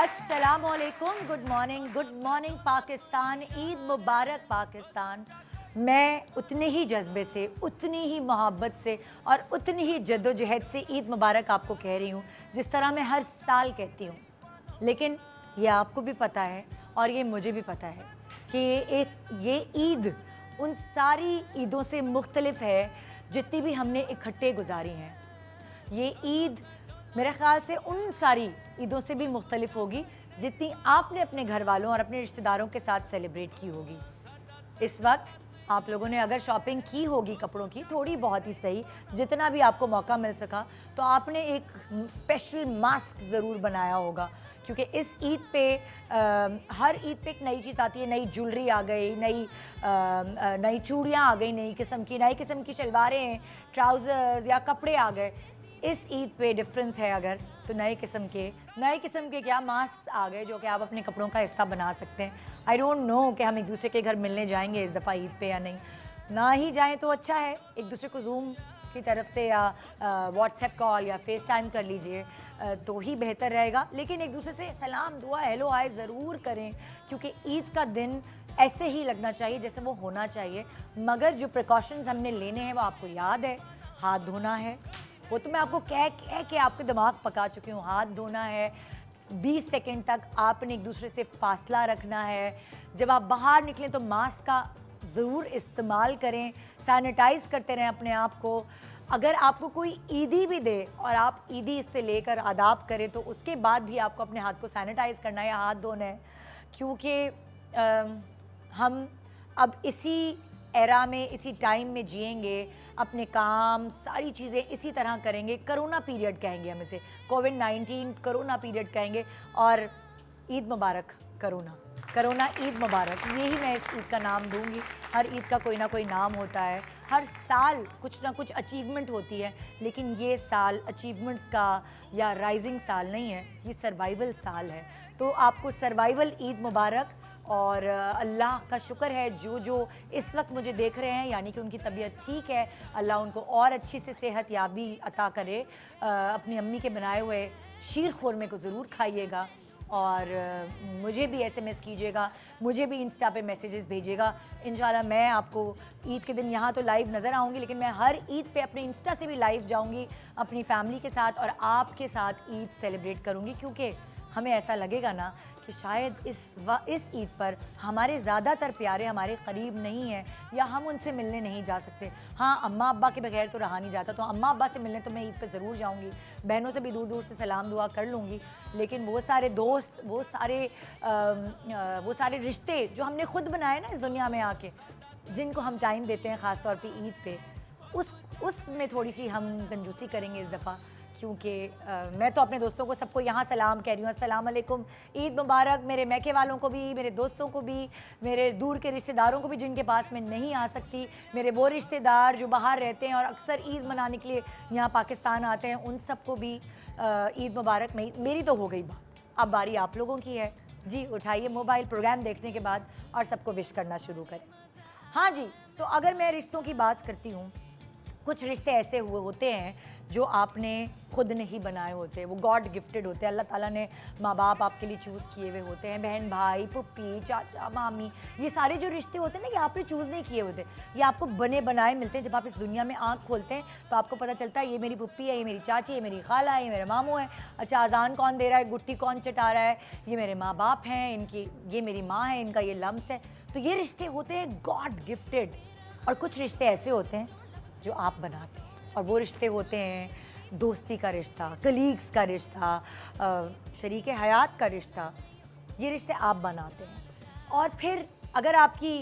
अस्सलामुअलैकुम, good morning Pakistan, Eid मुबारक पाकिस्तान। मैं उतने ही जज्बे से, उतनी ही मोहब्बत से और उतनी ही जद्दोजहद से ईद मुबारक आपको कह रही हूँ जिस तरह मैं हर साल कहती हूँ। लेकिन ये आपको भी पता है और ये मुझे भी पता है कि ये ईद उन सारी ईदों से मुख्तलिफ है जितनी भी हमने इकट्ठे गुजारी हैं। ये ईद मेरे ख़्याल से उन सारी ईदों से भी मुख्तलिफ होगी जितनी आपने अपने घर वालों और अपने रिश्तेदारों के साथ सेलिब्रेट की होगी। इस वक्त आप लोगों ने अगर शॉपिंग की होगी कपड़ों की, थोड़ी बहुत ही सही, जितना भी आपको मौका मिल सका, तो आपने एक स्पेशल मास्क ज़रूर बनाया होगा क्योंकि इस ईद पे हर ईद पे एक नई चीज़ आती है। नई ज्वेलरी आ गई, नई चूड़ियाँ आ गई, नई किस्म की शलवारें, ट्राउज़र्स या कपड़े आ गए। इस ईद पे डिफरेंस है अगर तो नए किस्म के क्या मास्क आ गए जो कि आप अपने कपड़ों का हिस्सा बना सकते हैं। आई डोंट नो कि हम एक दूसरे के घर मिलने जाएंगे इस दफ़ा ईद पे या नहीं। ना ही जाएं तो अच्छा है, एक दूसरे को जूम की तरफ से या व्हाट्सएप कॉल या फेस टाइम कर लीजिए तो ही बेहतर रहेगा। लेकिन एक दूसरे से सलाम दुआ हेलो हाय ज़रूर करें क्योंकि ईद का दिन ऐसे ही लगना चाहिए जैसे वो होना चाहिए। मगर जो प्रिकॉशंस हमने लेने हैं वो आपको याद है। हाथ धोना है, वो तो मैं आपको कह के आपके दिमाग पका चुकी हूँ। हाथ धोना है, 20 सेकंड तक आपने एक दूसरे से फासला रखना है। जब आप बाहर निकलें तो मास्क का ज़रूर इस्तेमाल करें, सैनिटाइज़ करते रहें अपने आप को। अगर आपको कोई ईदी भी दे और आप ईदी इससे लेकर आदाब करें तो उसके बाद भी आपको अपने हाथ को सैनिटाइज़ करना है या हाथ धोना है क्योंकि हम अब इसी एरा में, इसी टाइम में जिएंगे। अपने काम सारी चीज़ें इसी तरह करेंगे। करोना पीरियड कहेंगे हम इसे, कोविड-19 करोना पीरियड कहेंगे। और ईद मुबारक करोना ईद मुबारक, यही मैं इस ईद का नाम दूंगी। हर ईद का कोई ना कोई नाम होता है, हर साल कुछ ना कुछ अचीवमेंट होती है, लेकिन ये साल अचीवमेंट्स का या राइजिंग साल नहीं है, ये सर्वाइवल साल है। तो आपको सर्वाइवल ईद मुबारक। और अल्लाह का शुक्र है जो इस वक्त मुझे देख रहे हैं यानी कि उनकी तबीयत ठीक है, अल्लाह उनको और अच्छी से सेहत याबी अता करे। अपनी अम्मी के बनाए हुए शीर खुरमे को ज़रूर खाइएगा और मुझे भी SMS कीजिएगा, मुझे भी इंस्टा पे मैसेजेस भेजिएगा। इंशाल्लाह मैं आपको ईद के दिन यहाँ तो लाइव नज़र आऊँगी, लेकिन मैं हर ईद पे अपने इंस्टा से भी लाइव जाऊँगी अपनी फैमिली के साथ और आपके साथ ईद सेलिब्रेट करूँगी क्योंकि हमें ऐसा लगेगा ना कि शायद इस ईद पर हमारे ज़्यादातर प्यारे हमारे करीब नहीं हैं या हम उनसे मिलने नहीं जा सकते। हाँ, अम्मा अब्बा के बगैर तो रहा नहीं जाता, तो अम्मा अब्बा से मिलने तो मैं ईद पर ज़रूर जाऊँगी। बहनों से भी दूर दूर से सलाम दुआ कर लूँगी। लेकिन वो सारे दोस्त, वो सारे रिश्ते जो हमने खुद बनाए ना इस दुनिया में आके, जिनको हम टाइम देते हैं ख़ास तौर पर ईद पे, उसमें थोड़ी सी हम कंजूसी करेंगे इस दफ़ा क्योंकि मैं तो अपने दोस्तों को सबको यहाँ सलाम कह रही हूँ, अस्सलाम वालेकुम, ईद मुबारक। मेरे मैके वालों को भी, मेरे दोस्तों को भी, मेरे दूर के रिश्तेदारों को भी जिनके पास मैं नहीं आ सकती, मेरे वो रिश्तेदार जो बाहर रहते हैं और अक्सर ईद मनाने के लिए यहाँ पाकिस्तान आते हैं, उन सबको भी ईद मुबारक। मेरी तो हो गई बात, अब बारी आप लोगों की है। जी उठाइए मोबाइल, प्रोग्राम देखने के बाद और सबको विश करना शुरू करें। हाँ जी, तो अगर मैं रिश्तों की बात करती हूँ, कुछ रिश्ते ऐसे हुए होते हैं जो आपने खुद नहीं बनाए होते, वो गॉड गिफ्टेड होते हैं। अल्लाह ताला ने माँ बाप आपके लिए चूज़ किए हुए होते हैं, बहन भाई, पुप्पी, चाचा, मामी, ये सारे जो रिश्ते होते हैं ना, ये आपने चूज़ नहीं किए होते, ये आपको बने बनाए मिलते हैं। जब आप इस दुनिया में आँख खोलते हैं तो आपको पता चलता है ये मेरी पुप्पी है, ये मेरी चाची है, मेरी खाला है, ये मेरे मामू है। अच्छा, अजान कौन दे रहा है, गुट्टी कौन चटा रहा है, ये मेरे माँ बाप हैं, ये मेरी माँ है, इनका ये लम्स है। तो ये रिश्ते होते हैं गॉड गिफ्टेड। और कुछ रिश्ते ऐसे होते हैं जो आप बनाते हैं, और वो रिश्ते होते हैं दोस्ती का रिश्ता, कलीग्स का रिश्ता, शरीक हयात का रिश्ता। ये रिश्ते आप बनाते हैं। और फिर अगर आपकी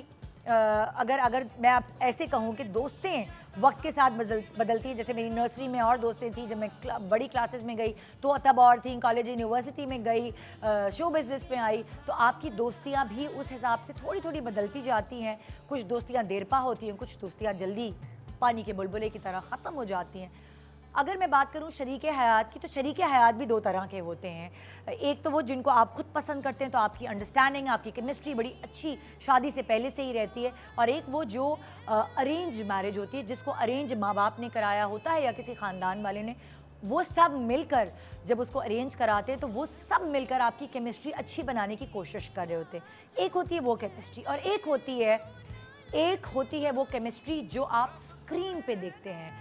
अगर मैं आप ऐसे कहूँ कि दोस्तें वक्त के साथ बदलती हैं, जैसे मेरी नर्सरी में और दोस्तें थी, जब मैं बड़ी क्लासेस में गई तो तब और थी, कॉलेज यूनिवर्सिटी में गई, शो बिज़नेस में आई, तो आपकी दोस्तियाँ भी उस हिसाब से थोड़ी थोड़ी बदलती जाती हैं। कुछ दोस्तियाँ देरपा होती हैं, कुछ दोस्तियाँ जल्दी पानी के बुलबुले की तरह ख़त्म हो जाती हैं। अगर मैं बात करूं शरीक हयात की, तो शरीक हयात भी दो तरह के होते हैं। एक तो वो जिनको आप खुद पसंद करते हैं, तो आपकी अंडरस्टैंडिंग, आपकी केमिस्ट्री बड़ी अच्छी शादी से पहले से ही रहती है। और एक वो जो अरेंज मैरिज होती है, जिसको अरेंज माँ बाप ने कराया होता है या किसी ख़ानदान वाले ने, वो सब मिलकर जब उसको अरेंज कराते हैं तो वो सब मिलकर आपकी केमिस्ट्री अच्छी बनाने की कोशिश कर रहे होते हैं। एक होती है वो केमिस्ट्री और एक होती है वो केमिस्ट्री जो आप स्क्रीन पे देखते हैं,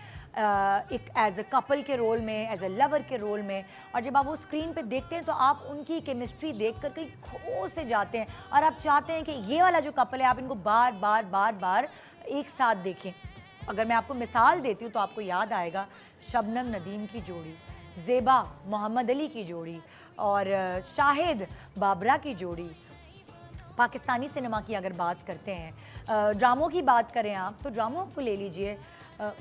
एक एज अ कपल के रोल में, एज अ लवर के रोल में। और जब आप वो स्क्रीन पे देखते हैं तो आप उनकी केमिस्ट्री देख कर कहीं खो से जाते हैं और आप चाहते हैं कि ये वाला जो कपल है आप इनको बार बार बार बार एक साथ देखें। अगर मैं आपको मिसाल देती हूँ तो आपको याद आएगा शबनम नदीम की जोड़ी, ज़ेबा मोहम्मद अली की जोड़ी और शाहिद बाबरा की जोड़ी। पाकिस्तानी सिनेमा की अगर बात करते हैं, ड्रामों की बात करें आप तो ड्रामों को ले लीजिए,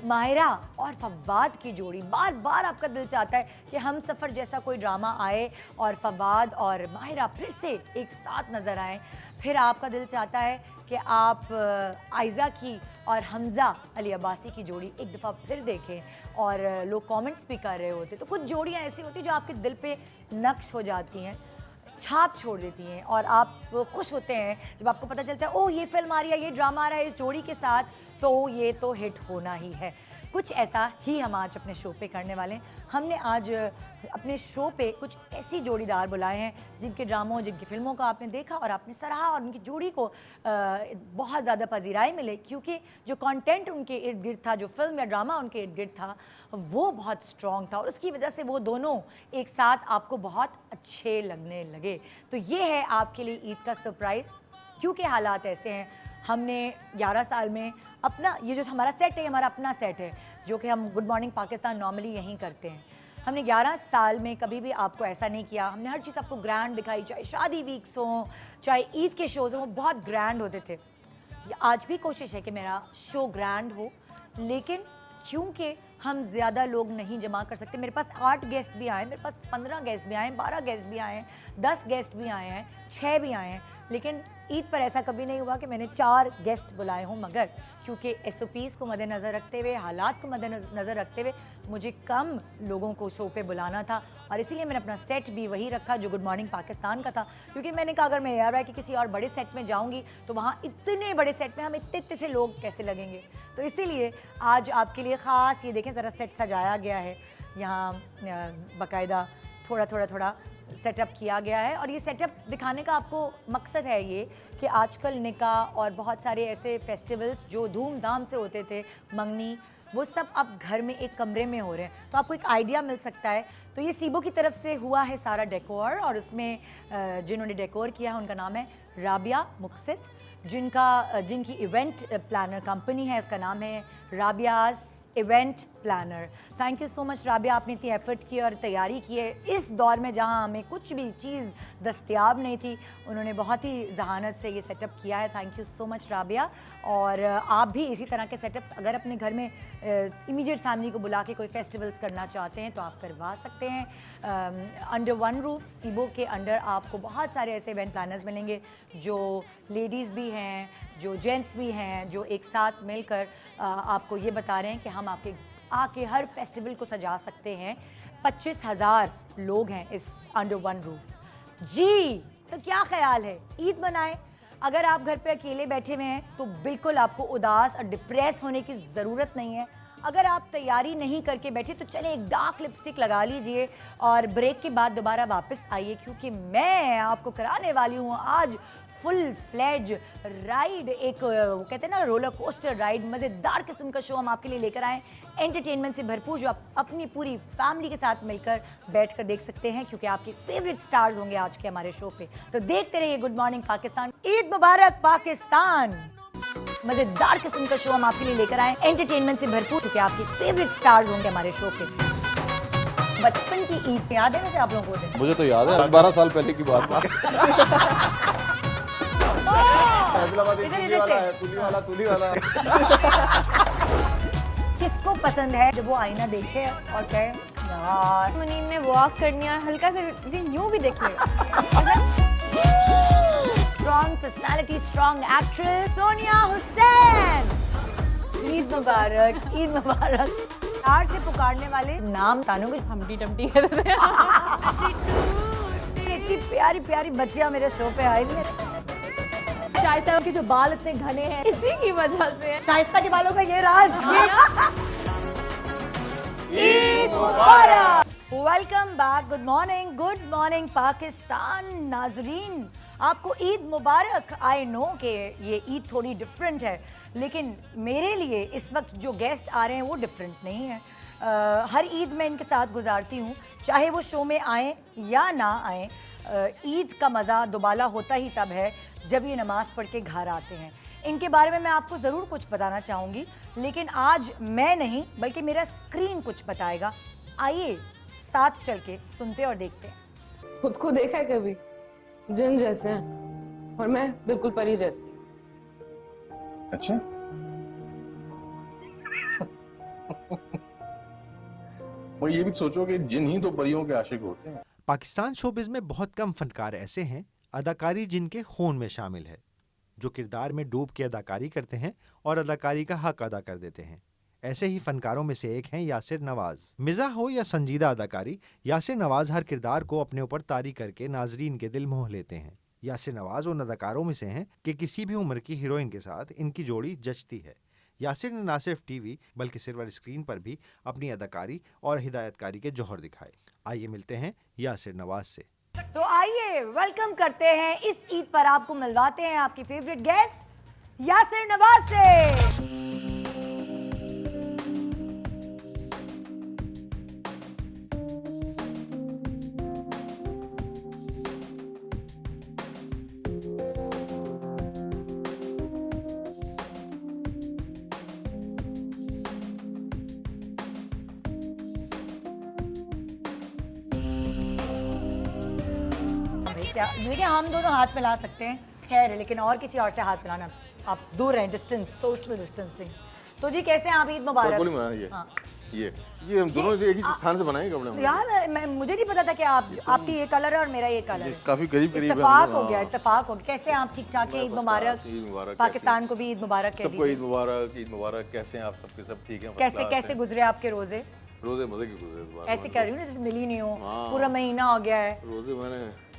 माहिरा और फवाद की जोड़ी। बार बार आपका दिल चाहता है कि हम सफ़र जैसा कोई ड्रामा आए और फवाद और माहिरा फिर से एक साथ नज़र आएँ। फिर आपका दिल चाहता है कि आप आयज़ा की और हमज़ा अली अब्बासी की जोड़ी एक दफ़ा फिर देखें और लोग कमेंट्स भी कर रहे होते। तो कुछ जोड़ियाँ ऐसी होती हैं जो आपके दिल पे नक्श हो जाती हैं, छाप छोड़ देती हैं और आप खुश होते हैं जब आपको पता चलता है ओह ये फिल्म आ रही है, ये ड्रामा आ रहा है इस जोड़ी के साथ, तो ये तो हिट होना ही है। कुछ ऐसा ही हम आज अपने शो पे करने वाले हैं। हमने आज अपने शो पे कुछ ऐसी जोड़ीदार बुलाए हैं जिनके ड्रामों, जिनकी फिल्मों को आपने देखा और आपने सराहा और उनकी जोड़ी को बहुत ज़्यादा पजीराई मिले, क्योंकि जो कंटेंट उनके इर्द गिर्द था, जो फिल्म या ड्रामा उनके इर्द गिर्द था, वो बहुत स्ट्रॉन्ग था और उसकी वजह से वो दोनों एक साथ आपको बहुत अच्छे लगने लगे। तो ये है आपके लिए ईद का सरप्राइज़, क्योंकि हालात ऐसे हैं। हमने 11 साल में अपना ये जो हमारा सेट है, हमारा अपना सेट है जो कि हम गुड मॉर्निंग पाकिस्तान नॉर्मली यहीं करते हैं। हमने 11 साल में कभी भी आपको ऐसा नहीं किया, हमने हर चीज़ आपको ग्रैंड दिखाई, चाहे शादी वीक्स हों, चाहे ईद के शोज़ हों, बहुत ग्रैंड होते थे। आज भी कोशिश है कि मेरा शो ग्रैंड हो, लेकिन क्योंकि हम ज़्यादा लोग नहीं जमा कर सकते, मेरे पास 8 गेस्ट भी आए, मेरे पास 15 गेस्ट भी आए, 12 गेस्ट भी आए हैं, 10 गेस्ट भी आए हैं, 6 भी आए हैं, लेकिन ईद पर ऐसा कभी नहीं हुआ कि मैंने 4 गेस्ट बुलाए हों। मगर क्योंकि SOPs को मद्देनज़र रखते हुए, हालात को मद्देनज़र रखते हुए मुझे कम लोगों को शो पे बुलाना था और इसीलिए मैंने अपना सेट भी वही रखा जो गुड मॉर्निंग पाकिस्तान का था, क्योंकि मैंने कहा अगर मैं ARY के किसी और बड़े सेट में जाऊंगी तो वहाँ इतने बड़े सेट में हम इतने से लोग कैसे लगेंगे। तो इसीलिए आज आपके लिए ख़ास, ये देखें ज़रा सेट सजाया गया है, यहाँ बाकायदा थोड़ा सेटअप किया गया है और ये सेटअप दिखाने का आपको मकसद है ये कि आजकल निकाह और बहुत सारे ऐसे फेस्टिवल्स जो धूमधाम से होते थे, मंगनी, वो सब अब घर में एक कमरे में हो रहे हैं, तो आपको एक आइडिया मिल सकता है। तो ये सीबो की तरफ से हुआ है सारा डेकोर और उसमें जिन्होंने डेकोर किया है उनका नाम है राबिया मुक्सिद, जिनकी इवेंट प्लानर कंपनी है, इसका नाम है Rabia's event planner. Thank you so much Rabia, आपने इतनी एफर्ट की और तैयारी की है इस दौर में जहां हमें कुछ भी चीज़ दस्तयाब नहीं थी। उन्होंने बहुत ही जहानत से ये सेटअप किया है। Thank you so much Rabia. और आप भी इसी तरह के सेटअप्स अगर अपने घर में इमीडिएट फैमिली को बुला के कोई फेस्टिवल्स करना चाहते हैं तो आप करवा सकते हैं। अंडर वन रूफ सीबो के अंडर आपको बहुत सारे ऐसे इवेंट प्लानर्स मिलेंगे जो लेडीज़ भी हैं, जो जेंट्स भी हैं, जो एक साथ मिलकर आपको ये बता रहे हैं कि हम आपके आके हर फेस्टिवल को सजा सकते हैं। 25,000 लोग हैं इस अंडर वन रूफ जी। तो क्या ख्याल है, ईद मनाएं। अगर आप घर पे अकेले बैठे हुए हैं तो बिल्कुल आपको उदास और डिप्रेस होने की ज़रूरत नहीं है। अगर आप तैयारी नहीं करके बैठे तो चलें एक डार्क लिपस्टिक लगा लीजिए और ब्रेक के बाद दोबारा वापस आइए, क्योंकि मैं आपको कराने वाली हूँ आज फुल फ्लेज राइड, एक कहते हैं ना रोलर कोस्टर राइड, मज़ेदार किस्म का शो हम आपके लिए लेकर आए, एंटरटेनमेंट से भरपूर, जो आप अपनी पूरी फैमिली के साथ मिलकर बैठकर देख सकते हैं, क्योंकि आपके फेवरेट स्टार्स होंगे आज के हमारे शो पे। तो देखते रहिए गुड मॉर्निंग पाकिस्तान। ईद मुबारक पाकिस्तान। मज़ेदार किस्म का शो हम आपके लिए लेकर आए, एंटरटेनमेंट से भरपूर, क्योंकि आपके फेवरेट स्टार्स होंगे हमारे शो पे। बचपन की ईद याद है वैसे आप लोगों को? मुझे तो याद है, 12 साल पहले की बात है। तुली वाला किसको पसंद है जब वो आईना देखे और कहे यार मुनीम ने वॉक करनी और हल्का से यूं भी देख लेगा। Strong personality, strong actress Sonia Hussain. Eid मुबारक, ईद मुबारक। प्यार से पुकारने वाले नाम तानू कुछ हमटी टमटी कहते हैं। इतनी प्यारी प्यारी बच्चियां मेरे शो पे आई थी। शाइस्ता के जो बाल इतने घने हैं इसी की वजह से। शाइस्ता के बालों का ये राज, ईद मुबारक। Welcome back. Good morning Pakistan. नाजरीन, आपको ईद मुबारक। आई नो कि ये ईद थोड़ी डिफरेंट है, लेकिन मेरे लिए इस वक्त जो गेस्ट आ रहे हैं वो डिफरेंट नहीं है। हर ईद मैं इनके साथ गुजारती हूँ, चाहे वो शो में आए या ना आए। ईद का मज़ा दोबाला होता ही तब है जब ये नमाज़ पढ़ के घर आते हैं। इनके बारे में मैं आपको ज़रूर कुछ बताना चाहूँगी, लेकिन आज मैं नहीं बल्कि मेरा स्क्रीन कुछ बताएगा। आइए साथ चल के सुनते और देखते हैं। खुद को देखा है कभी? जिन जैसे हैं और मैं बिल्कुल परी जैसी। अच्छा। वो ये भी सोचो कि जिन ही तो परियों के आशिक होते हैं। पाकिस्तान शोबिज़ में बहुत कम फनकार ऐसे हैं अदाकारी जिनके खून में शामिल है, जो किरदार में डूब के अदाकारी करते हैं और अदाकारी का हक अदा कर देते हैं। ऐसे ही फनकारों में से एक हैं यासिर नवाज। मिज़ाह हो या संजीदा अदाकारी, यासिर नवाज हर किरदार को अपने ऊपर तारी करके नाजरीन के दिल मोह लेते हैं। यासिर नवाज उन अदाकारों में से हैं कि किसी भी उम्र की हीरोइन के साथ इनकी जोड़ी जचती है। यासिर ने न सिर्फ टीवी बल्कि सिल्वर स्क्रीन पर भी अपनी अदाकारी और हिदायतकारी के जौहर दिखाए। आइए मिलते हैं यासिर नवाज से। तो आइए वेलकम करते हैं, इस ईद पर आपको मिलवाते हैं आपकी फेवरेट गेस्ट यासिर नवाज से। क्या देखिए, हम दोनों हाथ मिला सकते हैं, खैर है, लेकिन और किसी और से हाथ मिलाना, आप दूर रहें, डिस्टेंस, सोशल डिस्टेंसिंग। तो जी कैसे हैं आप? ईद मुबारक। ये हाँ। ये हम दोनों एक ही स्थान से बनाए कपड़े। यार मुझे नहीं पता था कि आपकी ये कलर है और मेरा ये कलर है। काफी करीब करीब इत्तेफाक हो गया, इत्तेफाक हो गया। कैसे हैं आप? ठीक ठाक है? ईद मुबारक। ईद मुबारक। पाकिस्तान को भी ईद मुबारक कह सबको ईद दीजिए। मुबारक, ईद मुबारक। कैसे हैं आप? सबके सब ठीक हैं? कैसे कैसे गुजरे आपके रोजे? रोजे मजे के गुजरे इस बार। ऐसे कर रही हूँ जैसे मिली नहीं हो, हाँ। पूरा महीना हो गया है। रोजे मैंने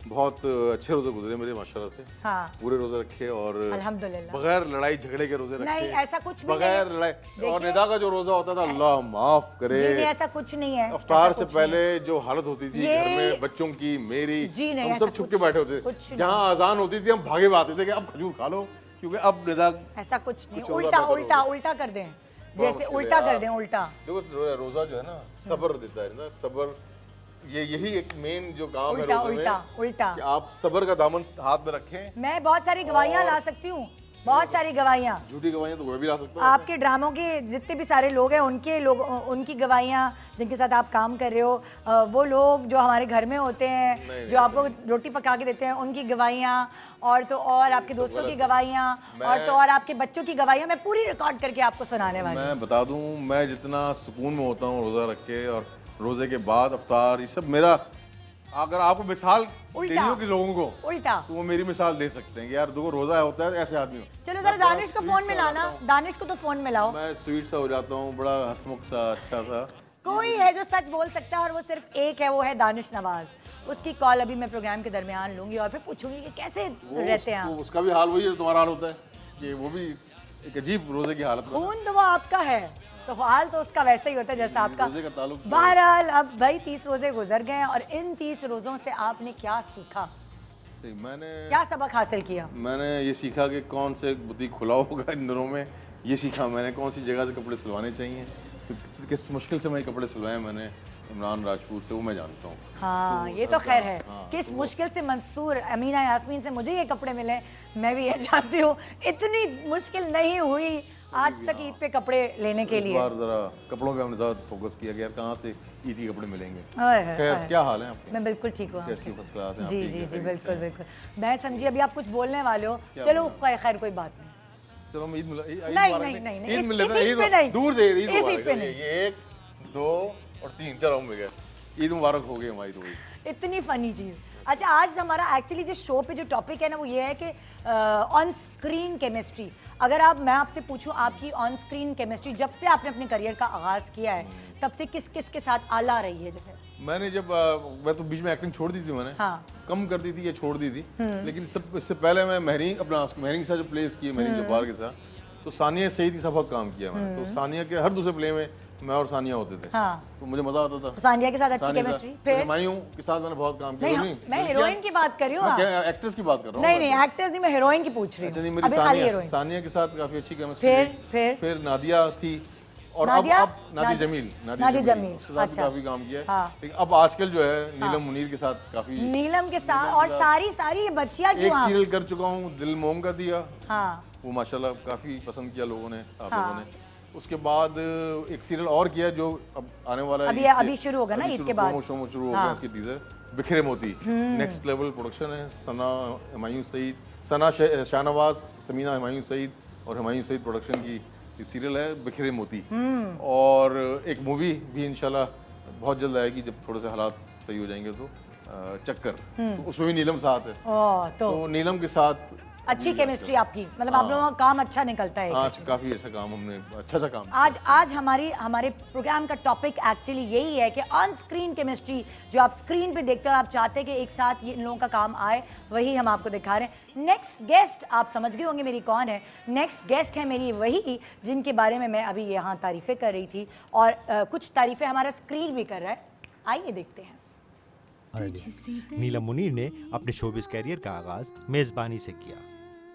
बहुत अच्छे रोजे गुजरे मेरे माशाल्लाह से। हाँ, पूरे रोजे रखे और अल्हम्दुलिल्लाह। बगैर लड़ाई झगड़े के रोजे रखे। नहीं, ऐसा कुछ भी बगैर नहीं। लड़ाई। देखिए, और निदा का जो रोजा होता था, अल्लाह माफ करे, जी नहीं, ऐसा कुछ नहीं है। अफ्तार ऐसा से कुछ नहीं पहले जो हालत होती थी ये- घर में बच्चों की, मेरी, जी नहीं, हम ऐसा सब छुप के कुछ- बैठे होते कुछ थे। नहीं। जहाँ अजान होती थी हम भागे आते थे कि अब खजूर खा लो, क्योंकि अब निदा। ऐसा कुछ नहीं। कुछ उल्टा होगा उल्टा बेहतर उल्टा कर दें, बड़ा जैसे मुश्किल है उल्टा कर यार। दें, उल्टा। देखो रोजा जो है ना सब्र देता है ना, सब्र। यही एक मेन जो काम है उल्टा रोजे में, उल्टा उल्टा। कि आप सब्र का दामन हाथ में रखें। मैं बहुत सारी गवाहियां ला सकती हूँ, बहुत सारी गवाहियां। झूठी गवाहियां तो मैं भी ला सकता हूँ। आपके ड्रामों के जितने भी सारे लोग हैं, उनकी गवाहियां जिनके साथ आप काम कर रहे हो, वो लोग जो हमारे घर में होते हैं, जो आपको रोटी पका के देते हैं, उनकी गवाहियां, और तो और आपके दोस्तों की गवाहियां, और तो और आपके बच्चों की गवाहियां, मैं पूरी रिकॉर्ड करके आपको सुनाने वाली हूँ। मैं बता दूं, मैं जितना सुकून में होता हूँ रोजा रख के और रोजे के बाद अफ्तार, ये सब मेरा, अगर आपको मिसाल उल्टा। देनी हो कि लोगों को, उल्टा। तो वो मेरी मिसाल दे सकते हैं कि यार देखो रोजा होता है ऐसे आदमी हो। चलो जरा दानिश को फोन मिलाना, दानिश को तो फोन मिलाओ। मैं स्वीट सा हो जाता हूँ, बड़ा हंसमुख सा, अच्छा सा। कोई है जो सच बोल सकता है और वो सिर्फ एक है, वो है दानिश नवाज। उसकी कॉल अभी मैं प्रोग्राम के दरमियान लूंगी और फिर पूछूंगी कि कैसे रहते हैं तो आप। उसका भी हाल वही है जो तुम्हारा हाल होता है, कि वो भी एक अजीब रोजे की हालत में। खून तो वो आपका है, तो हाल तो उसका वैसा ही होता है जैसा आपका। रोजे का ताल्लुक तो- बहरहाल अब भाई 30 रोजे गुजर गए हैं और इन 30 रोजों से आपने क्या सीखा, सही, क्या सबक हासिल किया? मैंने ये सीखा कि कौन से बुटीक खुला होगा इन दिनों में। ये सीखा मैंने कौन सी जगह से कपड़े सिलवाने चाहिए, तो किस मुश्किल से मैं कपड़े सिलवाए मैंने इमरान राजपूत से, वो मैं जानता हूँ। हाँ, ये तो खैर है। किस मुश्किल से मंसूर अमीना यास्मीन से मुझे ये कपड़े मिले, मैं भी ये जानती हूँ। इतनी मुश्किल नहीं हुई आज तक ईद पे कपड़े लेने के इस लिए। बार जरा कपड़ों पे हमने ज़्यादा फोकस किया कि यार कहाँ से ईद के कपड़े मिलेंगे। ओए होए, खैर, ओए। क्या हाल है आपके? मैं बिल्कुल ठीक हूँ। कैसी फर्स्ट क्लास है जी आपकी? जी जी, खैरियत बिल्कुल से? बिल्कुल। मैं समझी अभी आप कुछ बोलने वाले हो, चलो खैर कोई बात नहीं। चलो हम ईद मिला, नहीं, ईद मिल लेते इस हैं, ईद पे नहीं। दूर से ईद इस ईद मुबारक पे है। नहीं। ये 1, 2 और 3 चलो हम मिल गए। ईद मुबारक हो गई हमारी तो हुई। इतनी फनी चीज़। अच्छा, आज हमारा एक्चुअली जो शो पे जो टॉपिक है ना, वो ये है कि ऑन स्क्रीन केमिस्ट्री। अगर मैं आपसे पूछूं आपकी ऑन स्क्रीन केमिस्ट्री जब से आपने अपने करियर का आगाज़ किया है, तब से किस किस के साथ आला रही है? जैसे मैंने जब मैं तो बीच में एक्टिंग छोड़ दी थी मैंने। हाँ। कम कर दी थी या छोड़ दी थी, लेकिन इससे पहले मैं महरीन के साथ जो प्लेस किए, महरीन जब्बार के साथ, तो सानिया सईद के साथ बहुत काम किया मैंने। तो सानिया के हर दूसरे प्ले में मैं और सानिया होते थे, हाँ। तो मुझे मजा आता था। सानिया के साथ अच्छी सानिया केमिस्ट्री। फिर फिर हुमायूं के साथ मैंने बहुत काम किया। नहीं, मैं हीरोइन की बात कर रही हूँ। एक्ट्रेस की बात कर रहा हूँ। नहीं नहीं, एक्टर्स नहीं, मैं हीरोइन की पूछ रही अच्छा, हूँ। नहीं, मेरी अभी खाली हीरोइन। सानिया के साथ काफी अच्छी केमिस्ट्री। फिर नादिया थी, और नादिया? अब नादी जमील, नादी जमील, उसके साथ भी अच्छा। काफी काम किया है। हाँ। लेकिन अब आजकल जो है नीलम मुनीर के साथ काफी नीलम के साथ, और सारी ये बच्चियां एक क्यों आप? सीरियल कर चुका हूँ, दिल मोम का दिया, हाँ वो माशाल्लाह काफी पसंद किया लोगों ने, आप लोगों ने। उसके बाद एक सीरियल और किया जो अब आने वाला है, अभी शुरू होगा ना ईद के बाद। शुरू हो गया इसके टीजर, बिखरे मोती, नेक्स्ट लेवल प्रोडक्शन है। सना हुमायूं सईद, सना शाहनवाज, समीना हुमायूं सईद और हुमायूं सईद प्रोडक्शन की सीरियल है बिखरे मोती। और एक मूवी भी इंशाल्लाह बहुत जल्द आएगी जब थोड़े से हालात सही हो जाएंगे, तो चक्कर, तो उसमें भी नीलम साथ है। तो नीलम के साथ अच्छी केमिस्ट्री आपकी, मतलब आप लोगों का काम अच्छा निकलता है। आज काफी अच्छा काम हमने, अच्छा काम। आज हमारे प्रोग्राम का टॉपिक एक्चुअली यही है कि ऑन स्क्रीन केमिस्ट्री जो आप स्क्रीन पे देखते हो, आप चाहते हैं कि एक साथ ये इन लोगों का काम आए, वही हम आपको दिखा रहे हैं। नेक्स्ट गेस्ट आप समझ गए होंगे मेरी कौन है। नेक्स्ट गेस्ट है मेरी वही जिनके बारे में मैं अभी यहाँ तारीफ़ें कर रही थी, और कुछ तारीफ़ें हमारा स्क्रीन भी कर रहा है। आइए देखते हैं। नीलम मुनीर ने अपने शोबिस कैरियर का आगाज मेज़बानी से किया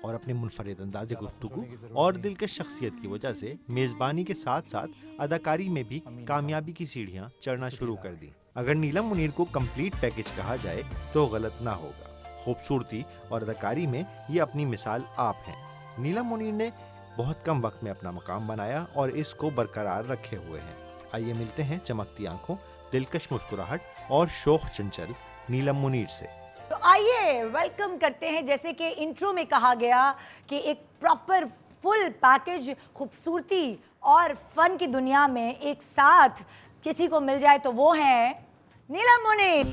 और अपने मुनफरिद अंदाज़े गुफ्तगू और दिलकश शख्सियत की वजह से मेज़बानी के साथ साथ अदाकारी में भी कामयाबी की सीढ़ियां चढ़ना शुरू कर दी। अगर नीलम मुनीर को कंप्लीट पैकेज कहा जाए तो गलत ना होगा। खूबसूरती और अदाकारी में ये अपनी मिसाल आप हैं। नीलम मुनीर ने बहुत कम वक्त में अपना मकाम बनाया और इसको बरकरार रखे हुए हैं। आइए मिलते हैं चमकती आंखों, दिलकश मुस्कुराहट और शोख चंचल नीलम मुनीर से। तो आइए वेलकम करते हैं, जैसे कि इंट्रो में कहा गया कि एक प्रॉपर फुल पैकेज खूबसूरती और फन की दुनिया में एक साथ किसी को मिल जाए तो वो है नीलम मुनीर।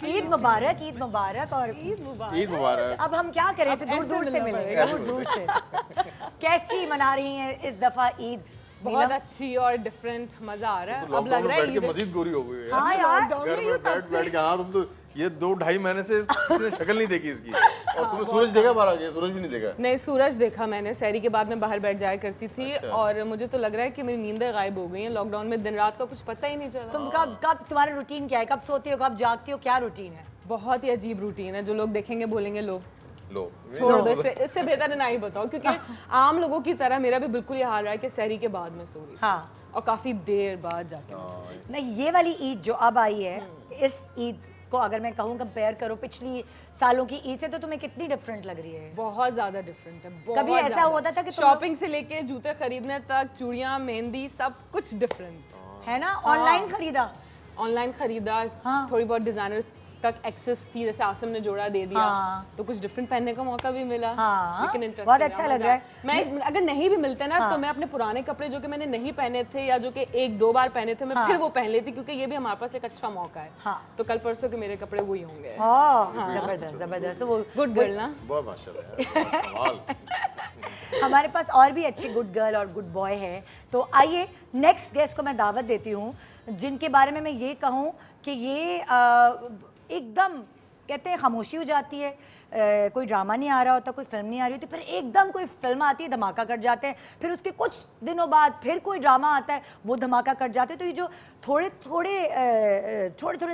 ईद मुबारक, ईद मुबारक और ईद मुबारक। अब हम क्या करें, दूर दूर से मिलेंगे, दूर दूर से। कैसी मना रही हैं इस दफा ईद? बहुत अच्छी और डिफरेंट, मजा आ रहा है। अब लग रहा है ईद मजीद गोरी हो गई है। हाँ यार, घर में बैठ के, हाँ तुम तो ये 2-2.5 महीने से किसी ने शक्ल नहीं देखी इसकी। और तुमने सूरज देखा बाहर आके? सूरज भी नहीं देखा। नहीं, सूरज देखा मैंने, सहरी के बाद मैं बाहर बैठ जाया करती थी। अच्छा। और मुझे तो लग रहा है कि मेरी नींदें गायब हो गई हैं लॉकडाउन में। दिन रात का कुछ पता ही नहीं चला। तुम कब तुम्हारा रूटीन क्या है? कब सोती हो, कब जागती हो, क्या रूटीन है? बहुत ही अजीब रूटीन है, जो लोग देखेंगे बोलेंगे लो छोड़ दो, इससे बेहतर है ना ही बताओ, क्योंकि आम लोगों की तरह मेरा भी बिल्कुल ये हाल रहा है कि सहरी के बाद मैं सो रही हूँ। हाँ, और काफी देर बाद जाके मैं सो रही हूँ। नहीं, ये वाली ईद जो अब आई है, इस ईद को अगर मैं कहूँ कंपेयर करो पिछली सालों की ईद से, तो तुम्हें कितनी डिफरेंट लग रही है? बहुत ज्यादा डिफरेंट है। बहुत कभी ऐसा ज़्यादा। होता था कि तुम शॉपिंग से लेके जूते खरीदने तक, चूड़ियां, मेहंदी, सब कुछ डिफरेंट है ना? ऑनलाइन खरीदा? ऑनलाइन खरीदा। हाँ। थोड़ी बहुत डिजाइनर्स तक एक्सेस थी, जैसे आसिम ने जोड़ा दे दिया। हाँ। तो कुछ डिफरेंट पहनने का मौका भी मिला। हाँ। लेकिन इंटरेस्टिंग बहुत अच्छा लग रहा है। मैं अगर नहीं भी मिलते ना, तो मैं अपने पुराने कपड़े जो कि मैंने नहीं पहने थे या जो कि 1-2 बार पहने थे, मैं फिर वो पहन लेती, क्योंकि ये भी हमारे पास एक अच्छा मौका है। हाँ। तो कल परसों के मेरे कपड़े वही होंगे। जबरदस्त जबरदस्त। तो वो गुड गर्ल ना। बहुत माशाल्लाह, कमाल। हमारे पास और भी अच्छे गुड गर्ल और गुड बॉय है। तो आइए नेक्स्ट गेस्ट को मैं दावत देती हूँ, जिनके बारे में मैं ये कहूँ कि ये एकदम कहते हैं खामोशी हो जाती है, कोई ड्रामा नहीं आ रहा होता, कोई फिल्म नहीं आ रही होती, फिर एकदम कोई फिल्म आती है, धमाका कर जाते हैं, फिर उसके कुछ दिनों बाद फिर कोई ड्रामा आता है, वो धमाका कर जाते हैं। तो ये जो थोड़े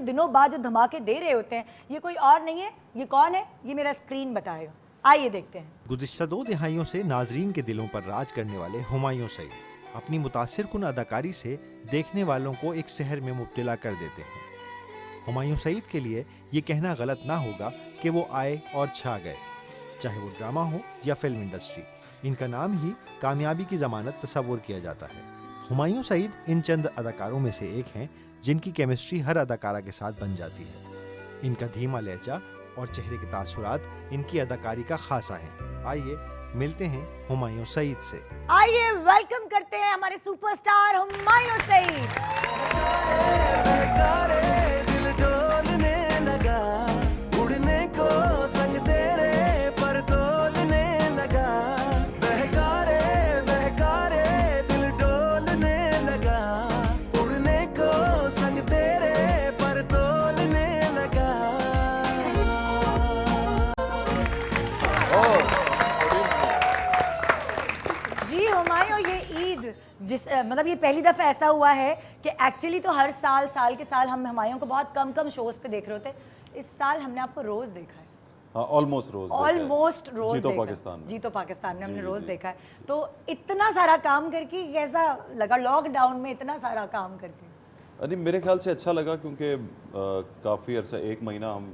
दिनों बाद जो धमाके दे रहे होते हैं, ये कोई और नहीं है। ये कौन है? ये मेरा स्क्रीन बताएगा। आइए देखते हैं। गुज़िश्ता 2 दिहाइयों से नाजरीन के दिलों पर राज करने वाले हुमायूं सईद अपनी मुतासिरकुन अदाकारी से देखने वालों को एक सहर में मुब्तला कर देते हैं। हुमायूं सईद के लिए ये कहना गलत ना होगा कि वो आए और छा गए, चाहे वो ड्रामा हो या फिल्म इंडस्ट्री। इनका नाम ही कामयाबी की ज़मानत तस्वुर किया जाता है। हुमायूं सईद इन चंद अदाकारों में से एक हैं जिनकी केमिस्ट्री हर अदाकारा के साथ बन जाती है। इनका धीमा लहजा और चेहरे के तासुरात इनकी अदाकारी का खासा है। आइए मिलते हैं हुमायूं सईद से। आइए वेलकम करते हैं हमारे सुपरस्टार हुमायूं सईद। हुमायूं, ये ईद मतलब ये पहली दफ़ा ऐसा हुआ है कि एक्चुअली तो हर साल के साल हम हुमायूं को बहुत कम शोज़ पे देख रहे होते, इस साल हमने आपको रोज़ देखा है। ऑलमोस्ट रोज रोज जीतो देखा है। पाकिस्तान में। जीतो पाकिस्तान में हमने रोज देखा है। तो इतना सारा काम करके कैसा लगा, लॉकडाउन में इतना सारा काम करके? अरे मेरे ख्याल से अच्छा लगा क्योंकि काफ़ी अरसा 1 महीना हम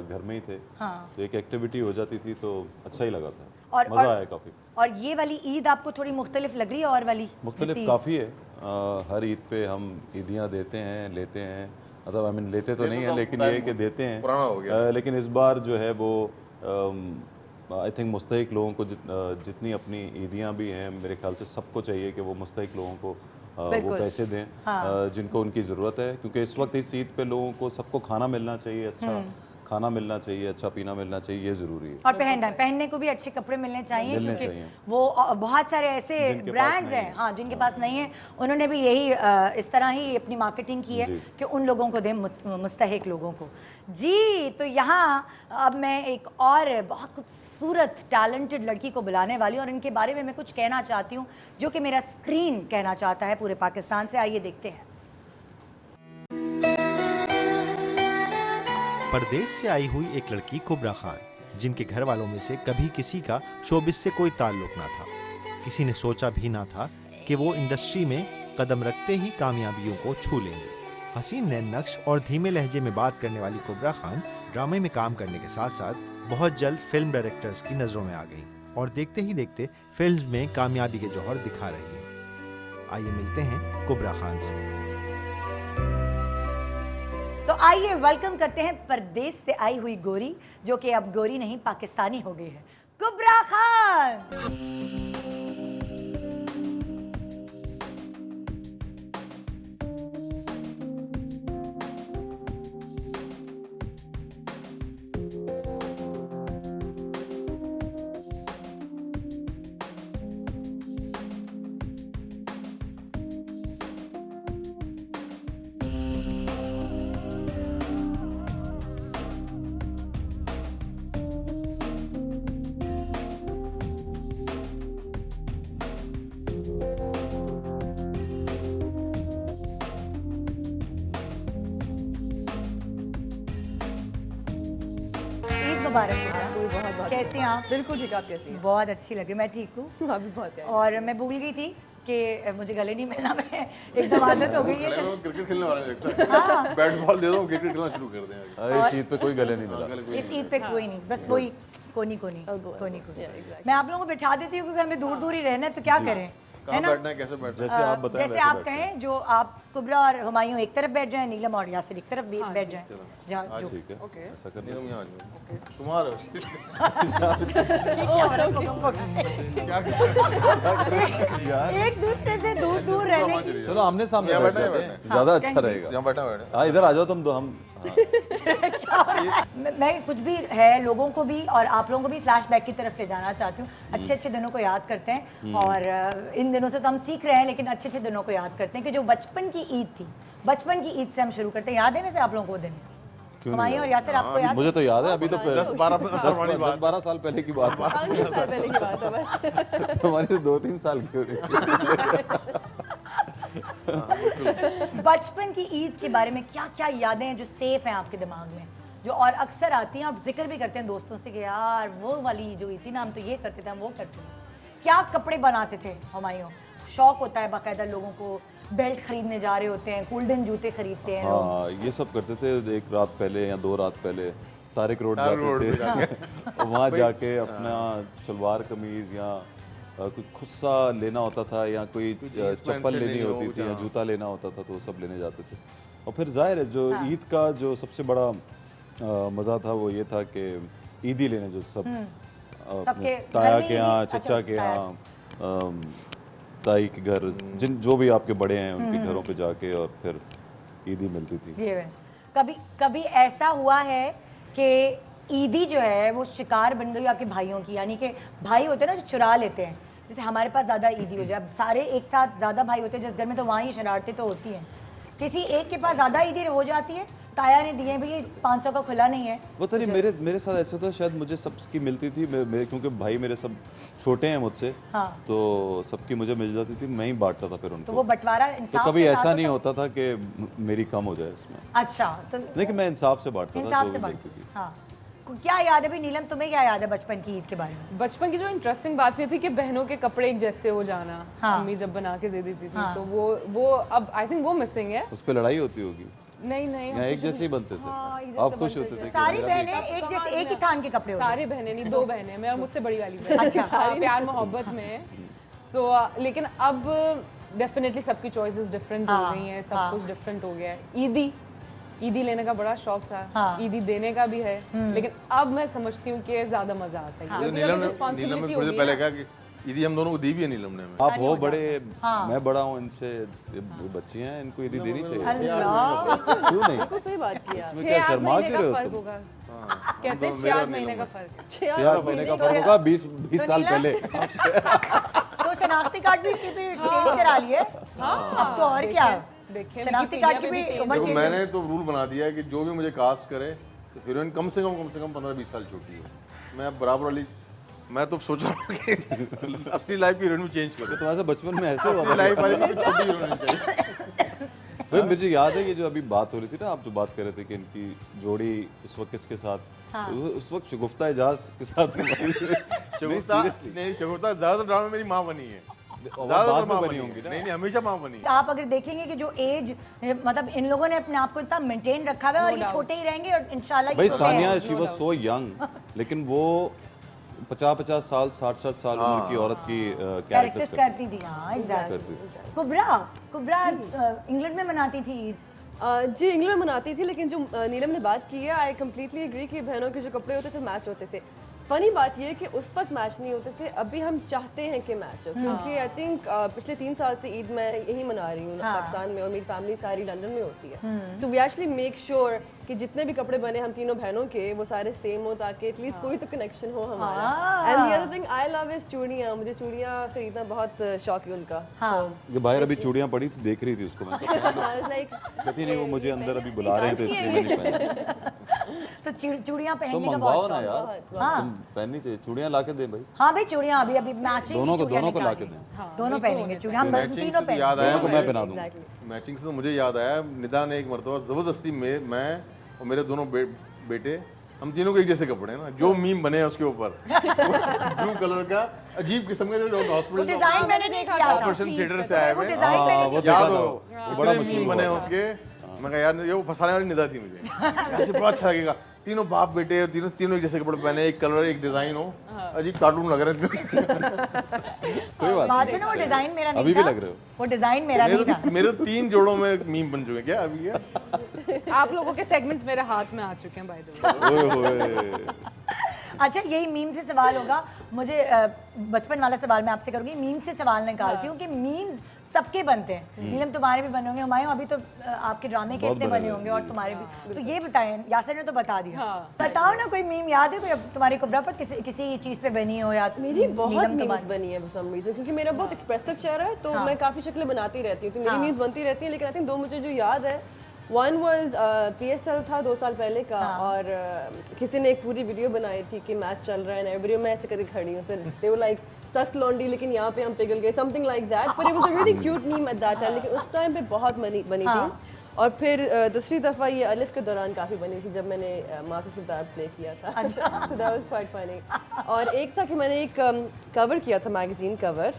घर में ही थे, तो एक एक्टिविटी हो जाती थी तो अच्छा ही लगा था, मज़ा आया काफ़ी। और ये वाली ईद आपको थोड़ी मुख्तलिफ लग रही है और वाली? मुख्तलिफ काफ़ी है। हर ईद पे हम ईदियाँ देते हैं, लेते हैं, मतलब आई मीन लेते तो नहीं है लेकिन ये कि देते हैं, पुराना हो गया। लेकिन इस बार जो है वो आई थिंक मुस्तहिक लोगों को जितनी अपनी ईदियाँ भी हैं, मेरे ख्याल से सबको चाहिए कि वो मुस्तहिक लोगों को वो पैसे दें जिनको उनकी ज़रूरत है, क्योंकि इस वक्त इस ईद पे लोगों को सबको खाना मिलना चाहिए, अच्छा खाना मिलना चाहिए, अच्छा पीना मिलना चाहिए, ये ज़रूरी है। और पहनने को भी अच्छे कपड़े मिलने चाहिए, मिलने क्योंकि चाहिए। वो बहुत सारे ऐसे जिनके पास ब्रांड्स नहीं हैं है। हाँ जिनके पास नहीं है, उन्होंने भी यही इस तरह ही अपनी मार्केटिंग की है जी। कि उन लोगों को दें, मुस्तहिक लोगों को। जी, तो यहाँ अब मैं एक और बहुत खूबसूरत टैलेंटेड लड़की को बुलाने वाली हूँ और इनके बारे में मैं कुछ कहना चाहती हूँ जो कि मेरा स्क्रीन कहना चाहता है पूरे पाकिस्तान से। आइए देखते हैं। परदेश से आई हुई एक लड़की कुबरा खान, जिनके घर वालों में से कभी किसी का शोबिस से कोई ताल्लुक ना था। किसी ने सोचा भी ना था कि वो इंडस्ट्री में कदम रखते ही कामयाबियों को छू लेंगे। हसीन नैन नक्श और धीमे लहजे में बात करने वाली कुबरा खान ड्रामे में काम करने के साथ साथ बहुत जल्द फिल्म डायरेक्टर्स की नज़रों में आ गई और देखते ही देखते फिल्म में कामयाबी के जौहर दिखा रही है। आइए मिलते हैं कुबरा खान से। तो आइए वेलकम करते हैं परदेश से आई हुई गोरी, जो कि अब गोरी नहीं पाकिस्तानी हो गई है, कुबरा खान। मुबारक बेटा। कैसे हैं आप? बिल्कुल ठीक, आप कैसी हैं? बहुत अच्छी लगी, मैं ठीक हूँ। आप भी बहुत है। और मैं भूल गई थी कि मुझे गले नहीं मिलना, मैं एकदम आदत हो गई है। क्रिकेट खेलने वाले लगता है, बैट बॉल दे दो, क्रिकेट खेलना शुरू कर दें। इस ईद पे कोई गले नहीं मिला। इस ईद पे कोई नहीं, बस वही कोनी। मैं आप लोगों को बिठा देती हूँ क्योंकि हमें दूर दूर ही रहना है, तो क्या करें, है ना? बैठना है, कैसे बैठना है? जैसे आप बताएं जैसे आप कहें, जो आप कुबरा और हुमायूं एक तरफ बैठ जाएं, नीलम और यासिर एक तरफ बैठ जाएं। जहाँ जो ठीक है, ऐसा कर तुम यहाँ आ जाओ। तुम्हारा एक दूसरे से दूर दूर रहने की। चलो आमने सामने यहाँ बैठ बैठना है, जाते हैं, ज्यादा अच्छा रहेगा। यहाँ बैठा हाँ इधर आ जाओ तुम दो, हम मैं कुछ भी है लोगों को भी और आप लोगों को भी फ्लैशबैक की तरफ ले जाना चाहती हूँ। अच्छे दिनों को याद करते हैं और इन दिनों से तो हम सीख रहे हैं, लेकिन अच्छे दिनों को याद करते हैं कि जो बचपन की ईद थी, बचपन की ईद से हम शुरू करते हैं। याद है वैसे आप लोगों को वो दिन? हुमायूं और यासिर, आपको याद? मुझे तो याद है, अभी तो 10-12 साल पहले की बात है। 5 साल पहले की बात है बस। हमारी तो 2-3 साल की हो रही थी। बचपन की ईद के बारे में क्या क्या यादें हैं जो सेफ हैं आपके दिमाग में, जो और अक्सर आती हैं? आप जिक्र भी करते हैं दोस्तों से कि यार वो वाली जो ईद थी ना, हम तो ये करते थे, हम वो करते थे। क्या कपड़े बनाते थे हुमायूं? शौक होता है बाकायदा लोगों को, बेल्ट खरीदने जा रहे होते हैं, गोल्डन जूते खरीदते हैं लोग। हाँ ये सब करते थे। 1 रात पहले या 2 रात पहले तारिक रोड जाते थे, वहाँ जाके अपना शलवार कमीज या कोई खुस्सा लेना होता था या कोई चप्पल लेनी होती थी या जूता लेना होता था, तो वो सब लेने जाते थे। और फिर जाहिर है जो ईद का जो सबसे बड़ा मज़ा था वो ये था कि ईदी लेने, जो सब अपने ताया के यहाँ, चचा के यहाँ, ताई के घर, जो भी आपके बड़े हैं उनके घरों पे जाके और फिर ईदी मिलती थी। ये कभी ऐसा हुआ है कि ईदी जो है वो शिकार बन गई आपके भाइयों की? यानी कि भाई होते हैं ना जो चुरा लेते हैं, जैसे हमारे पास ज़्यादा ईदी हो जाए, अब सारे एक साथ ज़्यादा भाई होते हैं जिस घर में, तो वहाँ ही शरारतें तो होती हैं। किसी एक के पास ज़्यादा ईदी हो जाती है ताया ने दिए भाई 500 का खुला नहीं है। पता नहीं मेरे साथ ऐसा था, शायद मुझे सबकी मिलती थी, क्योंकि भाई मेरे सब छोटे हैं मुझसे, हाँ। तो सबकी मुझे मिल जाती थी, मैं ही बांटता था फिर तो उनको। वो बंटवारा तो इंसाफ कभी के साथ ऐसा नहीं होता? होता था कि मेरी कम हो जाए इसमें। अच्छा तो नहीं कि मैं इंसाफ से बांटता था, इंसाफ जो से भी बात। देखती थी। हाँ क्या याद है भाई नीलम, तुम्हें क्या याद है बचपन की ईद के बारे में? बचपन की जो इंटरेस्टिंग बात ये थी कि बहनों के कपड़े एक जैसे हो जाना, हाँ। अम्मी जब बना के दे देती थी, हाँ। तो वो अब आई थिंक वो मिसिंग है। उस पर लड़ाई होती होगी नहीं नहीं, या एक जैसे ही बनते थे? हाँ, एक जैसे आप खुश बनते होते थे कि सारी मेरा भी- बहनें एक जैसे एक ही थान के कपड़े होते सारी बहनें नहीं, 2 बहनें, मैं और मुझसे बड़ी वाली बहन। अच्छा। सारी प्यार मोहब्बत में। तो लेकिन अब डेफिनेटली सबकी चॉइसेस डिफरेंट हो हाँ, गई हैं, सब हाँ। कुछ डिफरेंट हो गया है। ईदी लेने का बड़ा शौक था, हाँ। ईदी देने का भी है, लेकिन अब मैं समझती हूँ कि ज्यादा मजा आता है। जो क्योंकि नीलम अब ने responsibility थोड़ी हो देर गई पहले है। कहा कि ईदी हम दोनों को दी भी है नीलम ने हमें। आप हो बड़े, हाँ। मैं बड़ा हूँ इनसे, ये बच्ची हैं, इनको ईदी देनी चाहिए। अल्लाह क्यों नहीं? बिल्कुल सही बात की आप। इसमें क्या 6-8 शर्मा महीने क्यों रहे का हो फर्क तुम? होगा, हाँ, कहते हैं 6-8 महीने का फर्क है। 6 महीने का फर्क होगा, 20 साल पहले। तो शनाख्ती कार्ड भी चेंज करा लिए अब तो और क्या देखें शनाख्ती कार्ड की भी उम्र देखो चेंज मैंने तो रूल बना दिया है कि जो भी मुझे कास्ट करे तो हीरोइन कम से कम 15-20 साल छोटी है। मैं अब बराबर वाली, मैं तो सोच रहा हूँ कि असली लाइफ की हीरोइन में चेंज करो। तुम्हारे साथ बचपन में ऐसे हुआ असली था? लाइफ वाली भी छोटी हीरोइन चाहिए। भाई मुझे याद है कि जो अभी बात हो रही थी ना, आप जो बात कर रहे थे कि इनकी जोड़ी उस वक्त किसके साथ, उस वक्त शगुफ्ता एजाज के साथ शगुफ्ता ज्यादातर ड्रामा मेरी माँ बनी है, ज्यादातर माँ बनी होंगी। नहीं हमेशा माँ बनी। आप अगर देखेंगे कि जो एज मतलब इन लोगों ने अपने आप को इतना मेंटेन रखा हुआ है और ये छोटे ही रहेंगे और इंशाल्लाह भाई ये छोटे सानिया हैं। शी वाज सो यंग, लेकिन वो 50-50 साल 60 साल उम्र की औरत की कैरेक्टर्स कैरेक्टर्स करती थी। हाँ एग्जैक्टली। कुबरा इंग्लैंड में मनाती थी ईद। जी इंग्लैंड में मनाती थी, लेकिन जो नीलम ने बात की है, आई कम्प्लीटली एग्री कि बहनों के जो कपड़े होते थे मैच होते थे। फनी बात ये है कि उस वक्त मैच नहीं होते थे, अभी हम चाहते हैं कि मैच हो, क्योंकि आई थिंक पिछले 3 साल से ईद मैं यही मना रही हूँ पाकिस्तान में, और मेरी फैमिली सारी लंदन में होती है। तो वी एक्चुअली मेक श्योर कि जितने भी कपड़े बने हम तीनों बहनों के वो सारे सेम हो, ताकि एटलीस्ट कोई तो कनेक्शन हो हमारा। And the other thing I love is चूड़ियाँ, मुझे चूड़ियाँ खरीदना बहुत शौक है उनका। ये बाहर अभी चूड़ियां पड़ी थी, देख रही थी उसको मैं, लाइक कहती नहीं वो मुझे अंदर अभी बुला रहे थे इसलिए मैं नहीं पहनी। तो चूड़ियाँ तुम पहनने का मंगवाओ बहुत ना शौक है। यार, तुम पहननी चाहिए, चूड़ियां ला के दे भाई, हाँ भाई चूड़ियाँ अभी मैचिंग दोनों को ला के दें। दोनों पहनेंगे चूड़ियाँ, हम मैचिंग तीनों से पहनेंगे। याद आया, दोनों को मैं पहना दूंगा। मैचिंग से तो मुझे याद आया, निदा ने एक मरतबा जबरदस्ती में मैं और मेरे दोनों बेटे, हम तीनों के एक जैसे कपड़े हैं ना, जो मीम बने हैं उसके ऊपर ब्लू कलर का अजीब किस्म का, जो वो हॉस्पिटल डिजाइन मैंने नहीं किया था। ऑपरेशन थिएटर से आए वो हुए, डिजाइन मैंने वो याद देखा था, हो वो बड़ा इतने मशहूर मीम बने हैं हुआ था। उसके। मैं कहा यार ये वो फंसाने वाली निदा थी मुझे, ऐसे बड़ा अच्छा लगेगा, तीनों बाप बेटे तीनों एक जैसे कपड़े पहने, एक कलर एक डिजाइन हो, अजीब कार्टून लग रहे थे। कोई बात बात सुनो वो डिजाइन मेरा नहीं अभी भी था। लग रहे हो। वो डिजाइन मेरा नहीं था। मेरे तो 3 जोड़ों में मीम बन चुके हैं क्या अभी ये? आप लोगों के सेगमेंट्स मेरे हाथ में आ चुके हैं बाय द वे। ओए होए, अच्छा यही मीम से सवाल होगा मुझे, बचपन वाला सवाल मैं आपसे करूंगी, मीम से सवाल निकालती हूँ कि मीम्स सबके बनते हैं। नीलम तुम्हारे भी बने होंगे, हुमायूं अभी तो आपके ड्रामे के इतने बने होंगे और तुम्हारे भी, तो ये बताएं, यासर ने तो बता दिया, बताओ ना कोई मीम याद है कोई तुम्हारे कुबरा पर किसी चीज पे बनी हो या मेरी बहुत नीलम मीम्स तुम्हारी? बनी है फॉर सम रीजन, क्योंकि मेरा बहुत एक्सप्रेसिव चेहरा है, तो मैं काफी शक्लें बनाती रहती हूँ, तो मेरी मीम्स बनती रहती हैं। लेकिन आई थिंक 2 मुझे जो याद है, वन वाज PSL था 2 साल पहले का, और किसी ने एक पूरी वीडियो बनाई थी कि मैच चल रहा है ना, वीडियो में ऐसे करके खड़ी हूँ, फिर दे वर लाइक सख्त लौंडी लेकिन यहाँ पे हम पिघल गए, something like that, but it was a really cute meme at that time, लेकिन उस टाइम पे बहुत बनी थी। और फिर दूसरी दफ़ा ये अलिफ के दौरान काफ़ी बनी थी, जब मैंने माँ का किरदार प्ले किया था, so that was quite funny। और एक था कि मैंने एक कवर किया था, मैगजीन कवर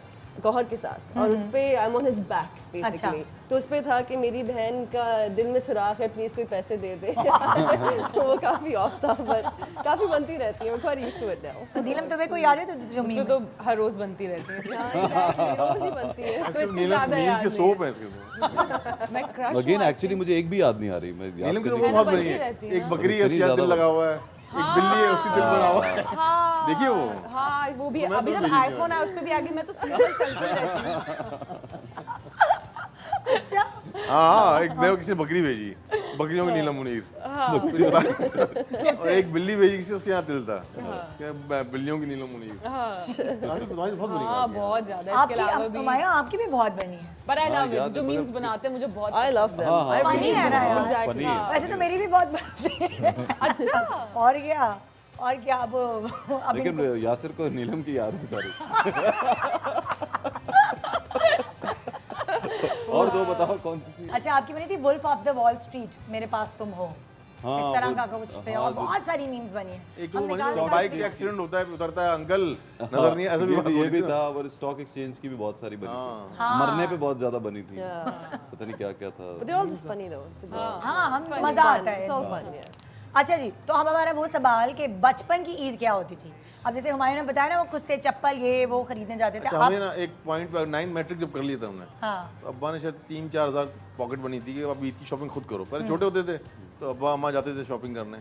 गौहर के साथ, और उस पे I am on his back basically, तो उस पे था कि मेरी बहन का दिल में सुराख है, प्लीज कोई पैसे दे दे। तो वो काफी ऑफ था, पर काफी बनती रहती है, quite used to it now। तो नीलम तुम्हें कोई याद है तो जो मीम तो हर रोज बनती रहती है। हाँ, exactly, रोज ही बनती है। तो इतनी नीलम ज्यादा नीलम याद के नहीं सोप है इसके। मैं क्रश अगेन एक्चुअली मुझे एक भी याद नहीं आ रही, मैं याद नीलम की तो करने वो बहुत बनती बनी है, रहती है एक बकरी है इतनी उसके हाथ ज्यादा दिल लगा हुआ है, एक बिल्ली है उसकी दिल बना हुआ है, हाँ देखिए वो। हाँ वो भी अभी जब आईफोन आया उस पे भी आगे मैं तो सिंपल चलती रहती हूँ। अच्छा हाँ एक मेरे को किसी ने बकरी भेजी, बकरियों की नीलम मुनीर। और एक बिल्ली भेजी किसी, उसके यहाँ तिल था क्या, बिल्लियों की नीलम मुनीर। तुम्हारी बहुत बड़ी हाँ बात है। बहुत ज्यादा, इसके अलावा आपकी भी। हुमायूं आपकी भी बहुत बनी है। पर आई लव यार, इट, जो मीम्स बनाते हैं मुझे बहुत I love them. हाँ, I funny है ना यार। Exactly. फनी है। वैसे तो मेरी भी बहुत बनती है। अच्छा। और क्या अब लेकिन यासिर को नीलम की याद है सारी। और दो बताओ कौन सी थी? अच्छा, आपकी बनी थी Wolf of the Wall Street, मेरे पास तुम हो, हाँ, इस तरह वो- का कुछ थे, और बहुत सारी मीम्स बनी है। एक तो हम निकाल निकाल बाइक के- एक्सीडेंट होता है, उतरता है अंकल, नजर नहीं, ऐसा भी बात ये होती भी थी ना। था। और स्टॉक एक्सचेंज की भी बहुत सारी बनी थी। मरने पे बहुत ज्यादा बनी थी। पता नहीं क्या क्या था। But they're all just funny though. It's just हाँ, हम मजा आता है। It's all fun, yeah. अच्छा जी, तो हम हमारा वो सवाल कि बचपन की ईद क्या होती थी। अब जैसे हुमायूं ने बताया ना, वो खुद से चप्पल ये वो खरीदने जाते थे। अच्छा, आप हमें ना एक पॉइंट पर 9 मैट्रिक जब कर लिया था हमने, हाँ तो अब्बा ने शायद 3-4 हज़ार पॉकेट बनी थी कि आप ईद की शॉपिंग खुद करो। पहले छोटे होते थे तो अब्बा अम्मा जाते थे शॉपिंग करने,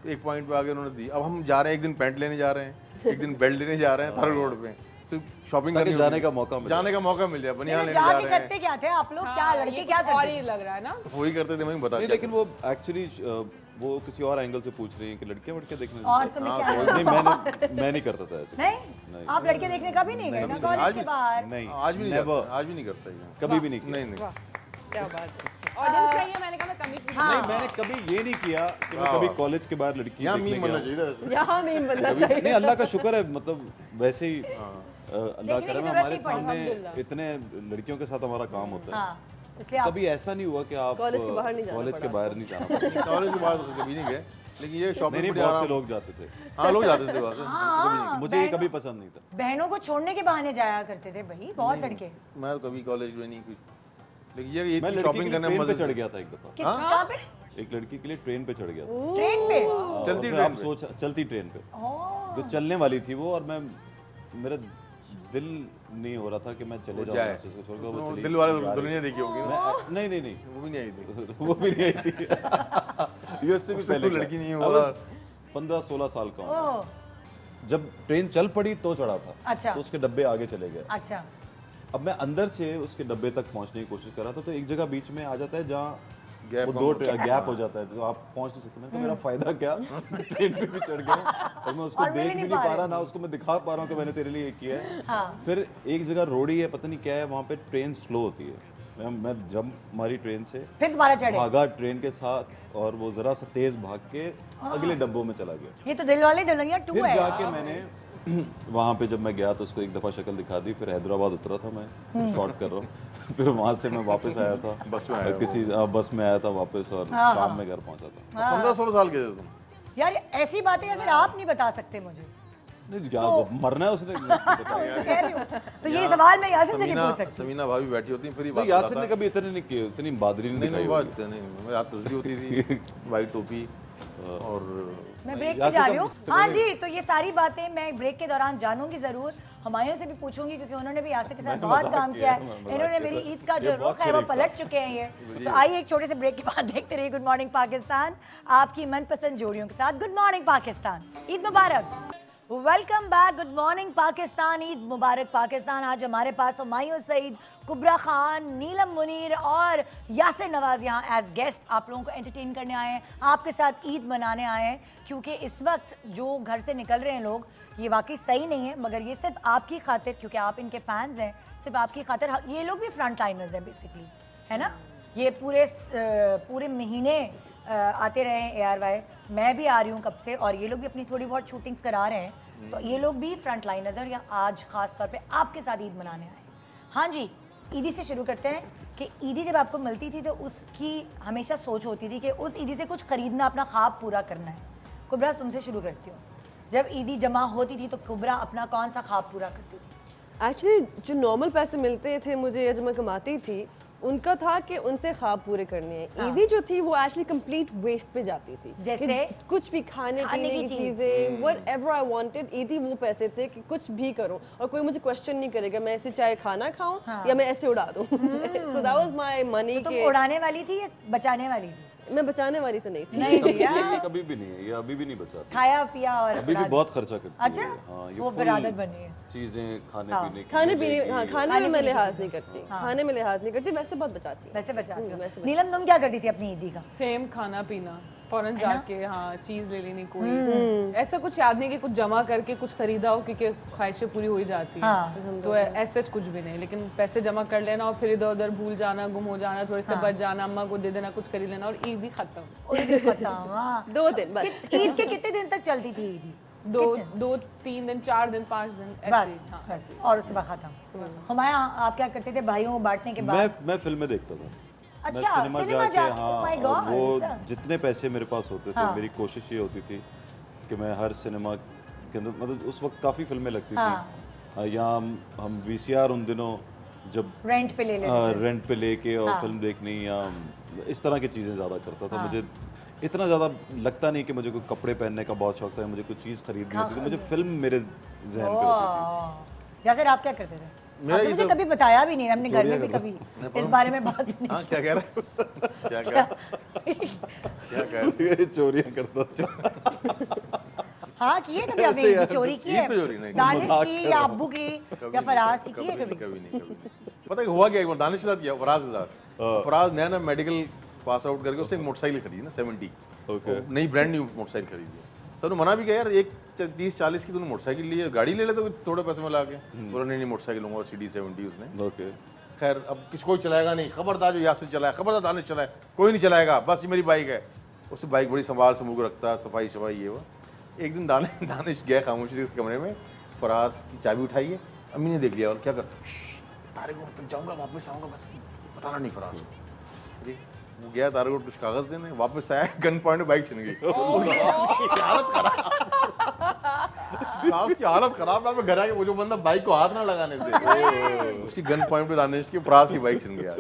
तो एक पॉइंट पे आगे उन्होंने दी। अब हम जा रहे हैं, एक दिन पैंट लेने जा रहे हैं, एक दिन बेल्ट लेने जा रहे हैं थार रोड पे, सिर्फ शॉपिंग ताकि करनी जाने होती का है। मौका मिले। जाने का मौका मिल जाए, बनियान लेने जा जाके रहे हैं। करते क्या थे आप लोग, क्या लड़के ये क्या कुछ और करते ही थे? लग रहा है ना। वही करते थे, मैं बता नहीं, दिया। लेकिन वो एक्चुअली वो किसी और एंगल से पूछ रही हैं कि लड़के वड़के देखने और जाते तुम्हें हैं। क्या नहीं, मैं नहीं करता था ऐसे। नहीं, आप लड़के देखने का भी नहीं गए ना कॉलेज आज के भी- बाहर? नहीं, आज भी नहीं never, करता, आज भी नहीं करता ये। कभी भी नहीं किया। नहीं नहीं, क्या बात है। ऑडियंस सही है, मैंने कहा मैं कमी पूछ नहीं, मैंने कभी ये नहीं किया कि मैं कभी कॉलेज के बाहर लड़की यहाँ देखने मीम बनना गया हूँ। चाहिए था। यहाँ मीम बनना कभी- चाहिए। नहीं, अल्लाह का शुक्र है, मतलब वैसे ही अल्लाह देखने करे की हमारे जरूरत नहीं पड़ी, सामने इतने लड़कियों के साथ हमारा काम होता है। हाँ, इसलिए आप कभी ऐसा नहीं हुआ कि आप कॉलेज के बाहर नहीं जाना कॉलेज के पड़ा। बाहर नहीं जाना पड़ा। कॉलेज के बाद तो कभी नहीं गए, लेकिन ये नहीं शॉपिंग नहीं, बड़ी बहुत से आराम- लोग जाते थे। हाँ, लोग जाते थे वहाँ से, कभी नहीं। मुझे ये कभी पसंद नहीं था। बहनों को छोड़ने के बहाने जाया करते थे भाई, बहुत लड़के। मैं तो कभी कॉलेज में नहीं कुछ, लेकिन ये मैं ईद की लड़की के शॉपिंग लिए करने ट्रेन में पे मजे चढ़ से। गया था एक दफा। किस कहाँ पे? एक लड़की के लिए ट्रेन पे चढ़ गया था। ट्रेन पे? चलती और ट्रेन आप पे। सोच, चलती ट्रेन पे ओह, जो चलने वाली थी वो, और मैं मेरा दिल नहीं हो रहा था कि मैं चले जाऊँ जाए। यहाँ से, उसको छोड़कर वो चली दिल वाले जा रही दुनिया देखी होगी थी। ना, मैं नहीं नहीं नहीं, वो भी नहीं आई थी। वो भी नहीं आई थी। ये उससे भी उससे पहले कोई लड़की नहीं का। होगा। 15-16 साल का हूँ। ओह, जब ट्रेन चल पड़ी तो चढ़ा था। अच्छा। तो उसके डब्बे आगे चले गए। अच्छा, अब मैं अंदर से उसके डब्बे तक पहुंचने की कोशिश कर रहा था, तो एक जगह बीच में आ जाता है जहाँ Gap वो कम दो होता गैप हो जाता है, तो आप पहुंच नहीं सकते। मैं कहा, मेरा फायदा क्या, मैं ट्रेन पे भी चढ़ गया हूं और मैं उसको और मिल देख नहीं भी पा नहीं पा रहे। रहा, ना उसको मैं दिखा पा रहा हूँ कि मैंने तेरे लिए ये किया है। हाँ। फिर एक जगह रोड़ी है, पता नहीं क्या है, वहाँ पे ट्रेन स्लो होती है। मैं जब हमारी ट्रेन से फिर दोबारा चढ़े। भागा ट्रेन के साथ, और वो जरा सा तेज भाग के अगले डब्बों में चला गया। ये तो दिल वाले दुल्हनिया 2 फिर है। जाके मैंने वहाँ पे जब मैं गया तो उसको एक दफ़ा शक्ल दिखा दी। फिर हैदराबाद उतरा था मैं, शॉर्ट कर रहा हूँ। फिर वहाँ से मैं वापस आया था, बस में आया किसी बस में आया था वापस, और शाम में घर पहुँचा था। 15-16 साल के थे तुम। यार ऐसी बातें या फिर आप नहीं बता सकते मुझे। नहीं क्या मरना है उसने बताया। तो कह रही हूँ। तो ये सवाल मैं यासिर से नहीं पूछ सकती। समीना भाभी बैठी होती फिर ही तो बात यासिर बताता। ने कभी इतने नहीं किए, इतनी बहादुरी नहीं नहीं दिखाई नहीं, होगी। बात नहीं, मेरी रात तस्वीर होती थी, वाइट टोपी और मैं ब्रेक पे यासिर जा का रही हूँ। हाँ जी, तो ये सारी बातें मैं ब्रेक के दौरान जानूंगी जरूर। हुमायूं से भी पूछूंगी क्योंकि उन्होंने भी यासिर के साथ बहुत मजाक काम किया किया है, है। मैं मजाक इन्होंने किया मेरी था। ईद का ये जो बहुत रुख है वो शरीफ था। पलट चुके हैं ये। तो आइए एक छोटे से ब्रेक के बाद देखते रहिए गुड मॉर्निंग पाकिस्तान आपकी मनपसंद जोड़ियों के साथ। गुड मॉर्निंग पाकिस्तान, ईद मुबारक। Welcome back, good morning Pakistan, Eid मुबारक पाकिस्तान। आज हमारे पास हुमायूं सईद, कुबरा खान, नीलम मुनीर और यासिर नवाज यहाँ एज गेस्ट आप लोगों को एंटरटेन करने आए हैं, आपके साथ ईद मनाने आए हैं। क्योंकि इस वक्त जो घर से निकल रहे हैं लोग, ये वाकई सही नहीं है, मगर ये सिर्फ आपकी खातिर, क्योंकि आप इनके फैंस हैं, सिर्फ आपकी खातिर। ये लोग भी फ्रंट लाइनर्स हैं बेसिकली, है ना। ये पूरे महीने आते रहे हैं ARY, मैं भी आ रही हूँ कब से, और ये लोग भी अपनी थोड़ी बहुत शूटिंग्स करा रहे हैं। तो ये लोग भी फ्रंट लाइनर्स हैं और यहाँ आज खास तौर पे आपके साथ ईद मनाने आए। हाँ जी, ईदी से शुरू करते हैं कि ईदी जब आपको मिलती थी तो उसकी हमेशा सोच होती थी कि उस ईदी से कुछ खरीदना, अपना ख्वाब पूरा करना है। कुबरा तुमसे शुरू करती हूँ, जब ईदी जमा होती थी तो कुबरा अपना कौन सा ख्वाब पूरा करती थी? एक्चुअली जो नॉर्मल पैसे मिलते थे मुझे या जो मैं कमाती थी, उनका था कि उनसे ख्वाब पूरे करने हैं। ईदी जो थी वो एक्चुअली कंप्लीट वेस्ट पे जाती थी। जैसे? कि कुछ भी खाने पीने की चीज़। चीजें, व्हाटएवर आई वांटेड, ईदी वो पैसे थे कि कुछ भी करो और कोई मुझे क्वेश्चन नहीं करेगा, मैं ऐसे चाहे खाना खाऊं या मैं ऐसे उड़ा दूं। So that was my money. तो तुम उड़ाने वाली थी या बचाने वाली थी? मैं बचाने वाली तो नहीं थी। नहीं दिया, ये कभी भी नहीं है, ये अभी भी नहीं बचाती, खाया पिया और अभी भी अपराध। बहुत खर्चा करती अच्छा, है। हाँ, ये वो full फिर आदत बनी है। चीजें खाने हाँ। पीने की खाने ले पीने, लेगी। हाँ खाने में मैं लिहाज नहीं करती, खाने में लिहाज नहीं करती, वैसे बहुत बचाती हूँ। वैसे बचाती हो। वैसे नीलम तुम क्या करती थी अपनी ईदी का? सेम खाना पीना, फौरन जाके हाँ चीज ले लेनी कोई, ऐसा कुछ याद नहीं कि कुछ जमा करके कुछ खरीदा हो क्योंकि ख्वाहिशें पूरी हो ही जाती हैं। हाँ। तो ऐसे कुछ भी नहीं, लेकिन पैसे जमा कर लेना और फिर इधर उधर भूल जाना, गुम हो जाना, थोड़े से बच जाना, अम्मा को दे देना, कुछ खरीद लेना और ईद ही खत्म। ईदी खत्म। हाँ। 2 दिन बस। ईद के कितने दिन तक चलती थी ईदी? 2 3 दिन 4 दिन 5 दिन ऐसे ही, बस हाँ। बस, और उसके बाद खत्म। हुमायूं, आप क्या करते थे भाइयों को बांटने के बाद? मैं फिल्में देखता था। अच्छा, मैं सिनेमा सिनेमा जाके, जाके, हाँ, oh my और God, वो ऐसा? जितने पैसे मेरे पास होते थे, मेरी कोशिश ये होती थी कि मैं हर सिनेमा के अंदर, मतलब उस वक्त काफ़ी फिल्में लगती थी, या हम VCR उन दिनों जब रेंट पे ले लेते रेंट पे लेके और फिल्म देखनी, या इस तरह की चीज़ें ज़्यादा करता था। मुझे इतना ज़्यादा लगता नहीं कि मुझे कोई कपड़े पहनने का बहुत शौक था, मुझे कोई चीज़ खरीदनी होती थी, मुझे फिल्म मेरे जहन पे होती थी। यासर, आप क्या करते थे? मेरा आपने ये मुझे सब कभी बताया भी नहीं, हमने घर में भी कभी इस बारे में बात नहीं। हाँ, क्या कह रहा है? क्या कह रहा है? चोरियाँ करता था। हाँ, की है कभी आपने ईद की चोरी की है? ईद पे चोरी नहीं, दानिश मजाक की कर या रहा अब्बू की या फराज की है कभी? कभी नहीं। पता है हुआ क्या, एक बार दानिश के साथ किया, फराज के साथ। फराज नया मेडिकल पास आउट करके उसने एक मोटरसाइकिल खरीदी ना 70, नई ब्रांड न्यू मोटरसाइकिल खरीदी। सर ने मना भी किया, यार एक 30-40 की तूने मोटरसाइकिल ली है, गाड़ी ले लेते थोड़े पैसे में ला के। बोला नहीं मोटरसाइकिल लूंगा, CD70 उसने। ओके, खैर अब किसी कोई चलाएगा नहीं, खबरदार जो यासिर चलाए, खबरदार दानिश चलाए, कोई नहीं चलाएगा, बस ये मेरी बाइक है। उससे बाइक बड़ी संभाल से मुँह रखता, सफाई शफाई ये वो। एक दिन दानिश गया खामोशी से उस कमरे में, फराज की चाबी उठाई है, अम्मी ने देख लिया और क्या कर, तारेकोट तक जाऊंगा, वापस आऊंगा, बस बताना नहीं फराज को। अरे वो गया तारेकोट कुछ कागज देने, वापस आया, गन पॉइंट में बाइक छिन गई। फराज की हालत खराब ना, मैं घर आके वो जो बंदा बाइक को हाथ ना लगाने दे, उसकी गन पॉइंट पे दानिश की फराज की बाइक छिन गया।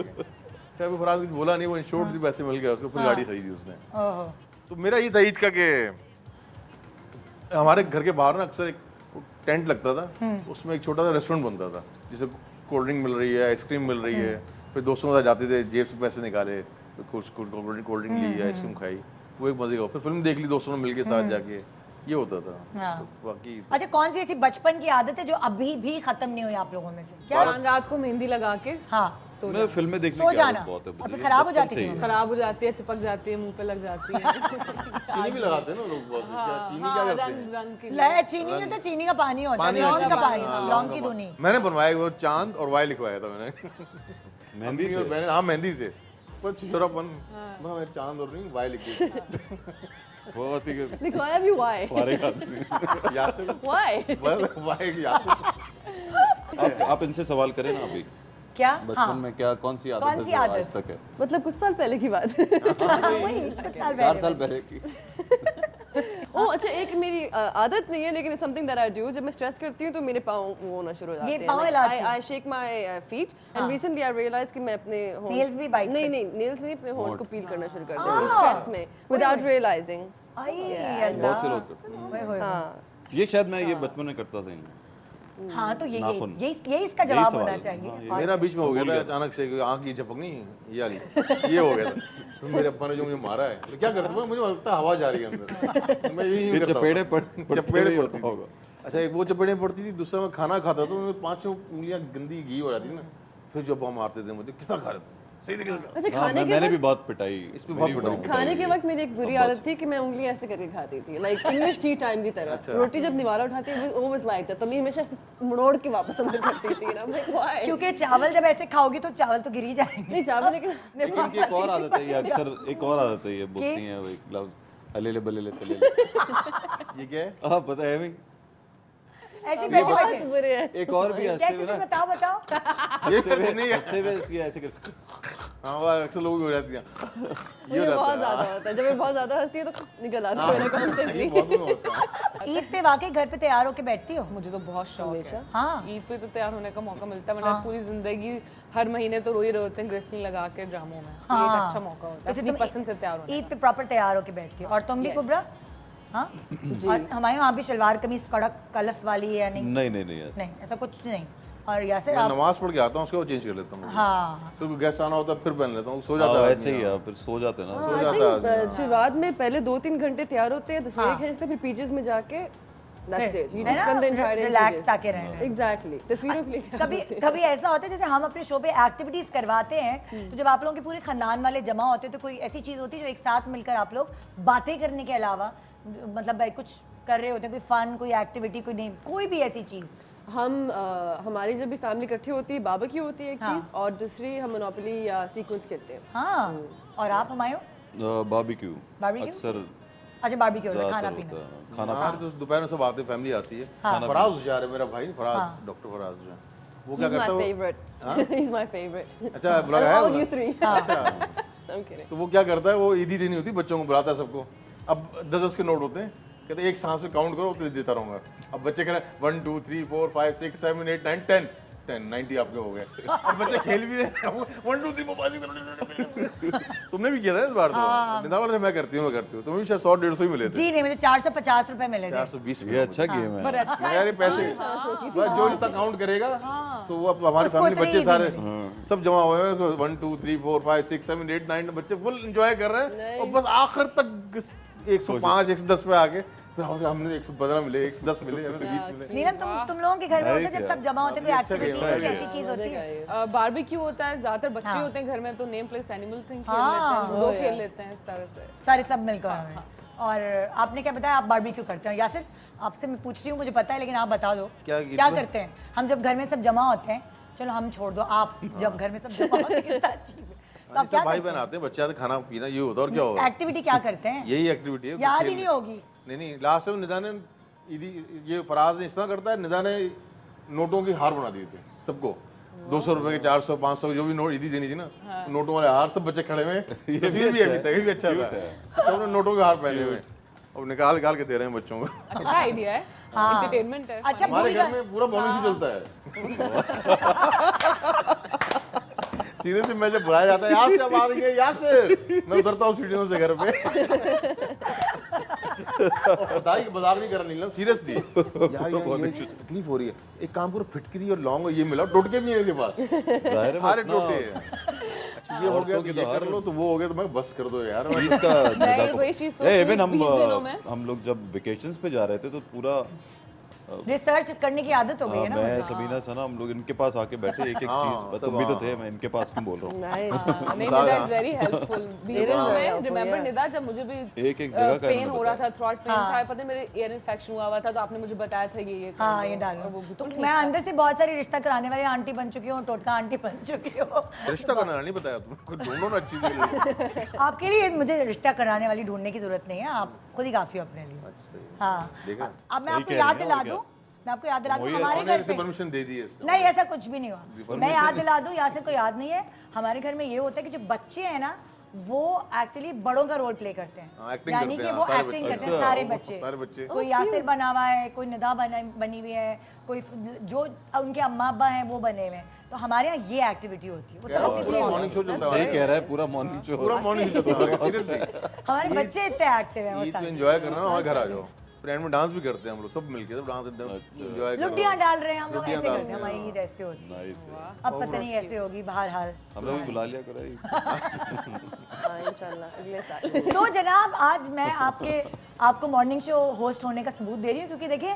फिर फराज कुछ बोला नहीं, वो इंश्योर्ड थी, पैसे मिल गया उसको, फिर गाड़ी खरीदी उसने। तो मेरा ये था ईद का कि हमारे घर के बाहर ना अक्सर एक टेंट लगता था, उसमें एक छोटा सा रेस्टोरेंट बनता था, जिसे कोल्ड ड्रिंक मिल रही है, आइसक्रीम मिल रही है। फिर दोस्तों के साथ जाते थे, जेब से पैसे निकाले, तो कुछ कोल्ड ड्रिंक ली, आइसक्रीम खाई, वो एक मजे का। फिर फिल्म देख ली दोस्तों ने मिलके साथ जाके, ये होता था। तो बाकी अच्छा, कौन सी ऐसी बचपन की आदत है जो अभी भी खत्म नहीं हुई आप लोगों में से? क्या? रात को मेहंदी लगा के हाँ, मैं फिल्में देखने सो की जाना आदत बहुत है और फिर मुझे, खराब हो बचपन जाती से ही है। है। खराब हो जाती है, चिपक जाती है, मुंह पे लग जाती है। चीनी भी लगाते हैं ना लोग बहुत, क्या चीनी क्या करते हैं? रंग रंग की ले, चीनी में तो चीनी का पानी होता है, लौंग का पानी, लौंग की धुनी। मैंने बनवाया वो चांद और वाई लिखवाया था मैंने मेहंदी से मैंने, हाँ मेहंदी से, पर छिछोरापन, मैं चांद और नहीं वाई लिख दी। बहुत ही लिखवाया भी वाई। फारिग आदमी। यासिर वाई। बस वाई यासिर। आप इनसे सवाल करें ना अभी, क्या? बचपन में क्या कौन सी आदत कौन है सी जो आदत? आज तक है? मतलब कुछ साल पहले की बात। वही, कुछ साल 4 पहले। साल पहले की। ओह अच्छा, एक मेरी आदत नहीं है लेकिन समथिंग दैट आई डू, जब मैं स्ट्रेस करती हूँ तो मेरे पाँव वो होना शुरू हो जाते ये हैं। पाँव हिलाती हैं? I shake my feet and recently I realise कि मैं अपने Nails भी bite नहीं नहीं नेल्स नहीं, अपने होंठ को पील करना शुरू कर दिया स्ट्रेस में विदाउट रियलाइजिंग। आई बहुत से अल्लाह। लोग करते हैं। ओए होए। हाँ ये शायद मैं ये बचपन में करता था। हाँ, तो नाखून। यही इसका यही जवाब सवाल होना है। चाहिए। हाँ, मेरा बीच में हो गया था अचानक से, आँख की झपक नहीं, ये वाली, ये हो गया था। तो मेरे अब्बा ने जो मुझे मारा है, तो क्या करता था, मुझे लगता है हवा जा रही है अंदर, मैं यही ये करता चपेड़े था। चपेड़े पड़ती थी। होगा। अच्छा, एक वो चपेड़े पड़ती थी, दूसरा मैं खाना खाता तो मेरे 5 उंगलियां गंदी घी हो जाती थी ना, फिर जो अब्बा मारते थे मुझे, किसका खा रहे थे, सही तरीके से अच्छा, हाँ, खाने के मैंने भी वक्त बहुत पिटाई, इस पे बहुत मेरी पिटाई। बड़ी खाने के हुई। वक्त मेरी एक बुरी आदत थी कि मैं उंगली ऐसे करके खाती थी, लाइक इंग्लिश टी टाइम की तरह। रोटी जब निवाला उठाती है वो वाज लाइक दैट, तो मैं हमेशा ऐसे मुड़ोड़ के वापस अंदर करती थी ना, लाइक व्हाई। क्योंकि चावल जब ऐसे खाओगी तो चावल तो गिर ही जाएंगे। नहीं चावल, लेकिन लेकिन इनकी एक और आदत है, ये अक्सर एक और आदत है, ये बोलती हैं वो एक लफ्ज अलेले बलेले तलेले। ये क्या है? हाँ पता है भाई, ऐसे बहुत बैठे बुरे हैं। एक और भी हंसते हुए कैसे ना, बताओ बताओ। हंसते हुए इसकी ऐसे कर, हाँ, वो अक्सर लोग भी हो जाती हैं, ये मुझे हो बहुत जाता ज्यादा होता है, जब मैं बहुत ज्यादा हंसती है तो निकल आता है मेरा है, कॉन्स्टेंटली। ये बहुत में होता है। ईद पे वाकई घर पे तैयार होके बैठती हो? मुझे तो बहुत शौक है। हाँ। ईद पे तो तैयार होने का मौका मिलता है, वरना पूरी जिंदगी हर महीने तो रो ही रहे होते हैं ग्लिसरीन लगा के ड्रामों में। ये एक अच्छा मौका होता है वैसे अपनी तुम पसंद से तैयार होने ईद पे प्रॉपर तैयार होके बैठती हो। और तुम भी कुबरा? हाँ, और हमारे वहाँ भी शलवार कमीज कड़क कलफ वाली है? नहीं नहीं नहीं नहीं ऐसा। नहीं, ऐसा कुछ नहीं। और यासिर मैं आप नमाज पढ़ के आता हूँ उसके बाद चेंज कर लेता हूँ हाँ फिर कोई गेस्ट आना होता है फिर पहन लेता हूँ सो हाँ जाता है वैसे आदमी, ही है फिर सो जाते हैं ना सो I जाता think, है आदमी। शुरुआत में पहले 2-3 घंटे तैयार होते हैं, तस्वीरें खींचते हैं, फिर पीजेस में जाके that's it. You just spend the entire day in relax PJs. ताकि रहना है। Exactly. तस्वीरों के लिए तैयार कभी होते हैं। कभी ऐसा होता है जैसे हम अपने शो पे एक्टिविटीज करवाते हैं तो जब आप लोगों के पूरे खानदान वाले जमा होते हैं तो कोई ऐसी चीज होती है जो एक साथ मिलकर आप लोग बातें करने के अलावा मतलब भाई कुछ कर रहे होते हैं, कोई फन, कोई एक्टिविटी, कोई नहीं, कोई भी ऐसी चीज। हमारी जब भी फैमिली इकट्ठी होती है, बारबेक्यू होती है एक हाँ। चीज, और दूसरी हम मोनोपोली या सीक्वेंस खेलते हैं। हाँ और आप हमारे बारबेक्यू Barbecue? अक्सर अच्छा बारबेक्यू खाना ज़्यादातर पीना। होता है खाना हाँ तो दोपहर में सब आते फैमिली आती है फराज हुशियार है मेरा भाई फराज डॉक्टर फराज जो है वो क्या He's करता my है favorite. He's my favorite. अच्छा बुला And है all वो? you three. अच्छा I'm kidding. तो वो क्या करता है वो ईदी देनी होती है बच्चों को बुलाता है सबको अब 10-10 के नोट होते हैं कहते हैं एक सांस में काउंट करो तो देता रहूंगा अब बच्चे कह रहे हैं 1 2 3 4 5 6 7 8 9 10 90 आपके हो गए अब बच्चे खेल भी रहे हैं 1 2 3 4 तुमने भी किया था इस बार तो निदान वाले मैं करती हूँ तुम्हें भी शायद 100-150 ही मिले थे जी नहीं मुझे 450 रुपए मिले थे। 420 ये अच्छा गेम है यार ये पैसे बस जो जितना काउंट करेगा तो वो अब हमारी उसको फैमिली इतने बच्चे ही सारे मिले। सब जमा हुए हैं 1 2 3 4 5 6 7 8 9 बच्चे फुल एंजॉय कर रहे हैं और बस आखिर तक 105 110 पे आके फिर हमने 115 मिले 110 मिले हमें 20 मिले नीलम तुम लोगों के घर में होता है Nice जब यार। सब जमा होते हैं कोई अच्छा एक्टिविटी game है, कुछ अच्छा ऐसी चीज होती है। बारबेक्यू होता है, ज्यादातर बच्चे हाँ। होते हैं घर में तो नेम प्लेस एनिमल थिंग खेल हाँ। लेते हैं, दो खेल लेते हैं इस तरह से। सारे सब मिलकर हमें। और आपने क्या बताया आप बारबेक्यू करते हो यासिर आपसे मैं पूछ रही हूँ मुझे पता है लेकिन आप बता दो क्या करते हैं हम जब घर में सब जमा होते हैं चलो हम छोड़ दो आप जब घर में सब जमा होते हैं कितना अजीब है। तो आप सब क्या भाई करते बहन आते हैं बच्चे आते हैं खाना पीना ये होता है और क्या होगा एक्टिविटी क्या करते हैं यही एक्टिविटी है याद ही खेल- नहीं होगी। नहीं लास्ट टाइम निदा ने ये फराज ने इस तरह करता है निदा ने नोटों की हार बना दिए थे सबको 200 रुपए के 400 500 जो भी नोट ईदी देनी थी ना नोटों वाले हार सब बच्चे खड़े हुए हैं तस्वीर भी है अभी तक ये भी अच्छा था सब ने नोटों के हार पहने हुए हैं अब निकाल निकाल के दे रहे हैं बच्चों को अच्छा आइडिया है, एंटरटेनमेंट है। अच्छा हमारे भूल घर गए। में पूरा मॉर्निंग शो चलता है सीरियसली मैं जब बुलाया जाता है यहाँ से अब आ रही है यहाँ से मैं उतरता हूँ सीढ़ियों से घर पे बताइए मजाक नहीं कर रहा नीलम सीरियसली यार ये तकलीफ हो रही है एक काम करो फिटकरी और लौंग और ये मिलाओ टोटके भी है इसके पास जाहिर है सारे अपना टोटे हैं अच्छा ये हो गया तो ये कर लो तो वो हो गया तो मैं बस कर दो यार चीज का मैं वही चीज सोच रही इवन हूँ, 20 दिनों में। हम लोग जब वेकेशंस पे जा रहे थे तो पूरा रिसर्च करने की आदत हो गई है ना मैं सबीना सना हम लोग इनके पास आके बैठे एक एक चीज तुम भी तो थे मैं इनके पास क्यों बोल रहा हूँ Nice. नहीं Nida is very helpful very helpful, remember yeah. Nida जब मुझे भी एक जगह का पेन इन्होंने हो रहा था, बताया। थ्रॉट पेन था, पता है मेरे ईयर इन्फेक्शन हुआ हुआ था तो आपने मुझे बताया था ये कर हाँ लो। ये और डालो वो तो ठीक मैं था। अंदर से बहुत सारी रिश्ता कराने वाली आंटी बन चुकी हूँ टोटका आंटी बन चुकी हूँ रिश्ता करना नहीं बताया तुमको ढूंढो ना अच्छी चीज आपके लिए मुझे रिश्ता कराने वाली ढूंढने की जरूरत नहीं है आप खुद ही काफी हो अपने लिए अच्छा सही हाँ देखा अब मैं सही आपको कह याद रही हैं, दिला और क्या? दूं मैं आपको याद दिला दूं वही हमारे मैंने घर इसे पे परमिशन दे दी है इसका नहीं ऐसा कुछ भी नहीं हुआ मैं याद दिला दूं यासिर को याद नहीं है हमारे घर में ये होता है कि जो बच्चे हैं ना वो एक्चुअली बड़ों का रोल प्ले करते हाँ, हैं acting यानी करते कि हैं, वो सारे एक्टिंग बच्चे। करते हैं अच्छा, सारे बच्चे बच्चे कोई यासिर बना हुआ है कोई निदा बनी हुई है कोई जो उनके अम्मा अब्बा हैं वो बने हुए हैं तो हमारे यहाँ ये एक्टिविटी होती है वो सब बच्चे पूरा मॉर्निंग शो चलता सही है कह रहा है पूरा मॉर्निंग शो पूरा मॉर्निंग शो चलता है सीरियसली हमारे बच्चे इतने एक्टिव हैं वो ईद पे सारे। एंजॉय करना ना हमारे घर आ जाओ फ्रेंड में डांस भी करते हैं हम लोग सब मिलके सब डांस एंजॉय लुटियाँ डाल रहे हैं हम लोग लुटियाँ ऐसे डाल करते हैं रहे हमारी ईद ऐसे होती है नाइस अब पता नहीं ऐसे होगी बहरहाल हमें भी बुला लिया करो हाँ, इंशाल्लाह अगले साल। तो जनाब आज मैं आपको मॉर्निंग शो होस्ट होने का सबूत दे रही हूँ क्योंकि देखिए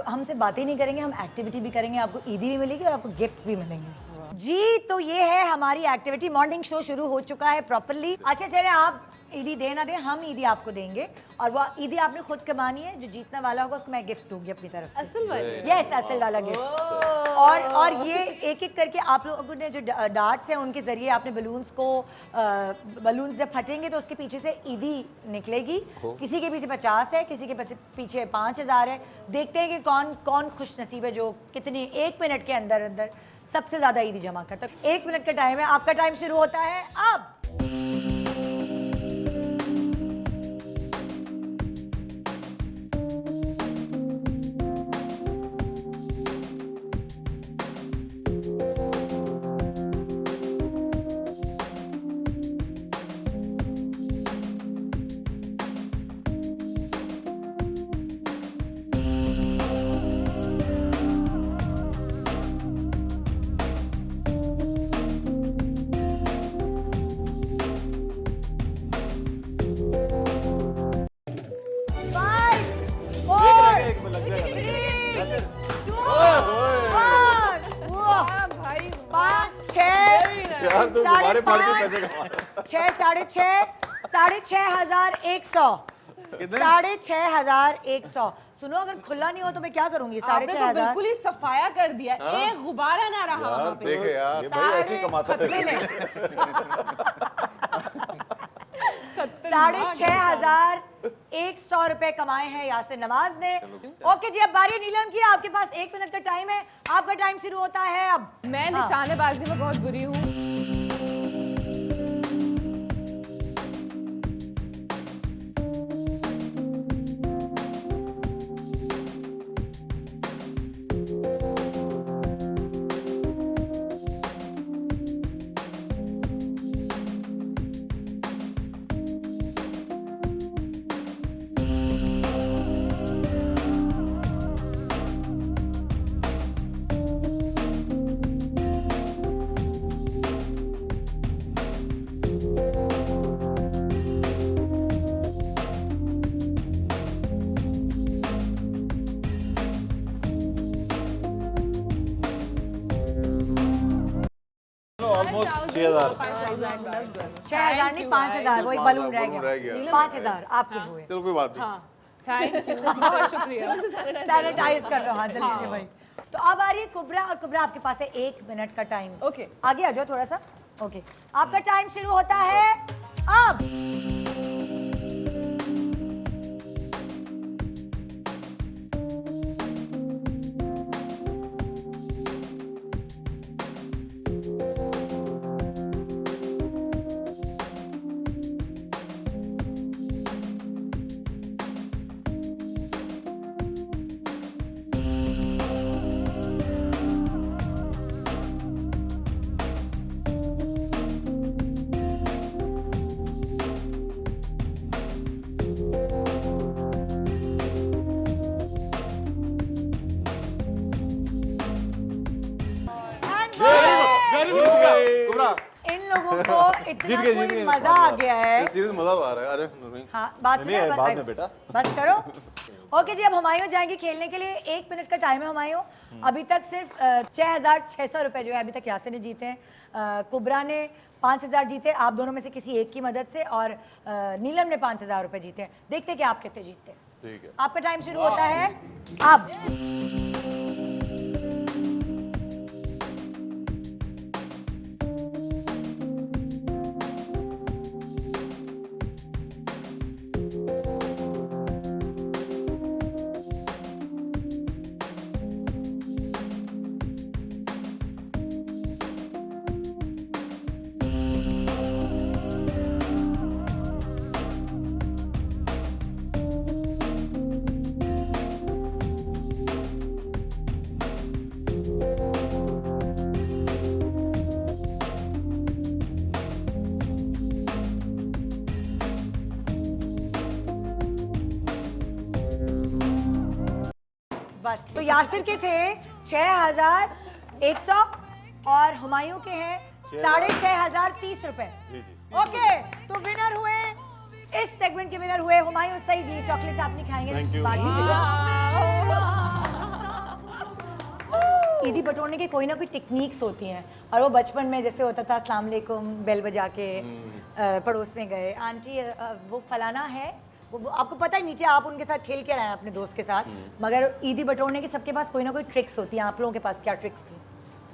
हमसे बातें नहीं करेंगे हम एक्टिविटी भी करेंगे आपको ईदी भी मिलेगी और आपको गिफ्ट्स भी मिलेंगे जी तो ये है हमारी एक्टिविटी मॉर्निंग शो शुरू हो चुका है प्रॉपरली अच्छा चले आप ईदी दे ना दे हम ईदी आपको देंगे और वो ईदी आपने खुद कमानी है जो जीतने वाला होगा उसको मैं गिफ्ट दूंगी अपनी तरफ से असल वाली। यस असल वाला गिफ्ट और ये एक एक करके आप लोगों ने जो डार्ट्स हैं उनके जरिए आपने बलून्स जब फटेंगे तो उसके पीछे से ईदी निकलेगी किसी के पीछे 50 है किसी के पीछे 5000 है देखते हैं कि कौन कौन खुश नसीब है जो कितनी 1 मिनट के अंदर अंदर सबसे ज्यादा ईदी जमा करता है 1 मिनट का टाइम है आपका टाइम शुरू होता है अब यार तो गुब्बारे फाड़ के पैसे कमा 6,500 6,500 सुनो, अगर खुला नहीं हो तो मैं क्या करूंगी? आपने तो 6,500 बिल्कुल ही सफाया कर दिया, एक गुब्बारा ना रहा वहाँ यार पे। देखे यार, ये भाई ऐसे ही कमाता है। 6,500 रुपए कमाए हैं यासिर नवाज ने। ओके जी, अब बारी नीलम की। आपके पास 1 मिनट का टाइम है, आपका टाइम शुरू होता है अब। मैं निशानेबाजी में बहुत बुरी हूँ। ऑलमोस्ट 6,000। 6,000 नहीं, 5,000। वो एक बलून रह बलून रह गया। गया। 5,000 आपके हुए। चलो कोई बात नहीं। हाँ, थैंक यू, बहुत शुक्रिया। सैनिटाइज कर लो, हाँ जल्दी से भाई। तो अब आ रही है कुबरा, और कुबरा आपके पास है 1 मिनट का टाइम। ओके। आगे आ जाओ थोड़ा सा। ओके, आपका टाइम शुरू होता है अब। कुबरा, इन लोगों को इतना कोई मजा आ गया है। सीरियस मजा आ रहा है। अरे नहीं। हाँ, बात नहीं, सुनो, बाद में बेटा। बस करो। ओके जी, अब हुमायूं जाएंगे खेलने के लिए। 1 मिनट का टाइम है हुमायूं। अभी तक सिर्फ 6,600 रुपए जो है अभी तक यासिर ने जीते हैं। कुबरा ने 5,000 जीते, आप दोनों में से किसी एक की मदद से, और नीलम ने 5,000 रुपए जीते हैं। देखते हैं कि आप कितने जीतते हैं। ठीक है। आपका टाइम शुरू होता है अब। बस, तो यासिर के थे 6,100 और हुमायूं के हैं 6,530 रुपए। ओके, तो विनर हुए, इस सेगमेंट के विनर हुए हुमायूं सईद। ये चॉकलेट आप नहीं खाएंगे? Thank you। बांट दीजिएगा। ईदी बटोरने की कोई ना कोई टेक्निक्स होती हैं, और वो बचपन में जैसे होता था अस्सलाम वालेकुम बेल बजा के पड़ोस में गए, आंटी वो फलाना है, वो आपको पता है, नीचे आप उनके साथ खेल के रहे हैं अपने दोस्त के साथ। मगर ईदी बटोरने की सबके पास कोई ना कोई ट्रिक्स होती है। आप लोगों के पास क्या ट्रिक्स थी?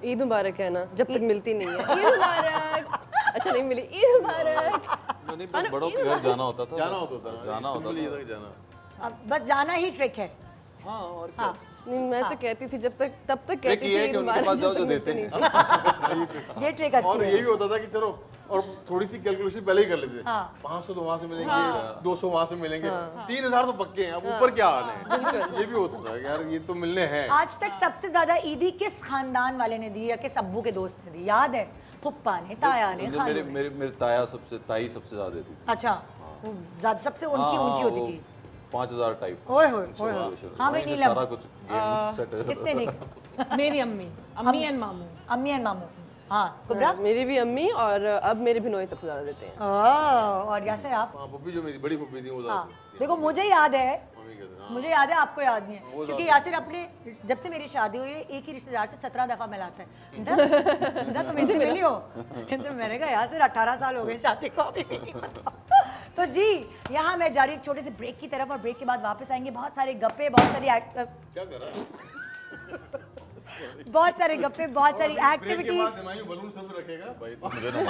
ईद मुबारक है ना, जब तक मिलती नहीं है। ईद मुबारक। अच्छा नहीं मिली, ईद मुबारक। नहीं, बस बड़ों के घर जाना होता था। जाना होता था। जाना होता Simply ये था। था कि जाना। अब बस जाना ही ट्रिक है। हाँ, और क्या। नहीं, मैं तो कहती थी तब तक एक कहती ये है थी कि उनके पास जाओ जो देते हैं। ये ट्रिक और अच्छी ये है। भी होता था कि चलो, और थोड़ी सी कैलकुलेशन पहले ही कर लेते थे। हाँ। 500 तो वहां से मिलेंगे, 200 वहां से मिलेंगे, 3,000 तो पक्के हैं, अब ऊपर क्या आने हैं। ये भी होता था कि यार ये तो मिलने हैं। आज तक सबसे ज्यादा ईदी किस खानदान वाले ने दी या किस अब्बू के दोस्त ने दी? याद है? फुप्पा ने, ताया ने, मेरे खालू ने? मेरे मेरे ताई सबसे ज्यादा देती थी। अच्छा, सबसे उनकी ऊंची होती थी। 5,000 टाइप। ओए होए, ओए होए। हाँ भाई वहीं से नीलम, सारा कुछ गेम सेट किसने नहीं? मेरी अम्मी एंड मामू। अम्मी एंड मामू। हाँ, कुबरा? मेरी भी अम्मी, और अब मेरे भिनोई सबसे ज्यादा देते हैं। ओह, और यासिर आप? हाँ, पप्पी जो मेरी बड़ी पप्पी थी वो हाँ, ज्यादा देखो मुझे याद है मुझे याद है, आपको याद नहीं है, क्योंकि यासिर अपने जब से मेरी शादी हुई है एक ही रिश्तेदार से 17 दफा मिलाता है। इंदा तुम इनसे मिली हो? तो मैंने कहा यासिर 18 साल हो गए शादी को, अभी भी नहीं पता। तो जी यहाँ मैं जा रही एक छोटे से ब्रेक की तरफ, और ब्रेक के बाद वापस आएंगे। बहुत सारे गप्पे, बहुत सारी क्या कर रहा है? बहुत सारे गप्पे, बहुत सारी ब्रेक के एक्टिविटीज। बाद हुमायूं बलून सब रखेगा भाई, तो मुझे ना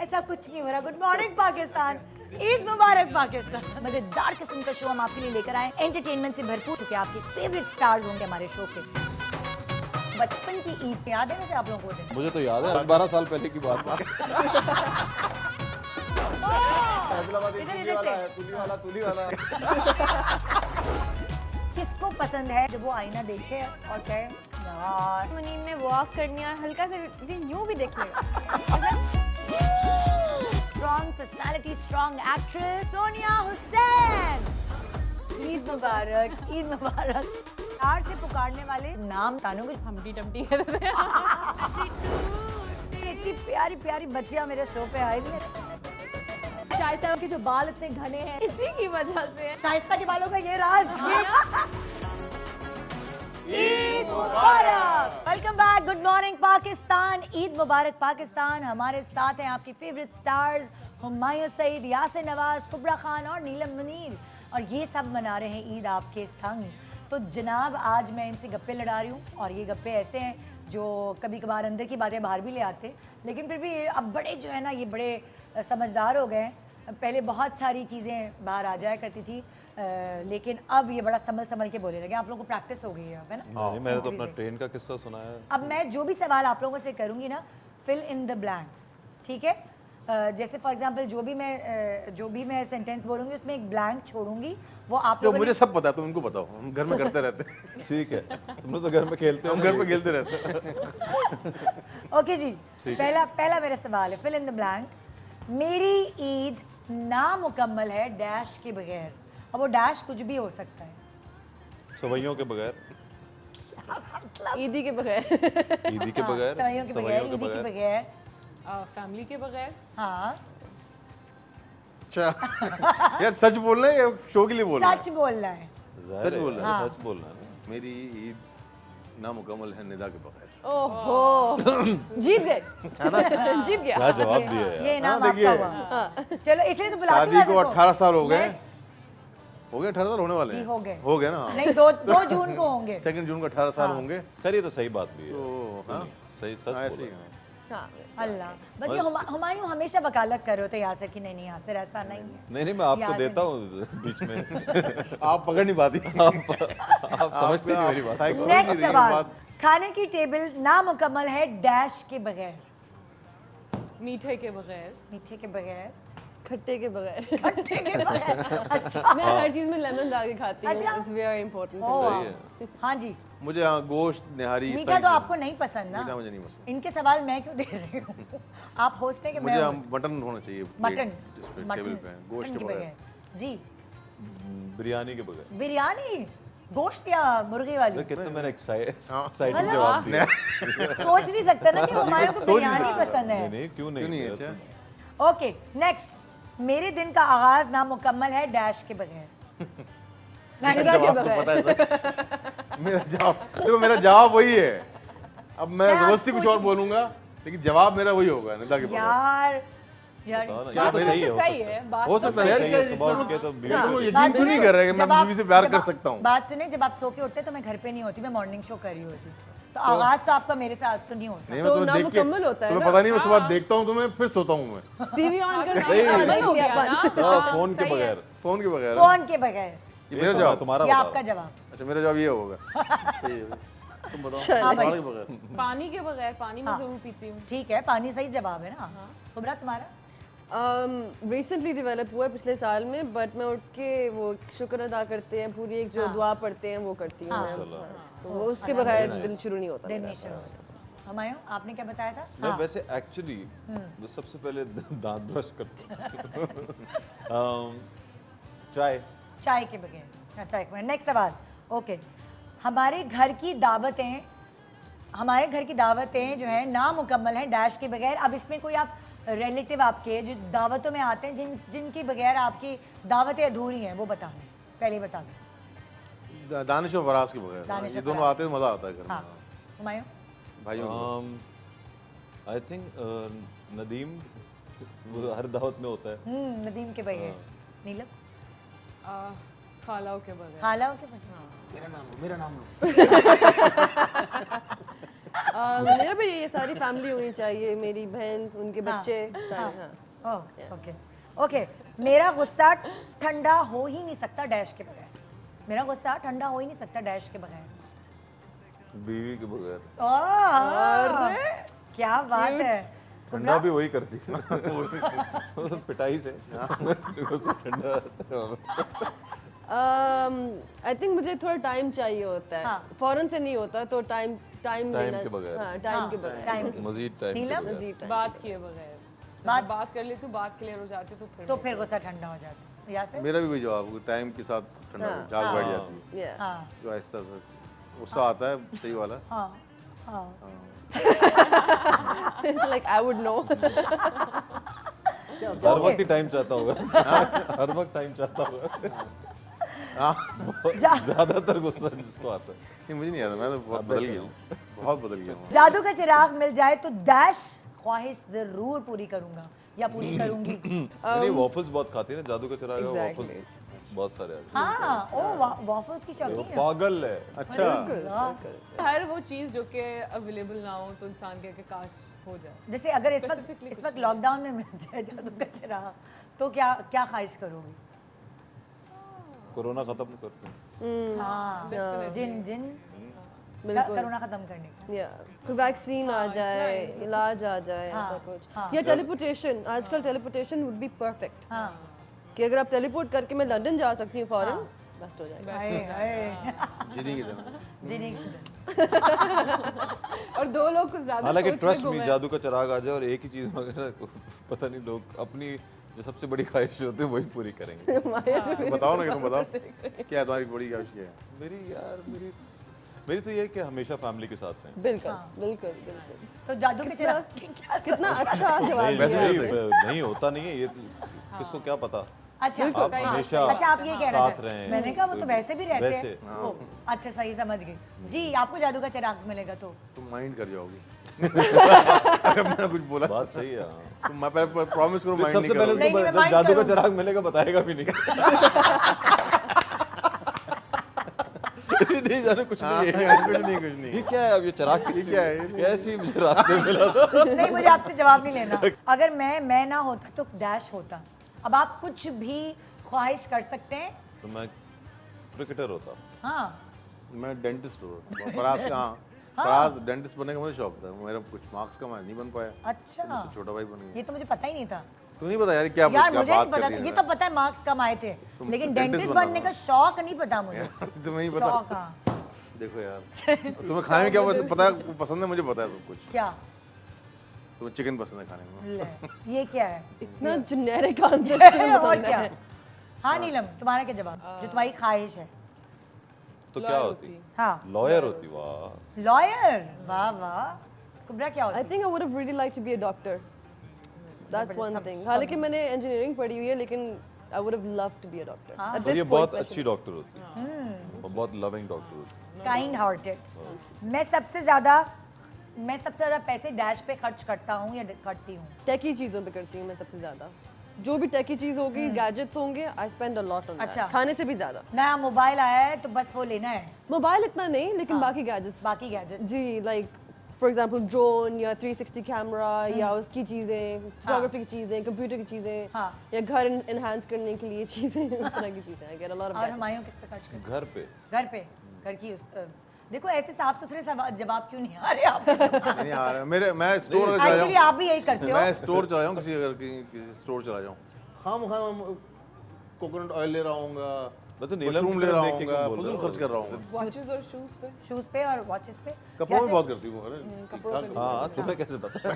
ऐसा कुछ नहीं हो रहा। गुड मॉर्निंग पाकिस्तान, ईद मुबारक पाकिस्तान। मजेदार किस्म का शो हम आपके लिए लेकर आए, एंटरटेनमेंट से भरपूर, क्योंकि आपके फेवरेट स्टार्स होंगे हमारे शो पे। बचपन की ईद याद है वैसे आप लोगों को? दिन मुझे तो याद है 12 साल पहले की बात है। इधर से। किसको पसंद है जब वो आईना देखे और कहे यार मुनीम ने वॉक करनी है और हल्का से जी यूं भी देख लेगा। Strong personality, strong actress Sonia Hussain. Eid मुबारक, ईद मुबारक। प्यार से पुकारने वाले नाम तानू कुछ हमटी टमटी कहते थे। इतनी प्यारी प्यारी बच्चियां मेरे शो पे आई थी। शाइस्ता के जो बाल इतने घने हैं, इसी की वजह से शाइस्ता के बालों का ये राज। ईद मुबारक। Welcome back, good morning Pakistan, Eid मुबारक पाकिस्तान। हमारे साथ हैं आपकी फेवरेट स्टार्स हुमायूं सईद, यासिर नवाज, कुबरा खान और नीलम मुनीर, और ये सब मना रहे हैं ईद आपके संग। तो जनाब आज मैं इनसे गप्पे लड़ा रही हूँ, और ये गप्पे ऐसे हैं जो कभी कभार अंदर की बातें बाहर भी ले आते, लेकिन फिर भी अब बड़े जो है ना ये बड़े समझदार हो गए हैं। पहले बहुत सारी चीज़ें बाहर आ जाया करती थी, लेकिन अब ये बड़ा संभल के बोले लगे। आप लोगों को प्रैक्टिस हो गई है अब, है ना? नहीं, मैंने तो अपना ट्रेन का किस्सा सुना है। अब मैं जो भी सवाल आप लोगों से करूँगी ना, फिल इन द ब्लैंक्स, ठीक है? जैसे फॉर एग्जांपल जो भी मैं सेंटेंस बोलूँगी उसमें एक ब्लैंक छोड़ूंगी, वो आप जो लोगों मुझे सब पता है, तुम इनको बताओ, हम घर में करते रहते हैं। ठीक है, तुम लोग तो घर में खेलते हो। हम घर पे खेलते रहते हैं। ओके जी, पहला मेरा सवाल है, फिल इन द ब्लैंक। मेरी ईद नामुकम्मल है डैश के बगैर। अब वो डैश कुछ भी हो सकता है। सवैयों के बगैर, ईदी के बगैर, ईदी के बगैर, सवैयों के बगैर, ईदी के बगैर, फैमिली के बगैर। हाँ अच्छा यार, सच बोलना है या शो के लिए बोलना है? सच बोलना है। सच बोल रहा हाँ। है, सच बोल रहा है। मेरी ईद नामुकम्मल है निदा के बगैर। ओहो जीत गए, जीत गया। क्या जवाब दिया यार। ये नाम हाँ, देखिए। आपका हुआ। चलो इसलिए तो बुलाती शादी हूँ को वैसे तो। 18 साल हो गए। मैं- हो गए 18 साल होने वाले जी, हैं। हो गए। ना? नहीं, 2 जून को होंगे। 2 जून को 18 साल होंगे। खैर ये तो सही बात भी है। तो हाँ, सही सच हाँ, ऐसे बोला। ही है। हाँ, अल्लाह, बस ये हुमायूं हमेशा वकालत कर रहे होते यासिर की। नहीं यासिर ऐसा नहीं है। नहीं मैं आपको याद देता हूँ बीच में। आप पकड़ नहीं पाती। आप समझते नहीं मेरी बात। साइक समझ नहीं नेक्स्ट रही है सवाल, बात। खाने की टेबल नामुकम्मल है डैश के बगैर। मीठे के बगैर। मीठे के बगैर, खट्टे के बगैर। खट्टे के बगैर। अच्छा, मैं हर चीज में लेमन डाल के खाती हूँ, अच्छा। It's very important. ओह, हाँ जी। मुझे हाँ, गोश्त निहारी इस मीठा तरह तो की- आपको नहीं पसंद ना? मीठा मुझे नहीं पसंद। इनके सवाल मैं क्यों दे रही हूँ? आप होस्ट हैं कि मुझे मैं हाँ, host? मटन होना चाहिए। मटन, जिस पे मटन, टेबल पे है, गोश्त मटन के के बगैर। जी। बिरयानी के बगैर। बिरयानी, गोश्त या मुर्गे वाली? कितना मैंने एक्साइटेड मतलब जवाब दिया। सोच नहीं सकता ना कि हुमायूं को बिरयानी पसंद है। नहीं क्यों क्यों नहीं है? नहीं अच्छा ओके नेक्स्ट, मेरे दिन का आगाज नामुकम्मल है डैश के बगैर। जवाब तो पता है सर। मेरा जवाब वही है। अब मैं मैं आपसे जबरदस्ती कुछ और बोलूंगा, लेकिन जवाब मेरा वही होगा निदा के बगैर। यार ये बात तो सही है, हो सही सकता है, बात हो तो सकता है सही यार, है। सुबह उठ के तो बीवी तुम को यकीन बात क्यों नहीं सुने, कर रहे कि मैं जब आप- बीवी से प्यार जब कर आप- सकता हूँ? बात सुने, जब आप सो के उठते तो मैं घर पे नहीं होती, मैं मॉर्निंग शो कर रही होती। तो आगाज तो आपका मेरे साथ तो नहीं होता। नहीं, तो मैं तुम्हें देख के नामुकम्मल होता है तुम्हें ना? पता नहीं, मैं सुबह देखता हूँ तुम्हें, फिर सोता हूँ मैं टीवी ऑन कर नहीं हो गया ना। हाँ, फोन के बगैर। फोन के बगैर। फोन के बगैर, ये मेरा जवाब। तुम्हारा ये बताओ। आपका जवाब। अच्छा, मेरा जवाब ये होगा। सही है। तुम बताओ। हाँ भाई, फोन के बगैर। पानी के बगैर, पानी में हाँ। जरूर पीती हूँ। ठीक है, पानी सही जवाब है ना? कुबरा तुम्हारा? रिसेंटली डेवलप हुआ है पिछले साल में, बट मैं उठ के वो शुक्र अदा करते हैं, पूरी एक जो दुआ पढ़ते हैं वो करती हूँ मैं। तो वो उसके बगैर दिन शुरू नहीं होता दिन मेरा। नहीं शुरू होता। हुमायूं, आपने क्या बताया था? मैं हाँ। वैसे एक्चुअली जो सबसे पहले दांत ब्रश करता हूँ। चाय। चाय के बगैर। चाय के बगैर। नेक्स्ट सवाल। ओके, हमारे घर की दावतें जो है नामुकम्मल है डैश के बगैर। अब इसमें कोई आप रिलेटिव आपके जो दावतों में आते हैं जिनकी बगैर आपकी दावतें अधूरी हैं, वो बता दें, पहले बता दें। दानिश और फराज के बगैर दानिश ये और दोनों फराज। आते हैं, मजा आता है घर हाँ में हुमायूं। भाइयों को। आई थिंक नदीम वो हर दावत में होता है। नदीम के बगैर। नीलम। खालाओं के बगैर। खालाओं के बगैर। मेरा नाम लो। मेरा भी ये सारी फैमिली होनी चाहिए, मेरी बहन, उनके बच्चे सारे। हाँ ओके ओके। मेरा गुस्सा ठंडा हो ही नहीं सकता डैश के बगैर। मेरा गुस्सा ठंडा हो ही नहीं सकता डैश के बगैर। बीवी के बगैर ओह, क्या बात है। ठंडा भी वही करती है पिटाई से ठंडा। आई थिंक मुझे थोड़ा टाइम चाहिए होता है, हाँ। फौरन से नहीं होता, तो टाइम लेना के बगैर। हाँ, टाइम के बगैर। टाइम मजीद टाइम के नीलम? बगैर। मजीद time। बात किए बगैर। जब बात- मैं बात कर लेती हूँ, बात क्लियर हो जाती है तो फिर गुस्सा ठंडा हो जाता है। यासिर? मेरा भी वही जवाब, टाइम के साथ ठंडा हाँ। झाग बैठ जाती है, Yeah. हाँ जो ऐसा गुस्सा आता है सही वाला। हाँ हाँ। It's like I would know. हर वक्त ही टाइम चाहता होगा। हर वक्त टाइम चाहता होगा। ज्यादातर गुस्सा जिसको आता है। नहीं मुझे नहीं आता, मैं तो बहुत बदल गया हूँ, बहुत बदल गया हूँ। जादू का चिराग मिल जाए तो डैश ख्वाहिश जरूर पूरी करूंगा या पूरी करूंगी। नहीं वॉफल्स बहुत खाती है ना, जादू का चिराग है, Exactly. वॉफल्स बहुत सारे आते हाँ ओ वॉफल्स की हैं। वो शौकीन है। पागल है। अच्छा हर वो चीज़ जो कि अवेलेबल ना हो तो इंसान कहे कि काश हो जाए। जैसे अगर इस वक्त लॉकडाउन में मिल जाए जादू का चिराग तो क्या क्या ख्वाहिश करोगी? कोरोना खत्म करते हैं। हाँ जिन जिन बिल्कुल। कोरोना खत्म करने का। Yeah. कोई वैक्सीन आ जाए, इलाज आ जाए, ऐसा कुछ। हाँ। या टेलीपोर्टेशन, आजकल टेलीपोर्टेशन वुड बी परफेक्ट, हाँ कि अगर आप टेलीपोर्ट करके मैं लंदन जा सकती हूँ फौरन, बेस्ट हो जाएगा। हाय हाय जिन्हीं की तरह। जिन्हीं और दो लोग कुछ ज्यादा हालांकि सोच ट्रस्ट में मी घूमे। जादू का चिराग आ जाए और एक ही चीज मांगे, पता नहीं लोग अपनी जो सबसे बड़ी ख्वाहिश होती है वही पूरी करेंगे। बताओ ना कि तुम बताओ क्या है तुम्हारी बड़ी क्या है? मेरी तो ये है कि हमेशा फैमिली के साथ रहें। बिल्कुल बिल्कुल बिल्कुल। तो जादू के चिराग क्या कितना अच्छा जवाब नहीं, दिया। नहीं होता नहीं है ये, किसको क्या पता। अच्छा आप हाँ, हमेशा अच्छा आप ये कह रहे साथ थे रहें। मैंने कहा वो तो वैसे भी रहते वैसे। हैं ओ, अच्छा सही समझ गई जी। आपको जादू का चिराग मिलेगा तो तुम माइंड कर जाओगी अगर मैंने कुछ बोला बात सही है। हाँ। तो मैं पहले प्रॉमिस करो माइंड सबसे नहीं पहले करोगे। नहीं, मैं तो mind जादू का करूंगी। चिराग मिलेगा बताएगा भी नहीं। नहीं जाने कुछ नहीं है। कुछ नहीं ये क्या है अब ये चिराग की क्या है? कैसी मुझे रास्ते में मिला था। नहीं मुझे आपसे जवाब नहीं लेना। अगर मैं ना होता तो डैश होता। अब आप कुछ भी ख्वाहिश कर सकते हैं। तो मैं क्रिकेटर होता। हाँ मैं डेंटिस्ट हूँ। फराज का फराज डेंटिस्ट बनने का मुझे शौक था, मेरा कुछ मार्क्स का मैं नहीं बन पाया, अच्छा मुझसे छोटा भाई बन गया। ये तो मुझे पता ही नहीं था तू नहीं पता यार क्या यार। क्या मुझे नहीं बात पता कर था। दी ये है। तो पता है मार्क्स कम आए थे लेकिन dentist डेंटिस्ट बनना बनने था। का शौक नहीं पता मुझे। तुम्हें नहीं पता? शौक हाँ। देखो यार तुम्हें खाने में क्या पता है, पसंद है मुझे पता है सब कुछ। क्या तुम्हें चिकन पसंद है खाने में। ले, ये क्या है? इतना जेनेरिक आंसर चिकन और पसंद क्या? है। हाँ नीलम तुम्हारा क्या जवाब जो तुम्हारी ख्वाहिश है? तो क्या होती? हाँ लॉयर होती। वाह। लॉयर। वाह वाह। कुबरा क्या I होती? think I would have really liked to be a doctor. That's one thing. हालांकि मैंने engineering पढ़ी हुई है लेकिन I would have loved to be a doctor. At और this ये point बहुत especially. अच्छी डॉक्टर होती है और बहुत लविंग डॉक्टर होती है। Kind hearted. मैं सबसे ज्यादा पैसे डैश पे खर्च करता हूँ या करती हूँ? टेकी चीजों पे करती हूँ मैं सबसे ज्यादा। जो भी टेकी चीज होगी, गैजेट्स होंगे, I spend a lot on अच्छा। खाने से भी ज्यादा। नया मोबाइल आया है तो बस वो लेना है, मोबाइल इतना नहीं लेकिन बाकी गैजेट्स बाकी गैजेट। जी, लाइक फॉर एग्जांपल ड्रोन या 360 कैमरा या उसकी चीजें, फोटोग्राफी की चीजें, कंप्यूटर की चीजें, हाँ। या घर एनहांस करने के लिए चीजें, उस तरह की चीजें। I get a lot of और हमायूं किस पे खर्च करते? घर पे घर पे। घर की देखो ऐसे साफ सुथरे जवाब क्यों नहीं आ रहे आपके? नहीं आ रहा है। मैं स्टोर चला एक्चुअली जाऊँ, आप भी यही करते हो। मैं स्टोर चला जाऊँ किसी अगर किसी स्टोर चला जाऊँ, हम कोकोनट ऑयल ले रहा हूँगा, मैं तो नीलम मशरूम की ले तरफ रहा देख के हूँगा, क्यों बोल रहा फजूल हूँ? खर्च कर रहा हूँ। वॉचेस और शूज पे। शूज पे और वॉचेस पे। कपड़ों में जैसे- बहुत करती हूँ। अरे ठीक-ठाक। हाँ तुम्हें कैसे पता?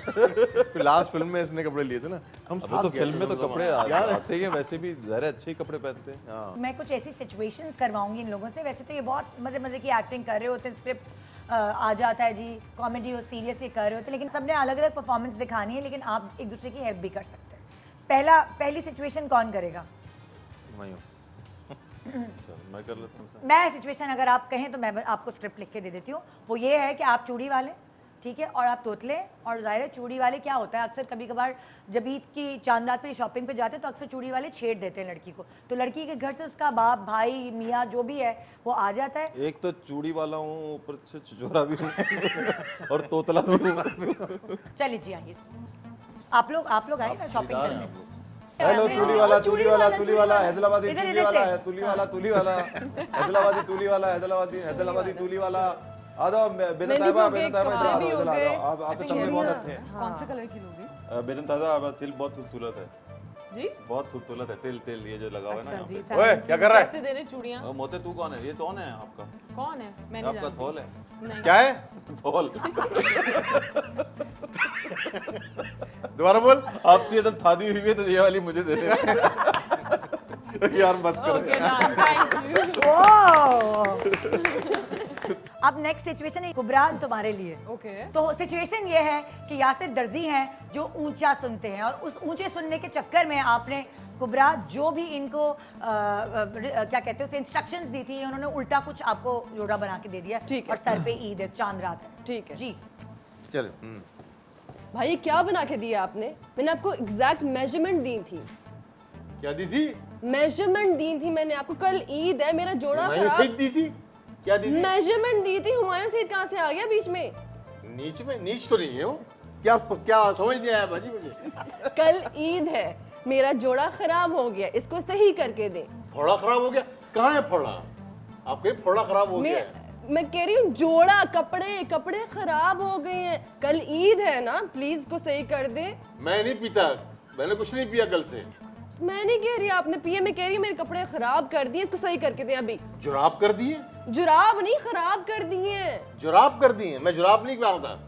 फिर लास्ट फिल्म में इसने कपड़े लिए थे ना, हम अब साथ तो गए फिल्म में थे, तो कपड़े आते ही हैं, वैसे भी ज़ाहिर है अच्छे ही कपड़े पहनते हैं। मैं कुछ ऐसी सिचुएशंस करवाऊंगी इन लोगों से। वैसे तो ये बहुत मजे मजे की एक्टिंग कर रहे होते हैं, स्क्रिप्ट आ जाता है जी, कॉमेडी हो, सीरियस ये कर रहे होते हैं, लेकिन सबने अलग अलग परफॉर्मेंस दिखानी है, लेकिन आप एक दूसरे की हेल्प भी कर सकते हैं। पहली सिचुएशन कौन करेगा? हुमायूं। चलो, मैं कर लेता हूँ। मैं सिचुएशन अगर आप कहें तो मैं आपको स्क्रिप्ट लिख के दे देती हूँ। वो ये है कि आप चूड़ी वाले, ठीक है, और आप तोतले, और जाहिर है चूड़ी वाले क्या होता है, अक्सर कभी कभार जब ईद की चांद रात पे शॉपिंग पे जाते हैं तो अक्सर चूड़ी वाले छेड़ देते हैं लड़की को, तो लड़की के घर से उसका बाप, भाई, मियाँ जो भी है वो आ जाता है। एक तो चूड़ी वाला हूँ, ऊपर से छिछोरा भी हूँ और तोतला भी हूँ। चलिए जी आइए, आप लोग आए ना शॉपिंग करने। हेलो तुली वाला हैदराबादी इधर- तुली इधर वाला से। है, तुली वाला हैदराबादी तुली वाला, हैदराबादी तुली वाला। आ जाओ बेदन मेहंदी ताइबा, हो गए, बेदन ताइबा इधर आ कपड़े भी जाओ, हो इधर आ गए। जाओ। आप तो तबले बहुत अच्छे हैं। कौन से कलर की लोगी? बेदन ताइबा, आप तिल बहुत खूबसूरत है, जी बहुत खूबसूरत है। तिल ये जो लगा हुआ है ना अच्छा यहाँ जी, पे। ओए, क्या कर रहा है? कैसे दे रहे चूड़ियाँ? मोते तू कौन है? ये कौन है आपका? कौन है? मैं नहीं आपका जानती। थोल है? नहीं। क्या है? थोल। दोबारा बोल। आप तो ये तो थादी हुई है, तो ये वाली मुझे दे दे। यार बस करो। Okay done, thank you. अब नेक्स्ट सिचुएशन है कुबरा तुम्हारे लिए। ओके। तो सिचुएशन ये है कि यासिर दर्जी हैं जो ऊंचा सुनते हैं, और उस ऊंचे सुनने के चक्कर में आपने कुबरा जो भी इनको क्या कहते हैं उसे इंस्ट्रक्शंस दी थी, उन्होंने उल्टा कुछ आपको जोड़ा बना के दे दिया। ठीक है। और सर पे ईद है, चांद रात है। ठीक है। जी। चलो। भाई क्या बना के दिया आपने? मैंने आपको एग्जैक्ट मेजरमेंट दी थी, क्या दी थी? मेजरमेंट दी थी मैंने आपको। कल ईद है, मेरा जोड़ा हुमायूं खराब। सईद दी थी? क्या दी थी? मेजरमेंट दी थी। हुमायूं सईद कहाँ से आ गया बीच में? नीच तो नहीं है वो। क्या समझ नहीं आया बाजी मुझे। कल ईद है, मेरा जोड़ा खराब हो गया, इसको सही करके दे। फोड़ा खराब हो गया? कहाँ है फोड़ा? आपके फोड़ा खराब हो गया है। मैं कह रही हूँ जोड़ा, कपड़े खराब हो गए हैं। कल ईद है ना, प्लीज इसको सही कर दे। मैं नहीं पीता, मैंने कुछ नहीं पिया कल से। मैं नहीं कह रही आपने पिए, मैं कह रही हूँ मेरे कपड़े खराब कर दिए, इसको सही करके दे अभी। जुराब कर दिए? जुराब नहीं, खराब कर दिए। जुराब कर दिए? मैं जुराब नहीं पहनता।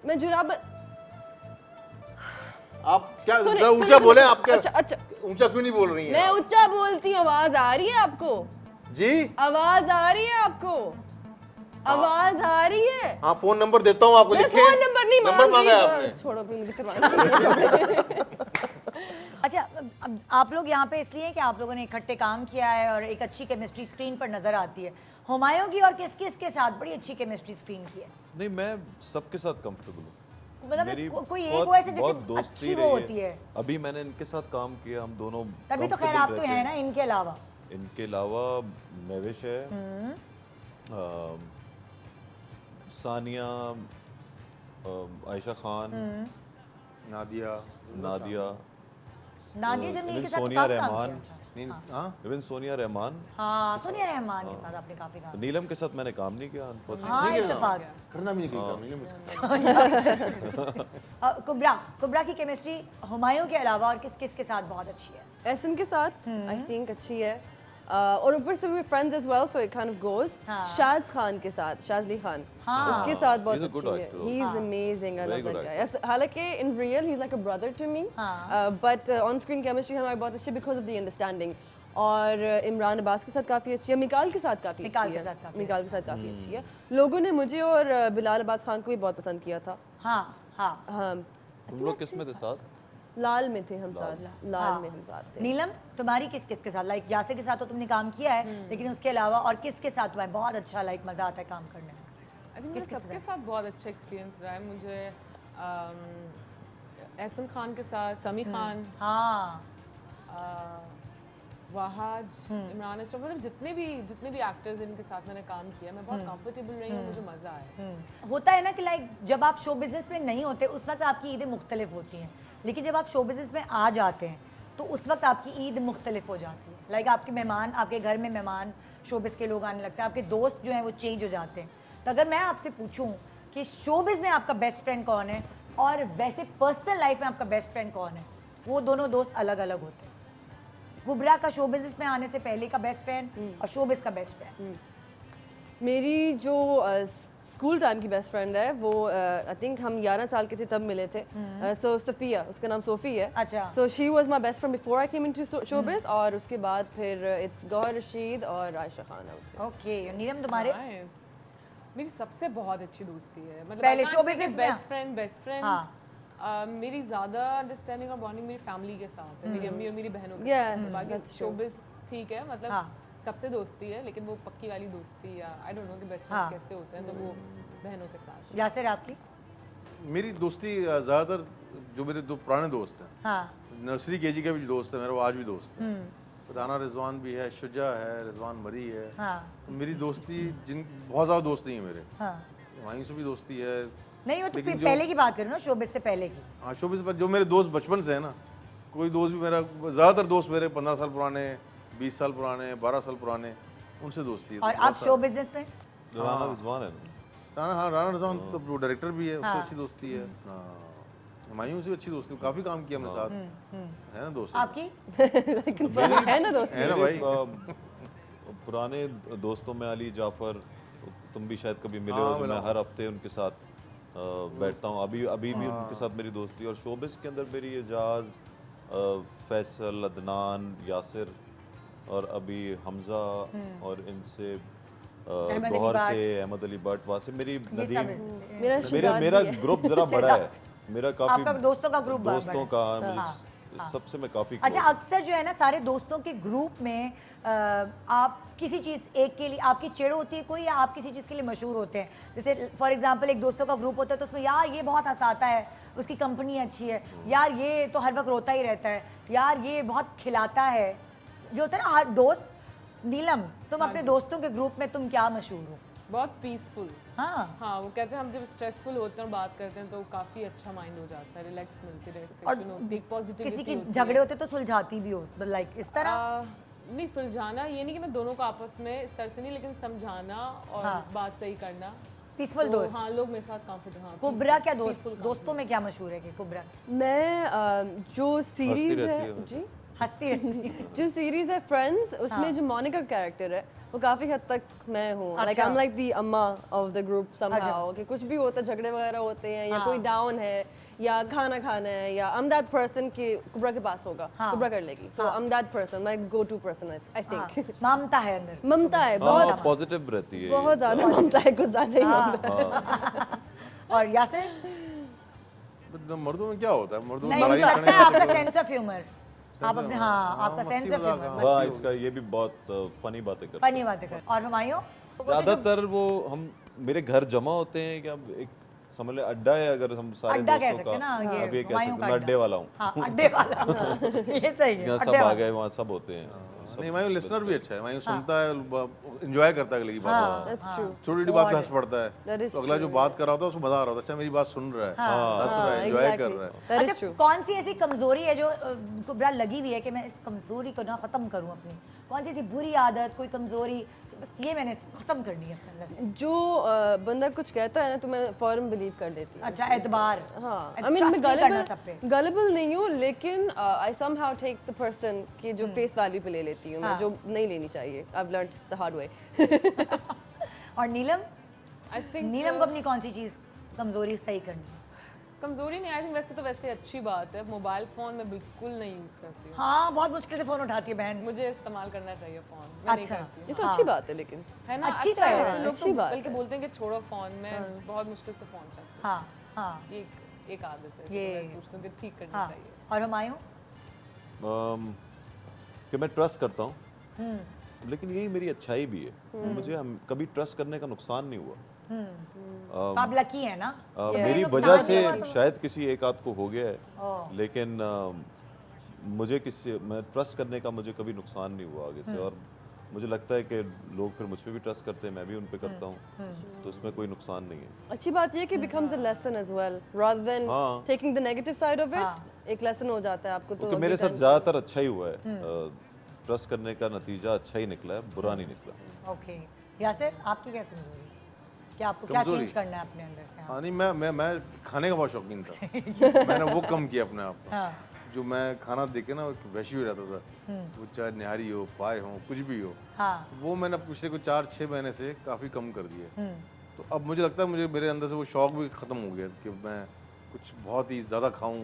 मैं जुराब आप क्या सुनिए, जरा सुनिए, ऊंचा बोले? सुनिए। आप क्या अच्छा। ऊंचा क्यों नहीं बोल रही हैं? मैं ऊंचा बोलती हूँ, आवाज आ रही है आपको? जी आवाज आ रही है आपको? आवाज आ रही है? हाँ, फोन नंबर देता हूँ आपको, मैं लिखें। फोन नंबर नहीं नंबर मांग मांगा है रही। आपने। छोड़ो, फिर मुझे करवाना। अच्छा, अब आप लोग यहाँ पे इसलिए हैं कि आप लोगों ने इकट्ठे काम किया है और एक अच्छी केमिस्ट्री स्क्रीन पर नजर आती है। हुमायूं की और किसके साथ बड़ी अच्छी केमिस्ट्री स्क्रीन की है? नहीं, मैं सबके साथ कंफर्टेबल हूँ। मतलब मेरी कोई एक बहुत- वो ऐसे बहुत जैसे दोस्ती अच्छी वो रही होती है। अभी मैंने इनके साथ काम किया, हम दोनों तभी तो खैर comfortable आप तो रहते हैं ना इनके अलावा। इनके अलावा महविश है, सानिया, आयशा खान, नादिया। नादिया जमील इवन के साथ तो सोनिया काफी काम रहमान। किया। अच्छा। हाँ, इवन सोनिया रहमान। हाँ, सोनिया रहमान के साथ आपने काफी काम नीलम के साथ मैंने काम नहीं किया unfortunately। हाँ, इत्तेफाक। करना भी नहीं कहीं काम नहीं मुझे। कुबरा की केमिस्ट्री हुमायूं के अलावा और किस के साथ बहुत अच्छी है? एहसन के साथ आई थिंक अच्छी है, और ऊपर से we friends as well, so it kind of goes. हाँ। शाज खान के साथ, शाजली खान, हाँ। उसके साथ बहुत He's a good अच्छी है। actor. He is amazing, I Very love good that guy. हालांकि in real he is like a brother to me, but on screen chemistry हमारी बहुत अच्छी बिकॉज ऑफ द अंडरस्टैंडिंग। और इमरान अब्बास के साथ काफ़ी अच्छी है, मिकाल के साथ काफ़ी मिकाल अच्छी के है, साथ काफी मिकाल के साथ काफ़ी अच्छी है। लोगों ने मुझे और बिलाल अब्बास खान को भी बहुत पसंद किया था। हाँ हाँ। हाँ, तुम लोग किस में थे साथ? लाल में थे हम साथ, लाल में हम साथ थे। नीलम, तुम्हारी किस के साथ, लाइक यासिर के साथ तो तुमने काम किया है, लेकिन उसके अलावा और किसके साथ तुम्हें बहुत अच्छा लाइक मजा आता है काम करने में? आई थिंक सबके साथ बहुत अच्छा एक्सपीरियंस रहा है मुझे। एहसन खान के साथ, समी खान, हाँ, वहाज, इमरान अशरफ, मतलब जितने भी एक्टर्स इनके साथ मैंने काम किया, मैं बहुत कंफर्टेबल रही हूँ, मुझे मज़ा आया। होता है ना कि लाइक जब आप शो बिजनेस में नहीं होते उस वक्त आपकी ईदें मुख्तलिफ होती हैं, लेकिन जब आप शो बिजनेस में आ जाते हैं तो उस वक्त आपकी ईद मुख्तलिफ हो जाती है। लाइक आपके मेहमान, आपके घर में मेहमान शोबिज़ के लोग आने लगते हैं, आपके दोस्त जो हैं वो चेंज हो जाते हैं। तो अगर मैं आपसे पूछूं कि शोबिज़ में आपका बेस्ट फ्रेंड कौन है और वैसे पर्सनल लाइफ में आपका बेस्ट फ्रेंड कौन है, वो दोनों दोस्त अलग अलग होते हैं। कुबरा का शो बिजनेस में आने से पहले का बेस्ट फ्रेंड और शोबिज़ का बेस्ट फ्रेंड। मेरी जो स्कूल टाइम की बेस्ट फ्रेंड है वो आई थिंक हम 11 साल के थे तब मिले थे। सो सफिया, उसका नाम सोफी है। अच्छा। So she was my best friend before I came into showbiz, और उसके बाद फिर इट्स गौहर रशीद और आयशा खान। ओके, नीलम तुम्हारे? मेरी सबसे बहुत अच्छी दोस्ती है, मतलब पहले show business में? बेस्ट फ्रेंड हाँ। मेरी ज़्यादा अंडरस्टैंडिंग और बॉन्डिंग मेरी फैमिली के साथ है, मेरी अम्मी और मेरी बहनों के Yeah, साथ है। बाकी that's true. शोबिस ठीक है, मतलब हाँ। सबसे दोस्ती है, लेकिन वो पक्की वाली दोस्ती या आई डोंट नो कि बेस्ट हाँ। फ्रेंड्स कैसे होते हैं, तो वो बहनों के साथ। यासिर आपकी? मेरी दोस्ती ज़्यादातर जो मेरे दो पुराने दोस्त हैं, हाँ नर्सरी केजी के भी दोस्त है मेरे, वो आज भी दोस्त है। राना रिजवान भी है, शुजा है, रिजवान मरी है। हाँ तो मेरी दोस्ती बहुत ज़्यादा दोस्त नहीं है मेरे। हाँ वहीं से भी दोस्ती है। नहीं वो तो लेकिन पहले की बात करो ना, शोबिस से पहले की। हाँ शोबिस पर जो मेरे दोस्त बचपन से है ना, कोई दोस्त भी मेरा, ज़्यादातर दोस्त मेरे 15 साल पुराने, 20 साल पुराने, 12 साल पुराने, उनसे दोस्ती है। और तो आप बहुत शो बिजनेस में? राना रिजवान है ना। राना रिजवान तो वो डायरेक्टर भी है, उससे अच्छी दोस्ती है। हुमायूं से अच्छी दोस्ती, काफ़ी काम किया हमने साथ, है ना दोस्त। आपकी? है ना दोस्त? है ना भाई। पुराने दोस्तों में अली जाफर, तुम भी शायद कभी मिले हाँ, हो, तो मिला मैं हूँ। हर हफ्ते उनके साथ बैठता हूँ। अभी भी उनके साथ मेरी दोस्ती है। और शोबिस के अंदर मेरी एजाज, फैसल, अदनान, यासिर और अभी हमजा और इनसे अहमद अली गौहर भट्ट। से, अहमद अली भट्ट, वहाँ से मेरी ये सब नदीम, है। मेरा मेरा शिदात मेरा भी है। ग्रुप जरा बड़ा है, मेरा आपका काफी दोस्तों का ग्रुप बड़ा दोस्तों है। का हाँ, सबसे मैं काफी अच्छा close अक्सर जो है ना सारे दोस्तों के ग्रुप में आप किसी चीज़ एक के लिए आपकी चिड़ होती है कोई, या आप किसी चीज़ के लिए मशहूर होते हैं? जैसे फॉर एग्जांपल एक दोस्तों का ग्रुप होता है तो उसमें यार ये बहुत हंसाता है, उसकी कंपनी अच्छी है, यार ये तो हर वक्त रोता ही रहता है, यार ये बहुत खिलाता है, जो होता है ना हर दोस्त। नीलम, तुम अपने दोस्तों के ग्रुप में तुम क्या मशहूर हो? बहुत पीसफुल। हाँ हाँ, वो कहते हैं हम जब स्ट्रेसफुल होते हैं और बात करते हैं तो काफ़ी अच्छा माइंड हो जाता है, रिलैक्स मिलती है, और रिलैक्सेशन होती है, पॉजिटिविटी किसी की होती है। झगड़े होते तो सुलझाती भी हो, लाइक इस तरह? नहीं, सुलझाना ये नहीं कि मैं दोनों को आपस में इस तरह से नहीं, लेकिन समझाना और हाँ। बात सही करना। पीसफुल तो दोस्त। हाँ, लोग मेरे साथ कांफिडेंट। हाँ, कुबरा क्या दोस्त, peaceful दोस्तों में क्या मशहूर है कि कुबरा मैं जो सीरीज रहती है है। जी, हंसती रहती है? जो सीरीज है फ्रेंड्स, उसमें जो मोनिका कैरेक्टर है वो काफी हद तक मैं हूँ। Like I am like the अम्मा ऑफ द ग्रुप समहाउ, कि कुछ भी होता है, झगड़े वगैरह होते हैं या कोई डाउन है या खाना खाना है, या आई एम दैट पर्सन कि कुबरा के पास होगा, कुबरा कर लेगी। So I am that person, my go to person I think. ममता है अंदर। ममता है, हाँ, बहुत पॉजिटिव रहती है। बहुत ज्यादा ममता है, कुछ ज्यादा ही ममता है। और यासिर? मर्दों में क्या होता है, मर्दों में नहीं, मुझे लड़ाई लगता है आपका झगड़े सेंस ऑफ ह्यूमर, आप अपने हाँ आपका मस्ती सेंस ऑफ मजाक, ह्यूमर हाँ, इसका ये भी बहुत फनी बातें करते हैं। फनी बातें कर। और हुमायूं? ज्यादातर वो हम मेरे घर जमा होते हैं, क्या एक समझ ले अड्डा है, अगर हम सारे अड्डा कह दोस्तों सकते हैं ना, का, ये अब ये कह हुमायूं सकते का हैं, मैं अड्डे वाला हूँ। हाँ अड्डे वाला, ये सही है, यहाँ सब अड्डे आ वाला। गए, वहाँ सब होते हैं। नहीं, मैं लिसनर भी अच्छा है, मैं सुनता है, एंजॉय करता है अगले की बात। That's true. छोटी छोटी बात पे हंस पड़ता That है, is तो अगला जो बात कर रहा होता है उसको बता रहा होता है, अच्छा मेरी बात सुन रहा है, हंस रहा है, एंजॉय कर रहा है। That is अच्छा true. कौन सी ऐसी कमजोरी है जो कुबरा लगी हुई है कि मैं इस कमजोरी को ना खत्म करूं अपनी? कौन सी ऐसी बुरी आदत, कोई कमजोरी, बस ये मैंने खत्म करनी है अपने अंदर से? जो बंदा कुछ कहता है ना तो मैं फौरन बिलीव कर लेती हूँ। अच्छा एतबार। हाँ, Trust I mean, मैं नहीं करना सब पे। गलेबल नहीं हूँ, लेकिन आई somehow take the person की जो फेस वैल्यू पे ले लेती हूँ मैं, जो नहीं लेनी चाहिए। I've learned the hard way. और नीलम? आई थिंक नीलम को अपनी कौन सी चीज कमजोरी सही करनी है? कमजोरी नहीं, आई थिंक वैसे तो वैसे अच्छी बात है, मोबाइल फोन मैं बिल्कुल नहीं यूज करती हूँ। हाँ बहुत मुश्किल से फोन उठाती है बहन। मुझे इस्तेमाल करना चाहिए फोन, मैं नहीं अच्छा। करती हूँ। ये तो अच्छी बात है, लेकिन है ना, अच्छी अच्छा तो है, है, वैसे लोग अच्छी तो बात बल्कि है। बोलते हैं कि छोड़ो फोन, मैं बहुत मुश्किल से फोन चलाती हाँ हाँ हूँ। ये एक आदत है, ये- जो मैं सोचती हूँ कि ठीक करनी हाँ। चाहिए। और हुमायूं? कि मैं ट्रस्ट करता हूँ, लेकिन यही मेरी अच्छाई भी है। मुझे कभी ट्रस्ट करने का नुकसान नहीं हुआ। तो आप लकी है ना? मेरी नुकसान वजह नहीं से हुआ तो- शायद किसी एक आध को हो गया है, ओह। लेकिन मुझे किसी मैं ट्रस्ट करने का मुझे कभी नुकसान नहीं हुआ आगे से। और मुझे लगता है कि लोग फिर मुझ पे भी ट्रस्ट करते हैं, मैं भी उन पे करता हूँ, तो उसमें कोई नुकसान नहीं है। अच्छी बात ये है कि becomes a lesson as well, rather than हाँ। taking the negative side of it. एक लेसन हो जाता है आपको। तो क्योंकि मेरे साथ ज़्यादातर अच्छा ही हुआ है। ट्रस्ट करने का नतीजा अच्छा ही निकला है, बुरा नहीं निकला। ओके यासिर, आपकी क्या कमजोरी? क्या आपको क्या कमजोरी? चेंज करना है अपने अंदर से? हाँ नहीं, मैं खाने का बहुत शौकीन था। मैंने वो कम किया अपने आप को। हाँ जो मैं खाना देख के ना वैसे ही रहता था, वो चाहे निहारी हो, पाए हो, कुछ भी हो, हाँ वो मैंने पिछले कुछ 4-6 महीने से काफ़ी कम कर दिया। तो अब मुझे लगता है मेरे अंदर से वो शौक भी ख़त्म हो गया कि मैं कुछ बहुत ही ज़्यादा खाऊं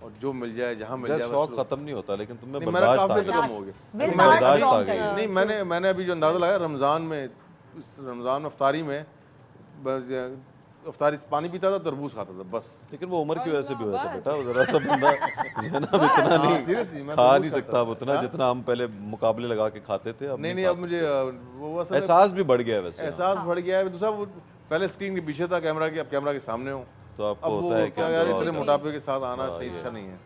और जो मिल जाए, जहाँ मिल यार जाए। शौक बस खत्म नहीं होता, लेकिन तुम्हें नहीं, मेरा बर्दाश्त आ काफ़ी गया। खत्म हो गया। Will नहीं, power बर्दाश्त strong आ गई। करना। नहीं, मैंने अभी जो अंदाज़ा लगाया रमज़ान में, इस रमज़ान अफ्तारी में इफ्तारी पानी पीता था, तरबूज खाता था बस। लेकिन वो उम्र की वजह से भी होता है बेटा, वो जरा सा बंदा जो है ना अब इतना seriously, नहीं मैं खा तरबूज नहीं खाता सकता अब उतना जितना हम पहले मुकाबले लगा के खाते थे। अब नहीं, खा अब मुझे वो असल सकते। में एहसास भी बढ़ गया है वैसे। एहसास बढ़ गया है। दूसरा वो पहले स्क्रीन के पीछे था कैमरा के, अब कैमरा के सामने हूँ, तो आपको अब वो होता है उसका कि यार हम इतने और- मोटापे के साथ आना सही अच्छा नहीं है।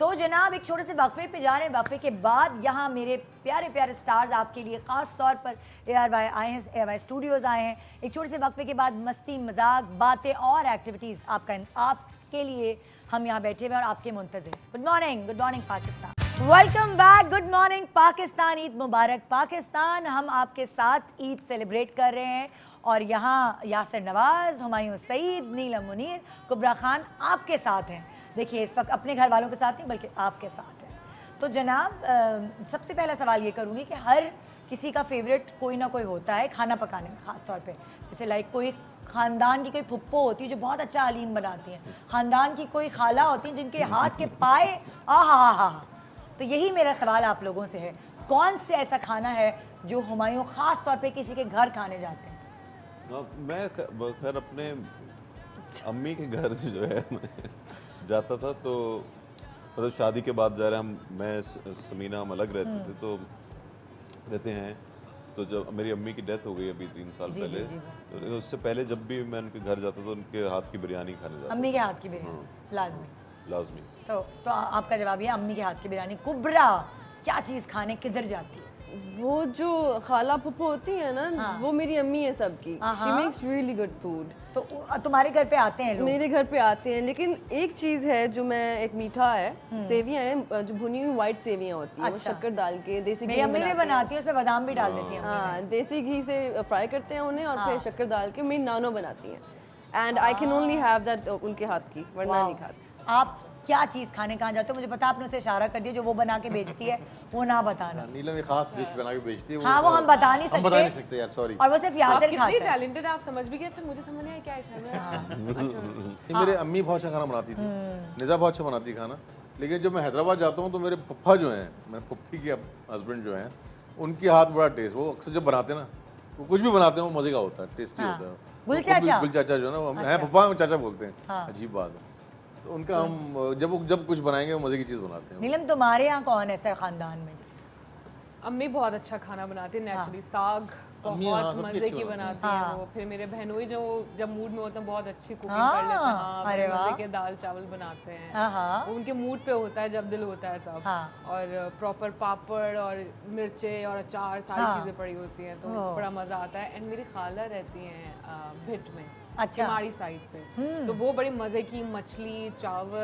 तो जनाब एक छोटे से वक्फे पे जा रहे हैं। वक्फे के बाद यहाँ मेरे प्यारे प्यारे स्टार्स आपके लिए ख़ास तौर पर ARY आए हैं, ARY स्टूडियोज़ आए हैं। एक छोटे से वक्फे के बाद मस्ती मजाक बातें और एक्टिविटीज़ आपके लिए हम यहाँ बैठे हुए और आपके मुंतज़िर। Good morning Pakistan, welcome back. Good morning Pakistan, Eid मुबारक पाकिस्तान। हम आपके साथ ईद सेलिब्रेट कर रहे हैं और यहाँ यासिर नवाज, हुमायूं सईद, नीलम मुनीर, कुबरा खान आपके साथ हैं। देखिए इस वक्त अपने घर वालों के साथ नहीं बल्कि आपके साथ हैं। तो जनाब सबसे पहला सवाल ये करूँगी कि हर किसी का फेवरेट कोई ना कोई होता है खाना पकाने में, ख़ास तौर पे जैसे लाइक कोई ख़ानदान की कोई फुप्पो होती है जो बहुत अच्छा हलीम बनाती हैं, ख़ानदान की कोई खाला होती हैं जिनके हाथ के पाए हा। तो यही मेरा सवाल आप लोगों से है, कौन से ऐसा खाना है जो हुमायूं ख़ास तौर पे किसी के घर खाने जाते हैं? मैं खैर अपने अम्मी के घर से जो है जाता था, तो मतलब शादी के बाद जा रहे हम, मैं समीना हम अलग रहते हैं। तो जब मेरी अम्मी की डेथ हो गई अभी 3 साल पहले, तो उससे पहले जब भी मैं उनके घर जाता था उनके हाथ की बिरयानी खाने जाता अम्मी के हाथ की बिरयानी लाजमी। था। तो आपका जवाब ये अम्मी के हाथ की बिरयानी। कुबरा क्या चीज़ खाने किधर जाती है? वो जो खाला फुप्पो होती है ना, हाँ। वो मेरी अम्मी है सबकी। She makes really good food. तो तुम्हारे घर पे आते हैं लोग? मेरे घर पे आते हैं, लेकिन एक चीज़ है जो मैं, एक मीठा है, सेवियां हैं जो भुनी हुई वाइट सेवियां होती हैं, वो अच्छा। शक्कर डाल के देसी मेरी घी अम्मी भी बनाते हैं। बनाती है, उसमें बादाम भी डाल देती है। हाँ, देसी घी से फ्राई करते हैं उन्हें और फिर शक्कर डाल के मेरी नानो बनाती हैं। And I can only have that उनके हाथ की, वरना नहीं खाती। आप क्या चीज़ खाने कहाँ जाते हो? मुझे पता आपने उसे इशारा कर दिया, जो वो बना के बेचती है वो ना बताना। नीलम एक खास डिश बना के बेचती है, हाँ वो हम बता नहीं सकते। हम बता नहीं सकते यार, सॉरी। और वो सिर्फ आप यासिर कितनी खाता है। टैलेंटेड है, आप समझ भी गए। अच्छा मुझे समझ नहीं आया क्या इशारा है। अच्छा मेरे अम्मी बहुत अच्छा खाना बनाती थी, निज़ा बहुत अच्छा बनाती खाना। लेकिन जब मैं हैदराबाद जाता हूँ तो मेरे पप्पा जो हैं, मेरे पप्पी के हस्बैंड जो हैं, उनके हाथ बड़ा टेस्ट, वो अक्सर जब बनाते हैं ना, वो कुछ भी बनाते हैं वो मजे का होता है, टेस्टी होता है। गुल चाचा? गुल चाचा जो है ना, वो हैं पप्पा में चाचा बोलते हैं, अजीब बात है। तो उनका हम जब कुछ बनाएंगे वो मजे की चीज़ बनाते हैं। नीलम तुम्हारे यहाँ कौन है ऐसा खानदान में जिसका? अम्मी बहुत अच्छा खाना बनाती है नेचुरली। साग अम्मी, हाँ, बहुत सबकी मजे अच्छी की बनाती बनाती है वो। फिर मेरे बहनोई जो जब मूड में होते हैं बहुत अच्छी कुकिंग कर लेते हैं। हाँ, अरे बड़े वाह। मजे के दाल चावल बनाते हैं। हाँ। वो उनके मूड पे होता है, जब दिल होता है तब। हाँ। और प्रॉपर पापड़ और मिर्चे और अचार सारी चीजें पड़ी होती हैं, तो बड़ा मजा आता है। एंड मेरी खाला रहती हैं भिट में, अच्छा। हमारी साइड पे, तो वो बड़ी मजे की मछली चावल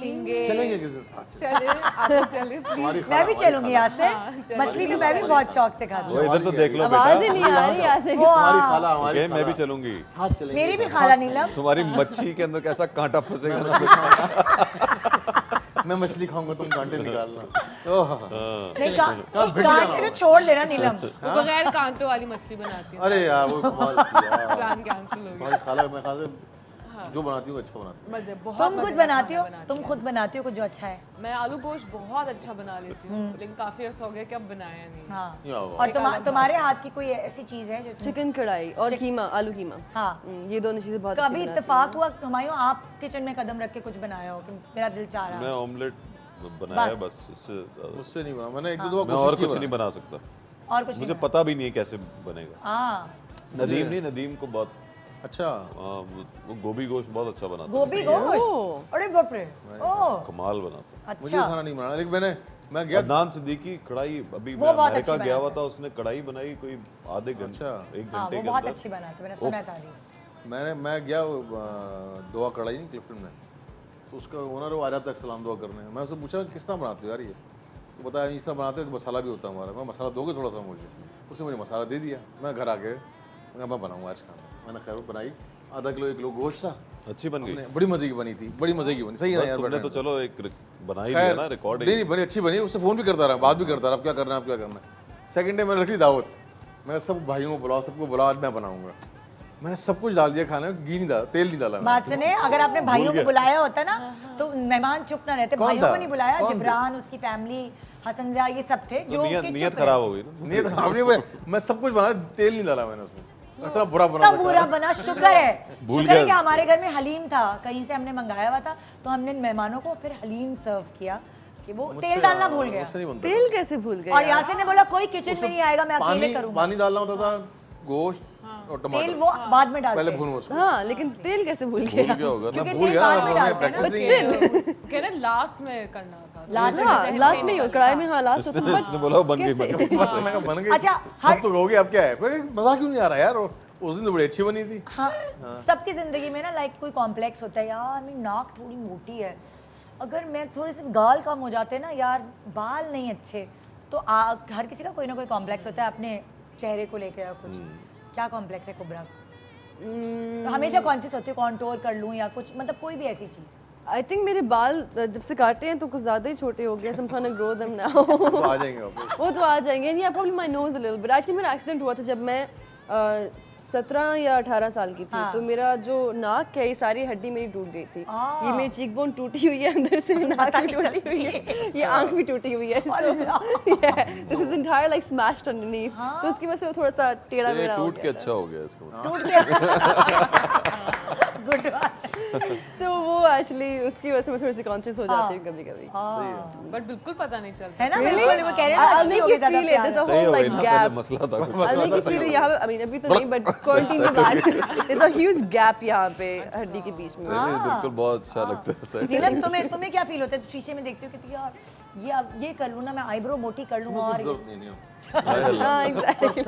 झींगे। चलेंगे किस दिन साथ चले आप चले हमारी मैं भी चलूंगी यहाँ से। चलो। मछली तो मैं भी बहुत शौक से खाती वो हूँ। इधर तो देख लो आवाज ही बेटा, नहीं आ रही यहाँ से। वो हमारी हाँ, खाला, हमारी मैं भी चलूंगी। साथ चलेंगे। मेरी भी खाला नीलम। तुम्हारी मच्छी के अंदर कैसा कांटा फंसेगा ना। मैं मछली खाऊंगा, तुम कांटे निकालना। ओह, नहीं कांटे तो छोड़ देना नीलम। वो बगैर कांटों वाली मछली बनाती है। अरे यार वो कमाल किया। प्लान कैंसिल हो गया। हमारी खाला, मैं खाला जो बनाती हूँ अच्छा बनाती मजे बहुत। तुम कुछ मजेदार बनाती हो? खाना बनाती तुम खुद बनाती हो कुछ जो अच्छा है? हूँ। मैं आलू गोश्त बहुत अच्छा बना लेती हूँ, लेकिन काफी अर्सा हो गया कि अब बनाया नहीं। हाँ। या वाह। और तुम्हारे हाथ की कोई ऐसी चीज़ है जो चिकन कढ़ाई और कीमा, आलू कीमा। हाँ। ये दोनों चीजें बहुत अच्छी कभी बनाती इत्तेफाक हुआ हुमायूं आप किचन में कदम रख के कुछ बनाया हो कि मेरा दिल चाह रहा मैं है? ऑमलेट बनाया बस, इससे मुझसे नहीं बना, मैंने एक दो मैं और कुछ नहीं बना सकता। और कुछ मुझे पता भी नहीं है कैसे बनेगा। हाँ नदीम को बहुत अच्छा वो गोभी गोश्त बहुत अच्छा बनाता है, गोभी गोश्त, अरे बाप रे, ओह कमाल बनाता है। मुझे अच्छा। खाना नहीं बनाना, लेकिन मैं गया अदनान सिद्दीकी कढ़ाई, अभी वो मैं बहुत अमेरिका अच्छी गया हुआ बनाता था, उसने कढ़ाई बनाई कोई आधे घंटे, अच्छा। 1 हाँ घंटे वो के बहुत अंदर। अच्छी बनाते, मैंने सुना था अभी। मैं गया दुआ कढ़ाई नहीं क्लिफ्टन में, तो उसका ओनर वो आ जाता है सलाम दुआ करने। मैं उससे पूछा किस तरह बनाते हो यार ये, तो बताया इस तरह बनाते हैं, मसाला भी होता है हमारा। मैं मसाला दोगे थोड़ा सा मुझे? उसने मुझे मसाला दे दिया। मैं घर आ गए, मैं बनाऊँगा आज खाना। मैंने खैर बनाई, आधा किलो 1 किलो गोश्त था, अच्छी बन गई। बड़ी मजे की बनी थी, बड़ी मजे की बनी। सही है ना बस यार? तुमने बैठने तो में। चलो एक बना ही खैर, लिया ना, रिकॉर्ड नहीं बड़ी अच्छी बनी। उससे फ़ोन भी करता रहा, बात भी करता रहा, अब क्या करना है, अब क्या करना है। सेकंड डे मैंने रख ली दावत, मैं सब भाइयों को बुलाओ, सबको बुलाओ, आज मैं बनाऊंगा। मैंने सब कुछ डाल दिया खाने में, घी नहीं डाला, तेल नहीं डाला मैंने। बात सुने, अगर आपने भाइयों को बुलाया होता ना तो मेहमान चुप ना रहते। कौन भाइयों था? को नहीं बुलाया, कौन थे? जिब्रान, उसकी फैमिली, हसन जा, ये सब थे जो तो उनके नियत चुप खराब रहे। हो गई ना। नहीं तो आपने मैं सब कुछ बनाया, तेल नहीं डाला मैंने उसमें। इतना बुरा बना इतना था बुरा बना, शुक्र है भूल शुक्र है गया। कि हमारे घर में हलीम था, कहीं से हमने मंगाया हुआ था, तो हमने मेहमानों को फिर हलीम सर्व किया कि वो तेल डालना भूल गया। मुझसे नहीं बनता तेल कैसे भूल गए और यासिन ने बोला कोई किचन में नहीं आएगा, मैं अकेले पानी करूंगा। पानी डालना होता था, गोश्त और तेल टमाटर वो बाद में डालते पहले हैं। भूनो उसको। हाँ लेकिन तेल कैसे भूल भूल गया गया होगा ना क्योंकि भूल तेल गया बाद में ना, डालते हैं practice ना। नहीं है। कह रहे लास्ट में करना था। लास्ट में हाँ लास्ट में ही कढ़ाई में हाँ लास्ट में उसने बोला बन गई बन गई मैंने कहा बन गई। अच्छा, सब तो कहोगे अब क्या है, मजा क्यों नहीं आ रहा यार, उस दिन तो बड़ी अच्छी बनी थी। हाँ, सबकी जिंदगी में ना लाइक कोई कॉम्प्लेक्स होता है यार, मेरी नाक थोड़ी मोटी है, अगर मैं थोड़े से गाल कम हो जाते ना यार, बाल नहीं अच्छे, तो हर किसी का कोई ना कोई कॉम्प्लेक्स होता है अपने चेहरे को लेकर या कुछ। क्या कॉम्प्लेक्स है कुबरा को? तो हमेशा कॉन्शियस होती है कॉन्टोर कर लूं या कुछ, मतलब कोई भी ऐसी चीज। आई थिंक मेरे बाल जब से काटे हैं तो कुछ ज्यादा ही छोटे हो गए, I'm trying to grow them now। तो आ जाएंगे वापस। वो तो आ जाएंगे। Yeah, probably my nose a little bit. Actually मेरा एक्सीडेंट हुआ था जब मैं 17 या 18 साल की थी, तो मेरा जो नाक है ये सारी हड्डी मेरी टूट गई थी। ये मेरी चीक बोन टूटी हुई है अंदर से, नाक भी टूटी हुई है, ये आंख भी टूटी हुई है। This is entire like smashed underneath, तो उसकी वजह से वो थोड़ा सा टेढ़ा ये मेढ़ा हो टूट के गया अच्छा हो गया इसका मतलब। टूट गया। गुड बात। सो वो एक्चुअली उसकी वजह से मैं थोड़ी सी कॉन्शियस हो जाती हूँ कभी कभी। बट बिल्कुल पता नहीं चलता। है ना, बिल्कुल वो कह रहे हैं ना, I'll अच्छी make होगी you ज्यादा feel it. प्यार। There's a सही whole हो गई like ना, gap. पहले मसला था कुछ। I'll make you feel it यहाँ पे, I mean अभी तो नहीं बट क्वारंटीन के बाद there's a huge gap यहाँ पे हड्डी के बीच में। नहीं, बिल्कुल बहुत अच्छा लगता है सर। नीलम तुम्हें क्या फील होता है, शीशे में देखती हो कि यार ये अब ये कर लूँ ना, मैं आईब्रो मोटी कर लूँ और जरूरत नहीं है। हाँ exactly।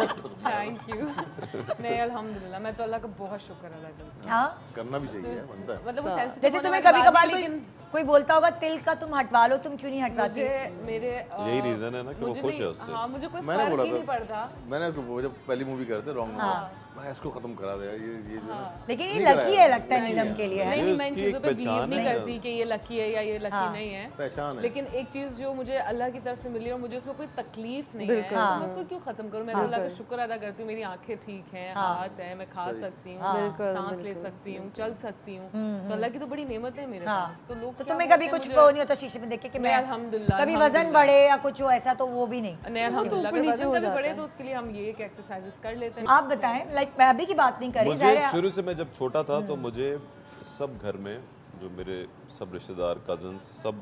Thank you. नहीं अल्हम्दुलिल्लाह, मैं तो अल्लाह का बहुत शुक्र अदा करती हूँ। हाँ, करना भी चाहिए, बनता है। मतलब वो sensitive जैसे होने तुम्हें वाली कभी बात कभार नहीं, लेकिन कोई बोलता होगा तिल का तुम हटवा लो, तुम क्यों नहीं हटवाती? मुझे मेरे यही reason है ना कि वो मुझे खुश नहीं- है उससे। हाँ, मुझे कोई मैंने फर्क बोला ही नहीं था, पड़ता। मैंने उसको वो जब पहली मूवी करते रॉन्ग मैं इसको खत्म करा दे यार, ये जो है लेकिन ये नहीं लकी कराया। है लगता है नीलम के लिए, है नहीं ये नहीं, मैं इन उसकी चीज़ों एक पे बिलीव पहचान नहीं है। करती कि ये लकी है या ये लकी नहीं है। पहचान है। लेकिन एक चीज़ जो मुझे अल्लाह की तरफ से मिली और मुझे उसमें कोई तकलीफ नहीं है, तो मैं उसको क्यों खत्म करूं? मैं अल्लाह का शुक्र अदा करती हूँ, मेरी आंखें ठीक हैं, हाथ है, मैं खा सकती हूँ, सांस ले सकती हूँ, चल सकती हूँ, तो अल्लाह की तो बड़ी नेमत है मेरे पास। तो लोग तो क्या तुम्हें बोलते कभी हैं कुछ मुझे- वो नहीं होता शीशे में देख के कि मैं अल्हम्दुलिल्लाह, कभी वजन बढ़े या कुछ हो ऐसा, तो वो भी नहीं? नहीं अल्हम्दुलिल्लाह, ऊपर अगर नीचे वजन हो कभी जाता बढ़े है। तो उसके लिए हम ये एक एक्सरसाइजेस कर लेते हैं। आप बताएं, लाइक मैं अभी की बात नहीं कर रही, मुझे ज़ाहिर है- शुरू से मैं जब छोटा था तो मुझे सब घर में जो मेरे सब रिश्तेदार कजन्स सब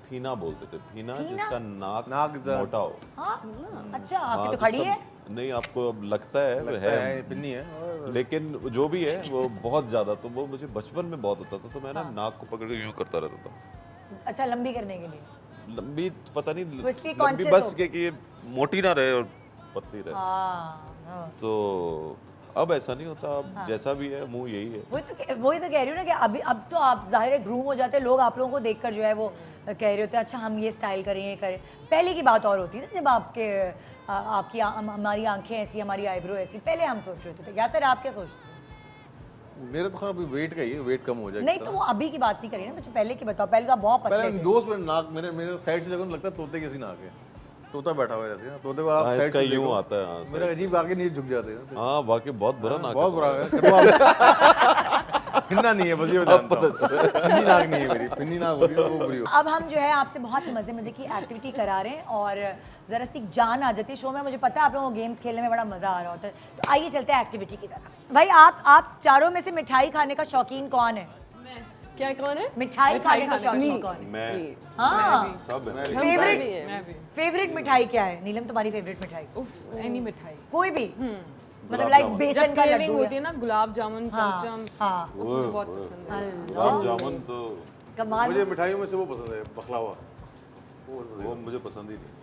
फीना बोलते थे। फीना जिसका नाक मोटा हो। हाँ, अच्छा हाँ, आपकी तो खड़ी सब- है। नहीं आपको अब लगता है वो है है, पिन्नी है और लेकिन जो भी है वो बहुत ज्यादा, तो वो मुझे बचपन में बहुत होता था, तो मैं ना नाक को पकड़ के यूं करता रहता था। अच्छा, लंबी करने के लिए। लंबी पता नहीं, वो इसलिए लंबी conscious बस हो। कि ये मोटी ना रहे और पतली रहे। हाँ, तो अब ऐसा नहीं होता, अब जैसा भी है मुंह यही है। वही तो कह रही हूँ ना कि अभी अब तो आप ज़ाहिर है ग्रूम हो जाते हैं, लोग आप लोगों को देखकर जो है वो कह रहे होते हैं अच्छा हम ये स्टाइल करें, ये करें। पहले की बात और होती है ना, जब आपकी हमारी आंखें ऐसी, हमारी आईब्रो ऐसी, पहले हम सोच रहे होते थे। या सर आप क्या सोचते हैं? मेरे तो खैर अभी वेट का ही है, वेट कम हो जाए। नहीं तो वो अभी की बात नहीं करी ना, मुझे पहले की बताओ। पहले तो आप बहुत पहले पतले थे। दोस्त मेरे नाक मेरे साइड से देखो लगता है तोते कैसी नाक है, तोता बैठा हुआ है ऐसे ना, तोते को आप हाँ, साइड इसका से यूं देखो, आता है, हाँ, मेरा अजीब आगे नीचे झुक जाते हैं। हाँ वाकई बहुत बुरा नाक बहुत है। बुरा है, फिरना फिरना नहीं है, बस ये जानता हूं। फिन्नी नाक नहीं है मेरी, फिन्नी नाक होती है तो वो बुरी हो। अब हम जो है आपसे बहुत मजे मजे की एक्टिविटी करा रहे हैं और जरा सी जान आ जाती है शो में। मुझे पता है आप लोगों को गेम्स खेलने में बड़ा मजा आ रहा होता है, तो आइए चलते हैं एक्टिविटी की तरफ। भाई आप चारों में से मिठाई खाने का शौकीन कौन है? क्या कौन है? मिठाई खाने का शौकीन कौन है? मैं हाँ, सब है। फेवरेट मैं भी फेवरेट मिठाई क्या है नीलम? तुम्हारी फेवरेट मिठाई उफ एनी मिठाई। कोई भी, मतलब लाइक जब बेसन का क्रेविंग लड्डू होती है। है ना, गुलाब जामुन, हाँ, चमचम, हाँ, वो मुझे बहुत पसंद है। गुलाब जामुन तो कमाल। मुझे मिठाइयों में से वो पसंद है, बखलावा। वो मुझे पसंद ही नहीं।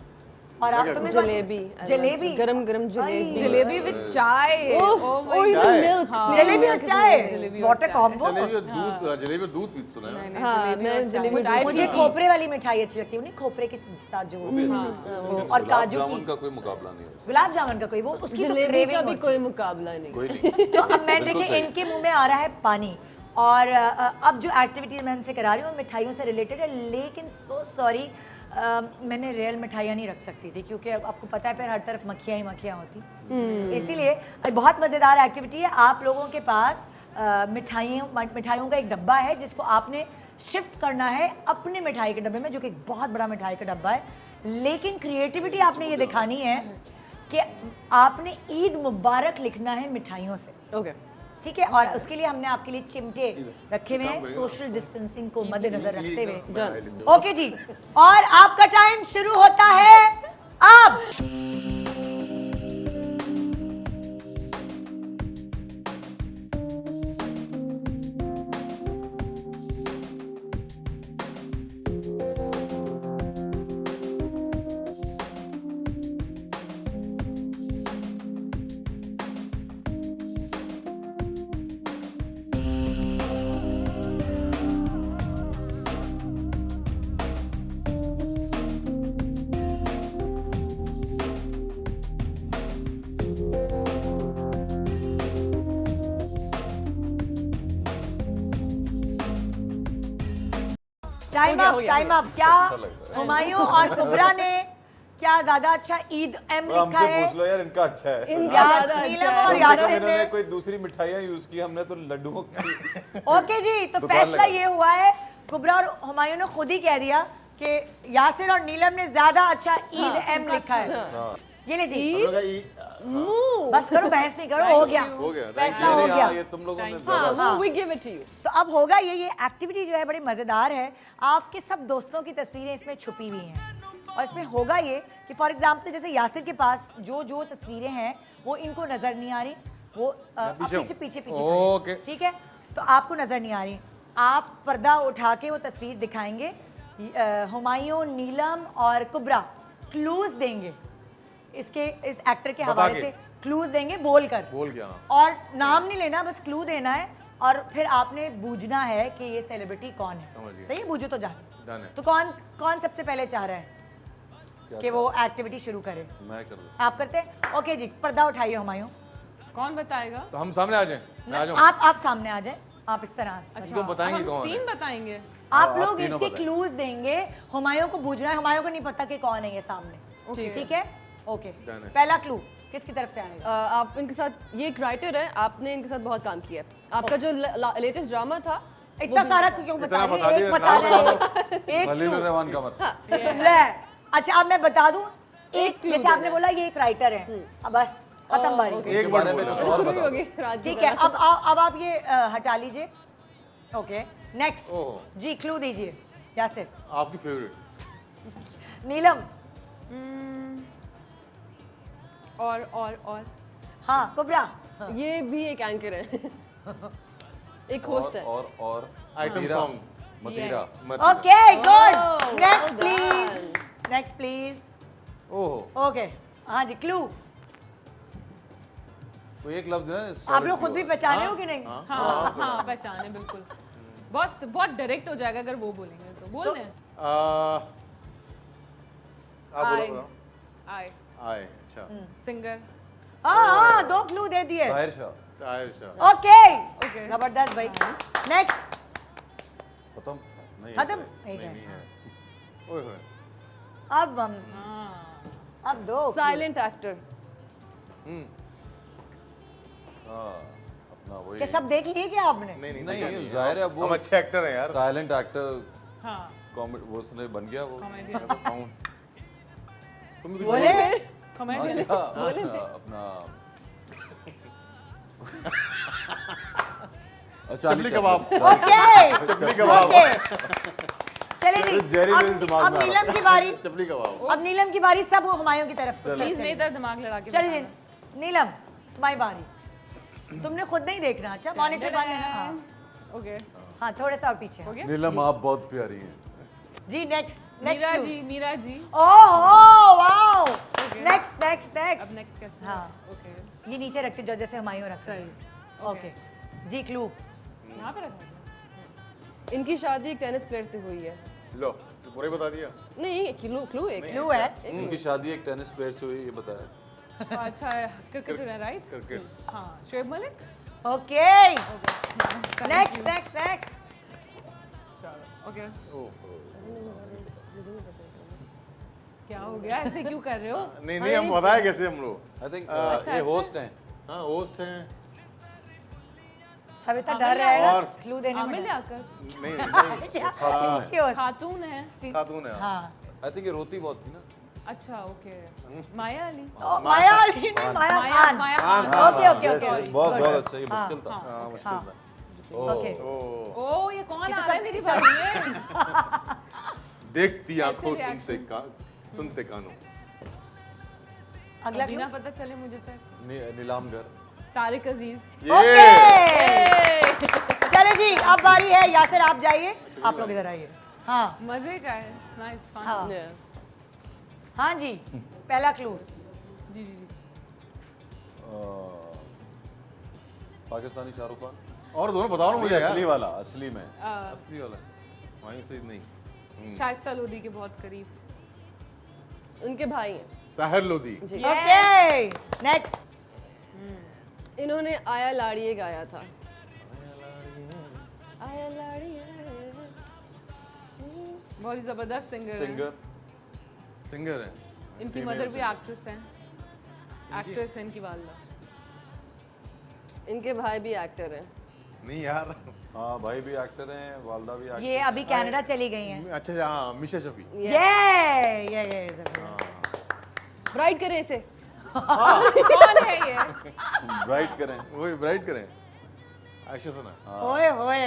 और आप तुम्हें कौन- जलेबी। जलेबी, गरम गरम जलेबी। जलेबी विद चाय। मिल्क। जलेबी और चाय, वाटर कॉम्बो। जलेबी और दूध पीते सुना है। हाँ मैं जलेबी मुझे खोपरे वाली मिठाई अच्छी लगती है, उन्हें खोपरे के साथ जो होती है वो, और गुलाब काजू जामुन की। का कोई मुकाबला नहीं है। गुलाब जामुन का कोई वो, उसकी तो जलेबी craving का भी होती कोई मुकाबला नहीं। कोई नहीं। तो अब मैं देखिए इनके मुंह में आ रहा है पानी, और अब जो एक्टिविटी मैं इनसे करा रही हूँ वो मिठाइयों से रिलेटेड है, लेकिन सो सॉरी मैंने रियल मिठाइयाँ नहीं रख सकती थी, क्योंकि अब आपको पता है फिर हर तरफ मक्खियाँ ही मक्खियाँ होती। इसीलिए बहुत मज़ेदार एक्टिविटी है। आप लोगों के पास मिठाइयों का एक डब्बा है जिसको आपने शिफ्ट करना है अपने मिठाई के डब्बे में, जो कि एक बहुत बड़ा मिठाई का डब्बा है। लेकिन क्रिएटिविटी आपने ये दिखानी है कि आपने ईद मुबारक लिखना है मिठाइयों से, ओके ठीक है? और उसके लिए हमने आपके लिए चिमटे रखे हुए हैं सोशल डिस्टेंसिंग को मद्देनजर रखते हुए। ओके जी, और आपका टाइम शुरू होता है अब। टाइम हो अप, गया, टाइम अप। क्या हुमायूं और कुबरा ने क्या ज्यादा अच्छा ईद एम लिखा हमसे है? पूछ लो यार, इनका अच्छा है। इनका यार, ज्यादा अच्छा नीलम है। और कम से कम यासिर इन्होंने ने। कोई दूसरी मिठाइयाँ यूज की, हमने तो लड्डुओं की। ओके जी, तो दुकान फैसला लगा। ये हुआ है, कुबरा और हुमायूं ने खुद ही कह दिया कि यासिर और नीलम ने ज्यादा अच्छा ईद एम लिखा है। ये ले जी, बस करो, बहस नहीं करो, हो गया हो गया। फैसला हो गया। ये तुम लोगों ने हाँ, we give it to you. तो अब होगा ये एक्टिविटी जो है बड़ी मज़ेदार है। आपके सब दोस्तों की तस्वीरें इसमें छुपी हुई हैं और इसमें होगा ये कि फॉर एग्जांपल जैसे यासिर के पास जो जो तस्वीरें हैं वो इनको नज़र नहीं आ रही, वो पीछे हूँ। पीछे पीछे पीछे ओके। खड़े हैं, ठीक है? तो आपको नज़र नहीं आ रही, आप पर्दा उठा के वो तस्वीर दिखाएंगे। हुमायूं, नीलम और कुबरा क्लूज देंगे, इसके इस एक्टर के बता हवाले के। से क्लूज देंगे बोल कर, बोल गया। और नाम नहीं लेना, बस क्लू देना है और फिर आपने बूझना है कि ये सेलिब्रिटी कौन है। समझ गया। सही है, बूझो तो Done जाने। है। तो कौन कौन सबसे पहले चाह रहा है कि वो एक्टिविटी शुरू करे? मैं कर लूँ। आप करते हैं? ओके जी, पर्दा उठाइए हुमायूं। कौन बताएगा? तो हम सामने आ जाएं, मैं आ जाऊं। आप सामने आ जाएं, आप इस तरह। इसको बताएंगे हम कौन है। 3 बताएंगे। आप लोग तीनों इसके बताएं। क्लूज देंगे, हुमायूं को बूझना है, हुमायूं को नहीं पता कि कौन है ये सामने, ठीक है? ओके, Done है। पहला क्लू किसकी तरफ से आएगा? आप इनके साथ, ये एक राइटर है, आपने इनके साथ बहुत काम किया है। आपका जो लेटेस्ट ड्रामा था, इतना सारा क्यों बता इतना रही बता है? दिया, एक बता नाम रहे हैं। एक खलील clue। रहमान कमर। ले, अच्छा अब मैं बता दूं, एक clue जैसे देना आपने बोला ये एक राइटर है, अब बस खत्म बारी। एक बारे में कुछ और शुरू ही बताओ। होगी रात की ठीक है, तरह। अब आप ये हटा लीजिए। ओके, नेक्स्ट ओह। जी, क्लू दीजिए यासिर। आपकी फेवरेट। नीलम। और हाँ, कुबरा। ये भी एक एंकर है, एक होस्ट है। और आइटम मदिरा। सॉन्ग। मदिरा। Okay, good. Oh, next well please, done. Next please. ओहो, ओके, हाँ जी, क्लू। तो एक लफ्ज है आप लोग खुद भी पहचाने हो कि नहीं? हाँ पहचाने बिल्कुल। बहुत बहुत डायरेक्ट हो जाएगा अगर वो बोलेंगे तो बोल दें। आप आए बोलो। आए आए, अच्छा। सिंगर। हाँ, 2 क्लू दे दिए। ताहिर शाह। ताहिर शाह। Okay, Okay. जबरदस्त भाई। नेक्स्ट, खत्म नहीं खत्म। है। एक है। नहीं है। ओए होए। अब हम अब 2 साइलेंट एक्टर। हाँ, अपना वही। के सब देख लिए क्या आपने? नहीं नहीं, जाहिर है वो हम अच्छे एक्टर हैं यार। साइलेंट एक्टर हाँ कॉमेडी वो उसने बन गया वो। कॉमेडियन। मैं तो कहूँ। तुम भी कुछ बोले बोलो। कॉमेडियन। अपना अच्छा, चपली कबाब। ओके, चपली कबाब। ओके, चले जी। जेरी अब- मेरे दिमाग अब में आ रहा नीलम की बारी, चपली कबाब। अब नीलम की बारी, सब हुमायूं की तरफ से। प्लीज नहीं इधर दिमाग लड़ा के चलिए बताना। नीलम, तुम्हारी बारी। तुमने खुद नहीं देखना, अच्छा मॉनिटर बंद है ना? हाँ। ओके हाँ, थोड़ा सा और पीछे। हो गया। नीलम आप बहुत प्यारी हैं। जी, next Meera ji oh wow, next next अब नेक्स्ट। नेक्स्ट कैसे? हाँ। ओके ये नीचे रखते जो जैसे हुमायूं रखते सही। हैं। ओके जी, क्लू। यहाँ पे रखा है। इनकी शादी एक टेनिस प्लेयर से हुई है। लो, तो पूरा ही बता दिया। नहीं, क्लू क्लू एक क्लू है। उनकी शादी एक टेनिस प्लेयर से हुई, ये बताया। अच्छा है, क्रिकेटर है राइट? क्रिकेट। हाँ Shoaib Malik. Okay, next next next. चलो ओके। क्या हो गया, ऐसे क्यों कर रहे हो? नहीं नहीं, हम बताए कैसे हम लोग। आई थिंक अच्छा, ये ऐसे? होस्ट हैं। हाँ, होस्ट हैं। सब इतना डर रहे हैं और- क्लू देने आमिर में। लियाकत नहीं नहीं, क्या? क्यों? खातून है। खातून है। हाँ, आई थिंक ये रोती बहुत थी ना। अच्छा ओके माया अली माया अली नहीं, Maya Khan. Maya okay okay Yes, okay yes, बहुत बहुत अच्छा, ये मुश्किल था। हाँ मुश्किल था ओके ओ ये कौन आ रहा है मेरी बारी में देखती आंखों reaction? सुनते कानों। अगला बिना पता चले मुझे तक नीलामगर। तारिक अजीज ओके चलो जी, अब बारी है यासिर, आप जाइए, आप लोग इधर आइए। हाँ मजे का है इट्स नाइस फन हाँ Yeah. हाँ जी, पहला क्लू। जी जी जी पाकिस्तानी शाहरुख खान। और दोनों बताओ ना मुझे असली यार। वाला, असली में। असली वाला हुमायूं सईद नहीं, शाइस्ता लोधी के बहुत करीब उनके भाई हैं। साहिर लोधी। Okay next. इन्होंने आया लाड़िए गाया था। आया लाड़िए। बहुत ही जबरदस्त सिंगर है सिंगर। सिंगर है। इनकी मदर भी एक्ट्रेस है एक्ट्रेस है इनकी वालदा इनके भाई भी एक्टर हैं। नहीं यार। हाँ भाई भी एक्टर हैं, वालदा भी एक्टर। ये अभी कनाडा चली गई हैं। अच्छा हाँ, मिशा शफी। ये ब्राइट करे इसे। कौन है ये ब्राइट करें। वही ब्राइट करें, आयशा सना। ओए होए,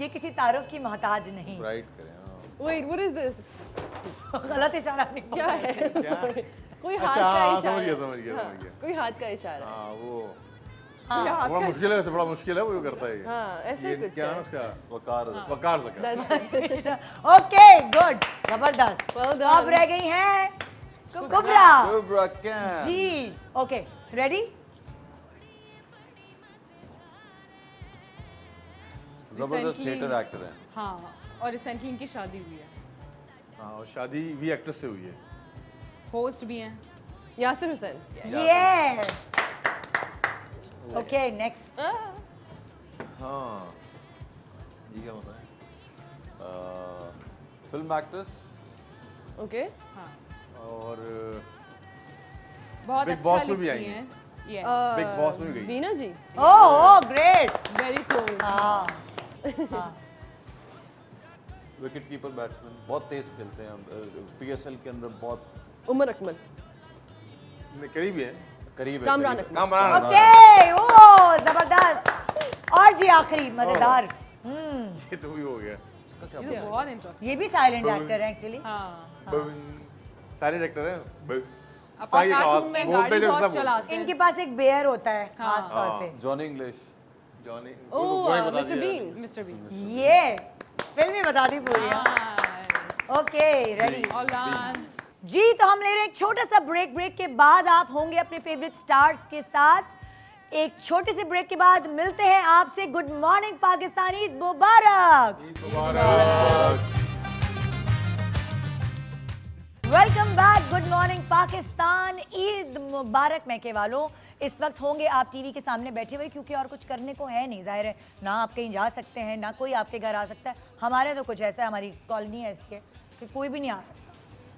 ये किसी तारुफ की मोहताज नहीं। ब्राइट करें हाँ। Wait, what is this? गलत इशारा नहीं। क्या है? Sorry. कोई हाथ अच्छा, का हाँ, इशारा। समझ गया, समझ गया, हाँ, समझ गया। कोई हाथ का इशारा। हाँ वो हाँ बड़ा मुश्किल है, वैसे बड़ा मुश्किल है वो करता है ये। हाँ, ऐसे ये कुछ क्या नाम है। है उसका? वकार। वकार सका। ओके गुड, जबरदस्त। Well done. अब रह गई हैं कुबरा कुबरा कैन। जी। Okay ready? जबरदस्त Recently- थिएटर एक्टर हैं। हाँ और रिसेंटली इनकी शादी हुई है हाँ और शादी भी एक्ट्रेस से हुई है। होस्ट भी हैं यासिर हुसैन। ये ओके नेक्स्ट। हाँ ये क्या होता है? Film actress okay. हाँ और बहुत Big अच्छा Boss में भी लिखती आई हैं यस बिग बॉस में भी गई। Veena ji. Oh great. Very close हाँ विकेट कीपर बैट्समैन, बहुत तेज खेलते हैं। पीएसएल के अंदर बहुत उमर अकमल। करीब ही है। करीब है। कामरान करीब है। अकमल। ओके ओ जबरदस्त। और जी आखिरी मजेदार। ये तो भी हो गया। इसका क्या ये तो बहुत इंटरेस्टिंग ये भी साइलेंट एक्टर है एक्चुअली। हाँ सारे एक्टर हैं। अब साई की आवाज कार्टून में बोलते गाड़ी जब बहुत सब चलाते हैं इनके पास एक बेयर होता है खास तौर पे। Johnny English. Johnny oh, Mister Bean. Mister Bean ये फिल्म ही बता दी पूरी। ओके रेडी ऑल डन जी। तो हम ले रहे हैं एक छोटा सा ब्रेक। ब्रेक के बाद आप होंगे अपने फेवरेट स्टार्स के साथ। एक छोटे से ब्रेक के बाद मिलते हैं आपसे। गुड मॉर्निंग पाकिस्तान, ईद मुबारक। Welcome back. Good morning Pakistan, Eid मुबारक। मैं के वालों इस वक्त होंगे आप टीवी के सामने बैठे हुए, क्योंकि और कुछ करने को है नहीं। जाहिर है ना आप कहीं जा सकते हैं, ना कोई आपके घर आ सकता है। हमारे तो कुछ ऐसा है, हमारी कॉलोनी है इसके कि कोई भी नहीं आ सकता।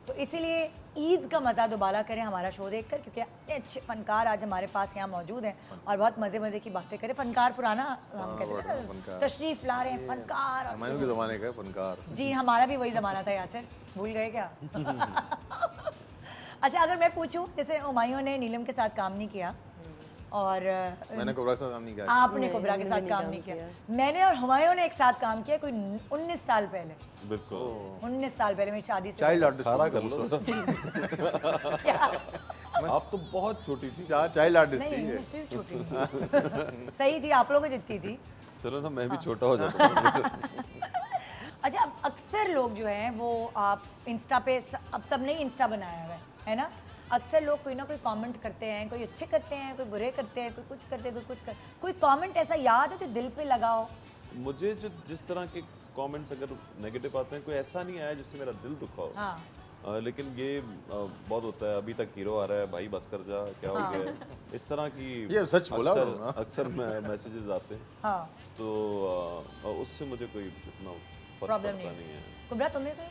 तो इसीलिए ईद का मज़ा दोबारा करें हमारा शो देखकर, क्योंकि इतने अच्छे फनकार आज हमारे पास यहाँ मौजूद हैं और बहुत मज़े मज़े की बातें करें। फनकार पुराना हम कहते हैं ना, तशरीफ़ ला रहे हैं फनकार। हमारे के ज़माने का है फनकार। जी हमारा भी वही ज़माना था यासिर, भूल गए क्या? अच्छा अगर मैं पूछूं, जैसे हुमायूं ने नीलम के साथ काम नहीं किया और मैंने कोबरा के साथ काम नहीं किया। आपने कोबरा के साथ काम नहीं किया, मैंने और हुमायूं ने एक साथ काम किया कोई 19 साल पहले। बिल्कुल। 19 साल पहले मेरी शादी से चाइल्ड आर्टिस्ट सारा कर लो। आप तो बहुत छोटी थी। चाइल्ड आर्टिस्ट नहीं थी ये। मैं फिर छोटी थी। सही थी, आप लोगों जितनी थी। चलो ना, मैं भी छोटा हो जाता हूँ। अच्छा अब अक्सर लोग जो हैं वो आप इंस्टा पे अब सब ने इंस्टा बनाया हुआ है ना, अक्सर लोग कोई ना कोई कमेंट करते हैं, कोई अच्छे करते हैं, कोई बुरे करते हैं, कोई कुछ करते हैं, कोई कुछ कोई कमेंट ऐसा याद है जो दिल पे लगा हो? मुझे जो जिस तरह के कमेंट्स अगर नेगेटिव आते हैं, कोई ऐसा नहीं आया जिससे मेरा दिल दुखा हो। हाँ लेकिन ये बहुत होता है, अभी तक हीरो आ रहा है, भाई बस कर जा, क्या हो गया, इस तरह की ये सच बोला अक्सर उन्होंने। अक्सर मैसेजेस आते हैं। हाँ तो उससे मुझे कोई इतना फर्क प्रॉब्लम पड़ता नहीं नहीं है। कुबरा तुम्हें कोई?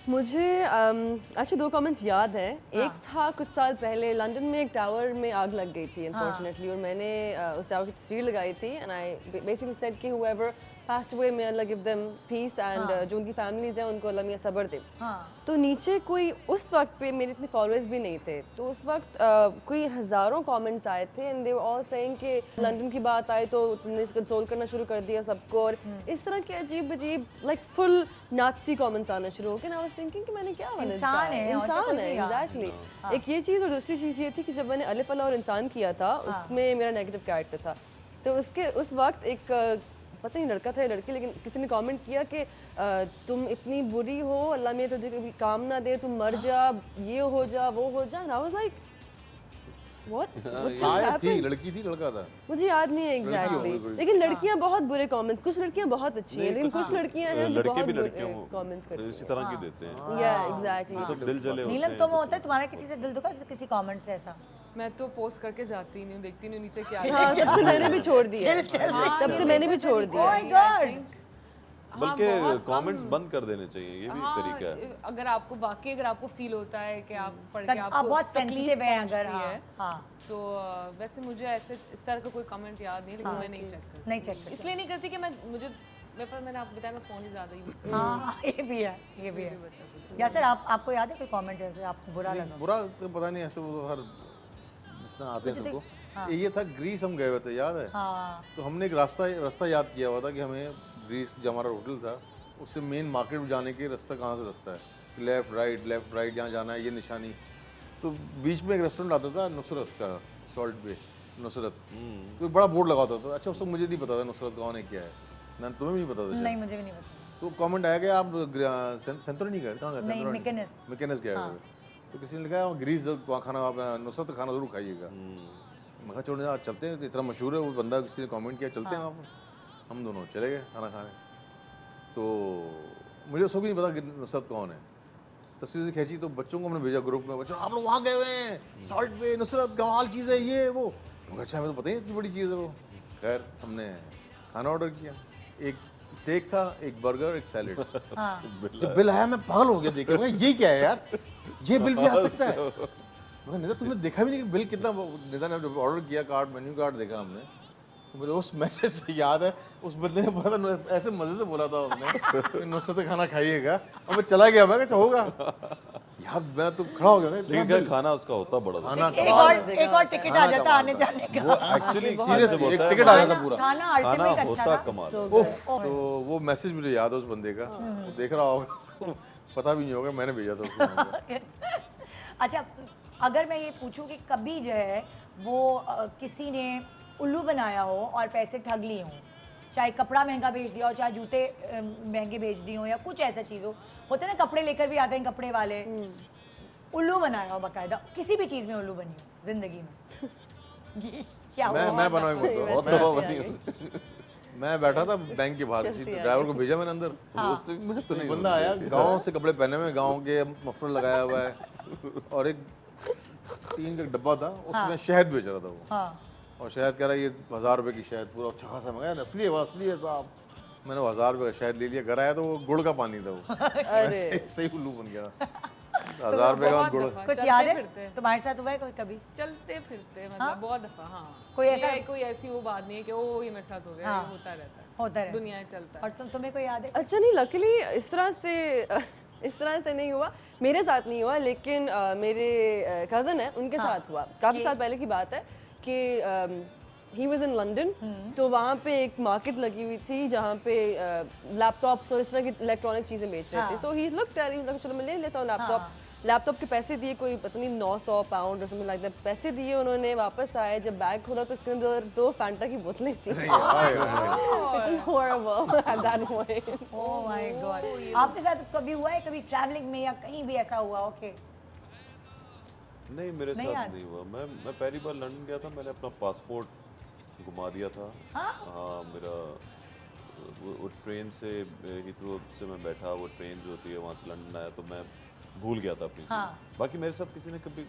मुझे अच्छा 2 कमेंट्स याद है। एक था कुछ साल पहले लंदन में एक टावर में आग लग गई थी अनफॉर्चुनेटली, और मैंने उस टावर की तस्वीर लगाई थी एंड आई बेसिकली सेड कि whoever passed away, may Allah give them peace and जो उनकी families हैं उनको अल्लाह मियाँ सब्र दे। हाँ तो नीचे कोई उस वक्त पे मेरे इतने फॉलोअर्स भी नहीं थे, तो उस वक्त कोई हज़ारों कमेंट्स आए थे and they were all saying कि लंदन की बात आई तो तुमने कंसोल करना शुरू कर दिया सबको, और इस तरह के अजीब अजीब लाइक फुल नाज़ी कमेंट्स आना शुरू हो गए। आई वाज थिंकिंग कि मैंने क्या गलत इंसान कहा? है, और तो इंसान कुछ है, नहीं यार। एग्जैक्टली। एक ये चीज़, और दूसरी चीज़ ये थी कि जब मैंने अलिफ अल्लाह और इंसान किया था उसमें मेरा नेगेटिव कैरेक्टर था, तो उसके उस वक्त एक पता नहीं लड़का था या लड़की, लेकिन किसी ने कमेंट किया कि तुम इतनी बुरी हो, अल्लाह में तुझे कभी काम ना दे, तुम मर जा, ये हो जा, वो हो जा। आई वाज लाइक व्हाट आयत थी, लड़की थी लड़का था? मुझे याद नहीं है एग्जैक्टली, लेकिन लड़कियां बहुत बुरे कमेंट्स, कुछ लड़कियां बहुत अच्छी हैं लेकिन कुछ लड़कियां हैं जो लड़के बहुत भी बुरे लड़कियों को कमेंट्स करती इसी तरह की देते हैं, हैं। या एग्जैक्टली। सब दिल जले होते नीलम, हैं। तुम होता है तुम्हारा किसी से दिल दुखा किसी कमेंट से ऐसा? मैं तो पोस्ट करके जाती नहीं हूँ, देखती नहीं हूँ नीचे क्या हाँ, तब से मैंने भी छोड़ दिया है, तब से मैंने भी छोड़ दिया ओह है। My God. बल्कि बहुत कम- कमेंट्स बंद कर देने चाहिए, ये भी एक तरीका है। अगर आपको वाकई अगर आपको फील होता है कि आप पढ़ के आप आपको बहुत तकलीफ सेंसिटिव हैं अगर, पहुंचती हाँ है, हाँ तो वैसे मुझे ऐसे इस तरह का कोई कमेंट याद नहीं है, लेकिन मैं नहीं चेक करती। नहीं चेक करते। इसलिए नहीं करती कि मेरे पास, मैंने आपको बताया मैं फ़ोन ही ज़्यादा यूज़ करती हाँ ये भी है, ये भी है। या सर आपको याद है कोई कमेंट है आपको बुरा लगा? बुरा तो पता नहीं, ऐसे वो तो हर जिस तरह आते हैं सबको। ये था ग्रीस, हम गए हुए थे, याद है? हाँ तो हमने एक रास्ता याद किया हुआ था कि हमें ग्रीस जो हमारा होटल था उससे मेन मार्केट जाने के रास्ता कहाँ से रास्ता है, लेफ़्ट राइट जहाँ जाना है, ये निशानी। तो बीच में एक रेस्टोरेंट आता था नुसरत का, सॉल्ट पे नुसरत, तो एक बड़ा बोर्ड लगा होता था। अच्छा उस तो मुझे नहीं पता था नुसरत कौन है क्या है, ना तुम्हें भी नहीं पता था शायद। नहीं मुझे भी नहीं पता। तो कमेंट आया कि आप सेंटर नहीं गए, कहाँ गए? नहीं, मिकेनिस। मिकेनिस गए हुए थे। तो किसी ने लिखा ग्रीस वहाँ खाना, आप नुसरत खाना जरूर खाइएगा। मैं कहा छोड़ने चलते हैं, इतना मशहूर है वो बंदा, किसी ने कमेंट किया चलते हैं आप। हम दोनों चले गए खाना खाने। तो मुझे उसको भी नहीं पता कि नुसरत कौन है। तस्वीर खींची तो बच्चों को हमने भेजा ग्रुप में, बच्चों आप लोग वहाँ गए हुए हैं, सॉल्ट पे नुसरत कमाल चीज़ है ये वो। अच्छा हमें तो पता ही इतनी बड़ी चीज़ है वो। खैर हमने खाना ऑर्डर किया, एक स्टेक था, एक बर्गर, एक सैलेड। जब बिल आया मैं पागल हो गया देख के, ये क्या है यार, ये बिल भी आ सकता है? मगर निदा तुमने देखा भी नहीं कि बिल कितना, निदा ने जब ऑर्डर किया कार्ड, मेन्यू कार्ड देखा हमने, तो मुझे उस मैसेज से याद है उस बंदे ने बोला था, ऐसे मजे से बोला था उसने नुसरत खाना खाइएगा, और मैं चला गया, मैं कहा होगा यार, मैं तो खड़ा हो गया। लेकिन क्या खाना उसका होता बड़ा था। खाना एक और टिकट आ जाता आने जाने का। वो एक्चुअली सीरियसली एक टिकट आ जाता पूरा। खाना खाना अल्टीमेट अच्छा होता था। कमाल। उफ, तो वो मैसेज मुझे याद है उस बंदे का, वो देख रहा होगा तो पता भी नहीं होगा मैंने भेजा था उसको। अच्छा अगर मैं ये पूछूं कि कभी जो है वो किसी ने उल्लू बनाया हो और पैसे ठग लिए हों, चाहे कपड़ा महंगा भेज दिया हो, चाहे जूते महंगे भेज दिए हो, या कुछ ऐसा चीज़ हो, होता है ना कपड़े लेकर भी आते हैं कपड़े वाले, उल्लू बनाया हो बाकायदा, किसी भी चीज़ में उल्लू बनी हो जिंदगी में, क्या हुआ? मैं बना बहुत दफा बनी। मैं बैठा था बैंक के बाहर, किसी ड्राइवर को भेजा मैंने अंदर, उससे तो नहीं, बंदा आया गांव से, कपड़े पहने हुए, गांव के मफलर लगाया हुआ है, और एक टीन का डब्बा था उसमें शहद बेच रहा था वो। हाँ और शहद कह रहा है ये 1000 रुपए की शहद, पूरा अच्छा खासा मंगाया, असली है वो, असली है साहब। मैंने 1000 रुपए का शहद ले लिया, घर आया तो वो गुड़ का पानी था वो। सही उल्लू बन गया। 1000 रुपए का गुड़। कुछ याद है तुम्हारे साथ हुआ है कोई कभी? चलते फिरते मतलब बहुत दफा। हाँ कोई ऐसा, कोई ऐसी वो बात नहीं है कि ओ ये मेरे साथ हो गया, ये होता रहता है, होता है दुनिया में चलता है। और तुम्हें कोई याद है? अच्छा नहीं, लकीली इस तरह से नहीं हुआ, मेरे साथ नहीं हुआ, लेकिन मेरे कज़न है उनके साथ हुआ। काफ़ी साल पहले की बात है कि ही वॉज इन लंदन, तो वहाँ पे एक मार्केट लगी हुई थी जहाँ पे लैपटॉप्स और इस तरह की इलेक्ट्रॉनिक चीज़ें बेच रहे थे। तो ही लुक्ड एट इट, चलो मैं ले लेता हूँ लैपटॉप। लैपटॉप के पैसे दिए, कोई पता नहीं 900 पाउंड और समथिंग लाइक दैट पैसे दिए उन्होंने। वापस आए, जब बैग खोला तो इसके अंदर 2 फैंटा की बोतलें थी। Horrible at that point. Oh my God. आपके साथ कभी हुआ है, कभी ट्रैवलिंग में या कहीं भी ऐसा हुआ हो कि नहीं, मेरे नहीं साथ यार। नहीं हुआ। मैं पहली बार लंदन गया था, मैंने अपना पासपोर्ट घुमा दिया था। हाँ मेरा वो ट्रेन से, हीथ्रो से मैं बैठा, वो ट्रेन जो होती है वहाँ से लंदन आया, तो मैं भूल गया था अपनी चीज़। बाकी मेरे साथ किसी ने कभी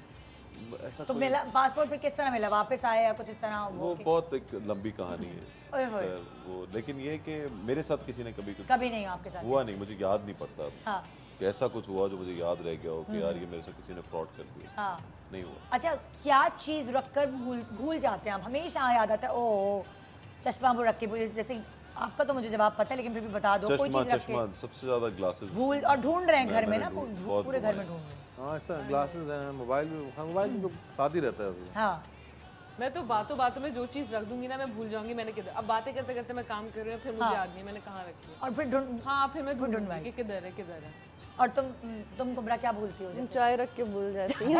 ऐसा तो मिला पासपोर्ट फिर किस तरह मिला, वापस आए या कुछ इस तरह? वो बहुत एक लंबी कहानी है ओए होए। वो, लेकिन ये कि मेरे साथ किसी ने कभी कुछ कभी नहीं आपके साथ? हुआ नहीं, मुझे याद नहीं पड़ता अब हाँ कि ऐसा कुछ हुआ जो मुझे याद रह गया हो कि यार ये मेरे से किसी ने फ्रॉड कर दिया। हाँ। नहीं हुआ। अच्छा क्या चीज़ रखकर भूल जाते हैं आप? हमेशा याद आता है ओ चश्मा वो रख के, जैसे आपका तो मुझे जवाब पता है, लेकिन फिर भी बता दो। कोई चश्मा चीज रख चश्मा के सबसे ज्यादा ग्लासेस भूल और ढूंढ रहे हैं घर में ना, बहुत पूरे घर में ढूंढ रहे हैं। हाँ ऐसा ग्लासेस हैं, मोबाइल भी तो साथ ही रहता है अभी। हाँ मैं तो बातों बातों में जो चीज़ रख दूंगी ना मैं भूल जाऊंगी मैंने किधर। अब बातें करते करते मैं काम कर रही हूँ, फिर मुझे याद नहीं मैंने कहाँ रखी है। और फिर ढूंढ हाँ फिर मैं ढूंढवाई। ढूंढूंगी कि किधर है किधर है। और तुम कुबरा क्या भूलती हो? जैसे चाय रख के भूल जाती हूँ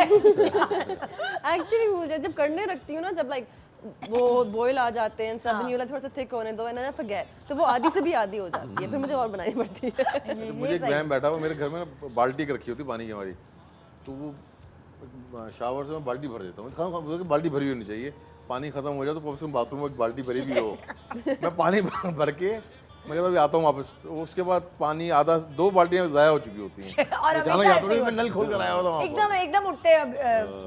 एक्चुअली भूल जाती जब करने रखती हूँ ना, जब लाइक वो बॉयल आ जाते हैं सब दिन थोड़ा सा थिक होने दो एंड आई फॉरगेट, तो वो आधी से भी आधी हो जाती है, फिर मुझे और बनानी पड़ती है। तो मुझे एक वहम बैठा हुआ, मेरे घर में ना बाल्टी एक रखी होती पानी की हमारी, तो वो शावर से मैं बाल्टी भर देता हूँ। कहा बाल्टी भरी होनी चाहिए, पानी खत्म हो जाए तो कम से कम बाथरूम में एक बाल्टी भरी भी हो। मैं पानी भर के मैं कहता अभी आता हूँ वापस, तो उसके बाद पानी आधा 2 बाल्टियाँ ज़ाया हो चुकी होती हैं। और मैं जाना हमेशा याद ऐसे ही मैं नल खोल कर आया होता वहाँ पर। एकदम एकदम उठते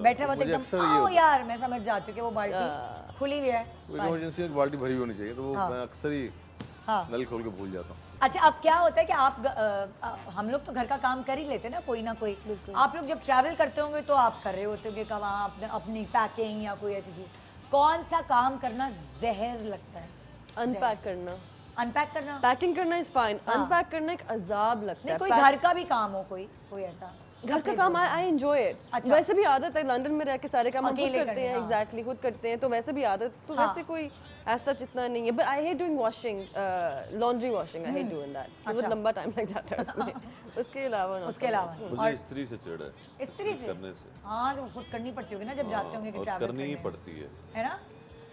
बैठे हुए मुझे अक्सर एकदम ये ओ होता है। यार मैं समझ जाती हूँ कि वो बाल्टी खुली हुई है। कोई इमरजेंसी में बाल्टी भरी होनी चाहिए, तो वो मैं अक्सर ही हाँ। नल खोल के भूल जाता हूँ। अच्छा अब क्या होता है कि आप हम लोग तो घर का काम कर ही लेते हैं ना कोई ना कोई। आप लोग जब ट्रैवल करते होंगे तो आप कर रहे होते होंगे वहाँ अपनी पैकिंग या कोई ऐसी चीज। कौन सा काम करना जहर लगता है? अनपैक करना, अनपैक करना? पैकिंग करना इज फाइन, अनपैक करना एक अजाब लगता नहीं है। कोई घर का भी काम हो, कोई ऐसा घर का काम आई एंजॉय इट। अच्छा। वैसे भी आदत है लंदन में रह के सारे काम हम खुद अकेले करते करने, हैं। हाँ। एग्जैक्टली खुद करते हैं, तो वैसे भी आदत, तो हाँ। वैसे कोई ऐसा जितना नहीं है। But I hate doing washing, laundry washing, I hate doing that, बहुत लंबा टाइम लग जाता है उसमें। उसके अलावा उसके अलावा मुझे स्त्री से चिढ़ है, स्त्री से करने से। हाँ जो खुद करनी पड़ती होगी ना जब जाते होंगे कि और ट्रैवल करनी ही करने, पड़ती है। है ना?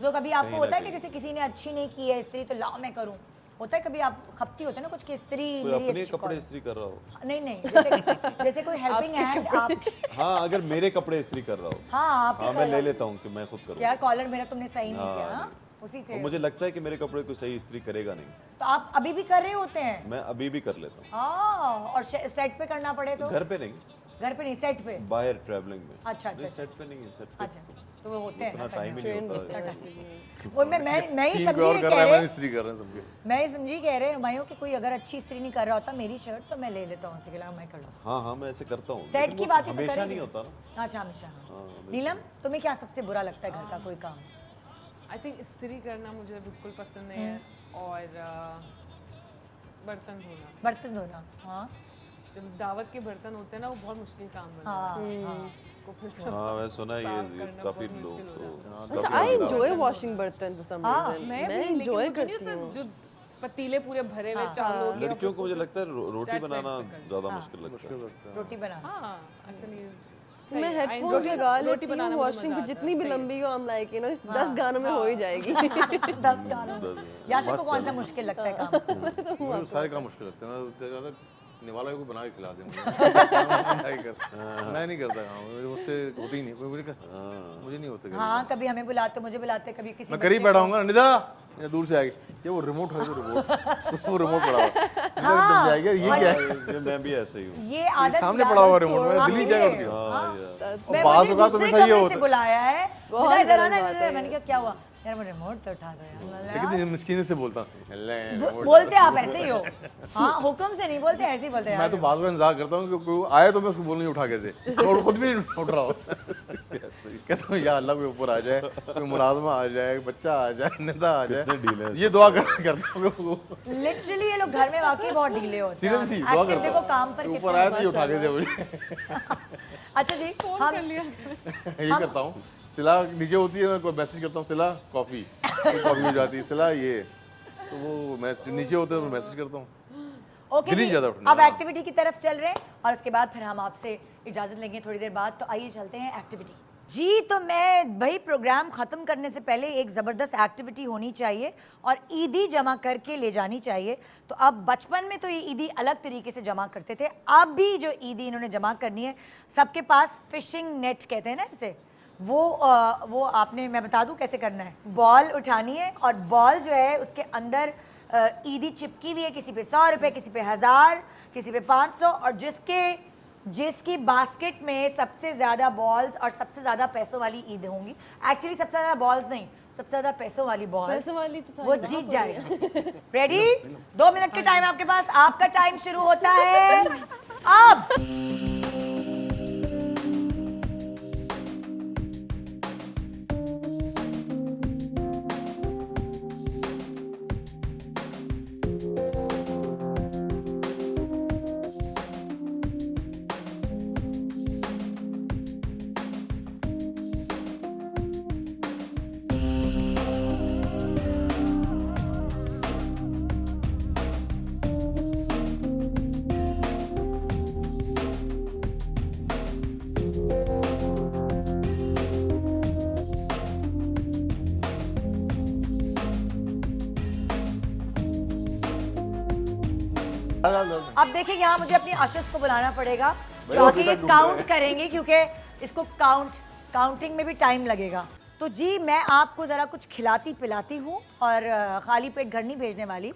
तो कभी आपको होता है कि जैसे किसी ने अच्छी नहीं की है स्त्री तो लाओ मैं करूं, होता है कभी आप खपती होते हैं ना कुछ कि स्त्री कोई मेरी अपने अच्छी कपड़े कौन- इस्त्री कर रहा हो। नहीं जैसे कोई हेल्पिंग हैंड आप हाँ अगर मेरे कपड़े इस्त्री कर रहा हो, हाँ आप ही हाँ कर मैं रहे ले हो। लेता हूँ कि मैं खुद करूँ। यार कॉलर मेरा तुमने सही नहीं हाँ, किया, नहीं। हाँ? उसी से और मुझे लगता है कि मेरे कपड़े कोई सही इस्त्री करेगा नहीं, तो आप अभी भी कर रहे होते हैं? मैं अभी भी कर लेता हूँ। हाँ और सेट पे करना पड़े तो? घर पे नहीं, घर पे नहीं, सेट पे? बाहर ट्रैवलिंग में। अच्छा, नहीं, अच्छा। सेट पे नहीं है, सेट पे अच्छा तो वो होते हैं इतना ना टाइम ही नहीं होता। वो मैं ही सीन समझी पे और ये कर कह रहा है, रहे मैं स्त्री कर रहे हैं सबके। मैं ही समझी कह रहे हमायों कि कोई अगर अच्छी स्त्री नहीं कर रहा होता मेरी शर्ट तो मैं ले लेता हूँ उसके खिलाफ, मैं कर लूँ। हाँ हाँ मैं ऐसे करता हूँ, सेट लेकिन की वो बात ही तो हमेशा करेंगे। नहीं होता ना। अच्छा हमेशा। नीलम तुम्हें क्या सबसे बुरा लगता है घर का कोई काम? आई थिंक इस्त्री करना मुझे बिल्कुल पसंद नहीं है, और बर्तन धोना। बर्तन धोना? हाँ जब दावत के बर्तन होते हैं ना वो बहुत मुश्किल काम बनता हाँ है। हाँ उसको फिर से हाँ मैं सुना है साफ ये करना काफी बहुत लोग मुश्किल हो तो अच्छा, आई एंजॉय वॉशिंग बर्तन फॉर सम हाँ, रीजन। मैं मैं भी, लेकिन एंजॉय मुझे नहीं करती होता हूँ। जो पतीले पूरे भरे हुए चावलों के, लड़कियों को मुझे लगता है रोटी That's बनाना right, correct. ज्यादा मुश्किल लगता है। रोटी बनाना? हाँ अच्छा नहीं मैं सही है, I हेडफोन enjoy लगा रोटी लेती हूँ, बनाना मुझे वॉशिंग मजा भी आता है, जितनी भी सही है। लंबी हो, I'm like 10 गानों में हो ही जाएगी। 10 गानों यासिर को कौन सा मुश्किल लगता है काम? मुझे सारे काम मुश्किल लगते हैं, मैं ज़्यादा निवाला को बना के खिला दे मुझे। मैं नहीं करता काम, मुझसे होती ही नहीं, मुझे नहीं होता। हाँ कभी हमें बुलाते मुझे बुलाते कभी किसी मैं करीब बैठा हूँगा निदा या दूर से आएगी, ये वो रिमोट है, वो रिमोट पड़ा हुआ एकदम जाएगा, ये क्या है? मैं भी ऐसे ही हूँ। ये आदत सामने पड़ा हुआ रिमोट, मैं दिल्ली जाएगा उठ के। मैं बास मुझे होगा तो दूसरे हमेशा ये कमरे होता से है। बुलाया है, बहुत इधर गलत आना, बात इधर। है मैंने कहा क्या हुआ यार, मैं रिमोट तो उठा दो यार। लेकिन मिस्कीन से बोलता हूँ, ले रिमोट। बोलते आप ऐसे ही हो? हाँ हुक्म से नहीं बोलते, ऐसे ही बोलते मैं यार। तो बात का इंतजार करता हूँ कि कोई आए तो मैं उसको बोलने उठा के दे, और खुद भी नहीं उठ रहा हो। कहता हूँ या अल्लाह कोई ऊपर आ जाए, कोई मुलाजमा आ जाए, बच्चा आ जाए, निदा आ कितने ढीले जाए, हैं ये दुआ करता हूँ कि वो लिटरली ये लोग घर में वाकई बहुत ढीले होते हैं। सीरियसली दुआ Active देखो करता काम पर हूँ, कितने ऊपर आए तो ये उठा के दे मुझे। अच्छा जी हम यही करता हूँ। सिला नीचे होती है, मैं कोई मैसेज करता हूँ, सिला कॉफ़ी, कॉफ़ी हो जाती है, सिला ये, तो वो मैं नीचे होते हैं तो मैसेज करता हूँ। ओके दिल्ली जी, ज़्यादा उठना अब है। एक्टिविटी की तरफ चल रहे हैं और उसके बाद फिर हम आपसे इजाजत लेंगे थोड़ी देर बाद। तो आइए चलते हैं एक्टिविटी। जी तो मैं भाई प्रोग्राम ख़त्म करने से पहले एक ज़बरदस्त एक्टिविटी होनी चाहिए और ईदी जमा करके ले जानी चाहिए। तो अब बचपन में तो ये ईदी अलग तरीके से जमा करते थे, अब भी जो ईदी इन्होंने जमा करनी है सबके पास फिशिंग नेट कहते हैं ना इसे, वो आपने, मैं बता दूं कैसे करना है। बॉल उठानी है और बॉल जो है उसके अंदर ईदी चिपकी हुई है, किसी पे 100 रुपये, किसी पे 1000, किसी पे 500, और जिसकी बास्केट में सबसे ज़्यादा बॉल्स और सबसे ज़्यादा पैसों वाली ईद होंगी, एक्चुअली सबसे ज़्यादा बॉल्स नहीं, सबसे ज़्यादा पैसों वाली बॉल, पैसों वाली तो वो जीत जाएगी। रेडी? 2 मिनट के टाइम आपके पास, आपका टाइम शुरू होता है अब। अब देखिए यहाँ मुझे अपनी आशीष को बुलाना पड़ेगा क्योंकि ये काउंट करेंगे, क्योंकि इसको काउंटिंग में भी टाइम लगेगा। तो जी मैं आपको ज़रा कुछ खिलाती पिलाती हूँ और खाली पेट घर नहीं भेजने वाली।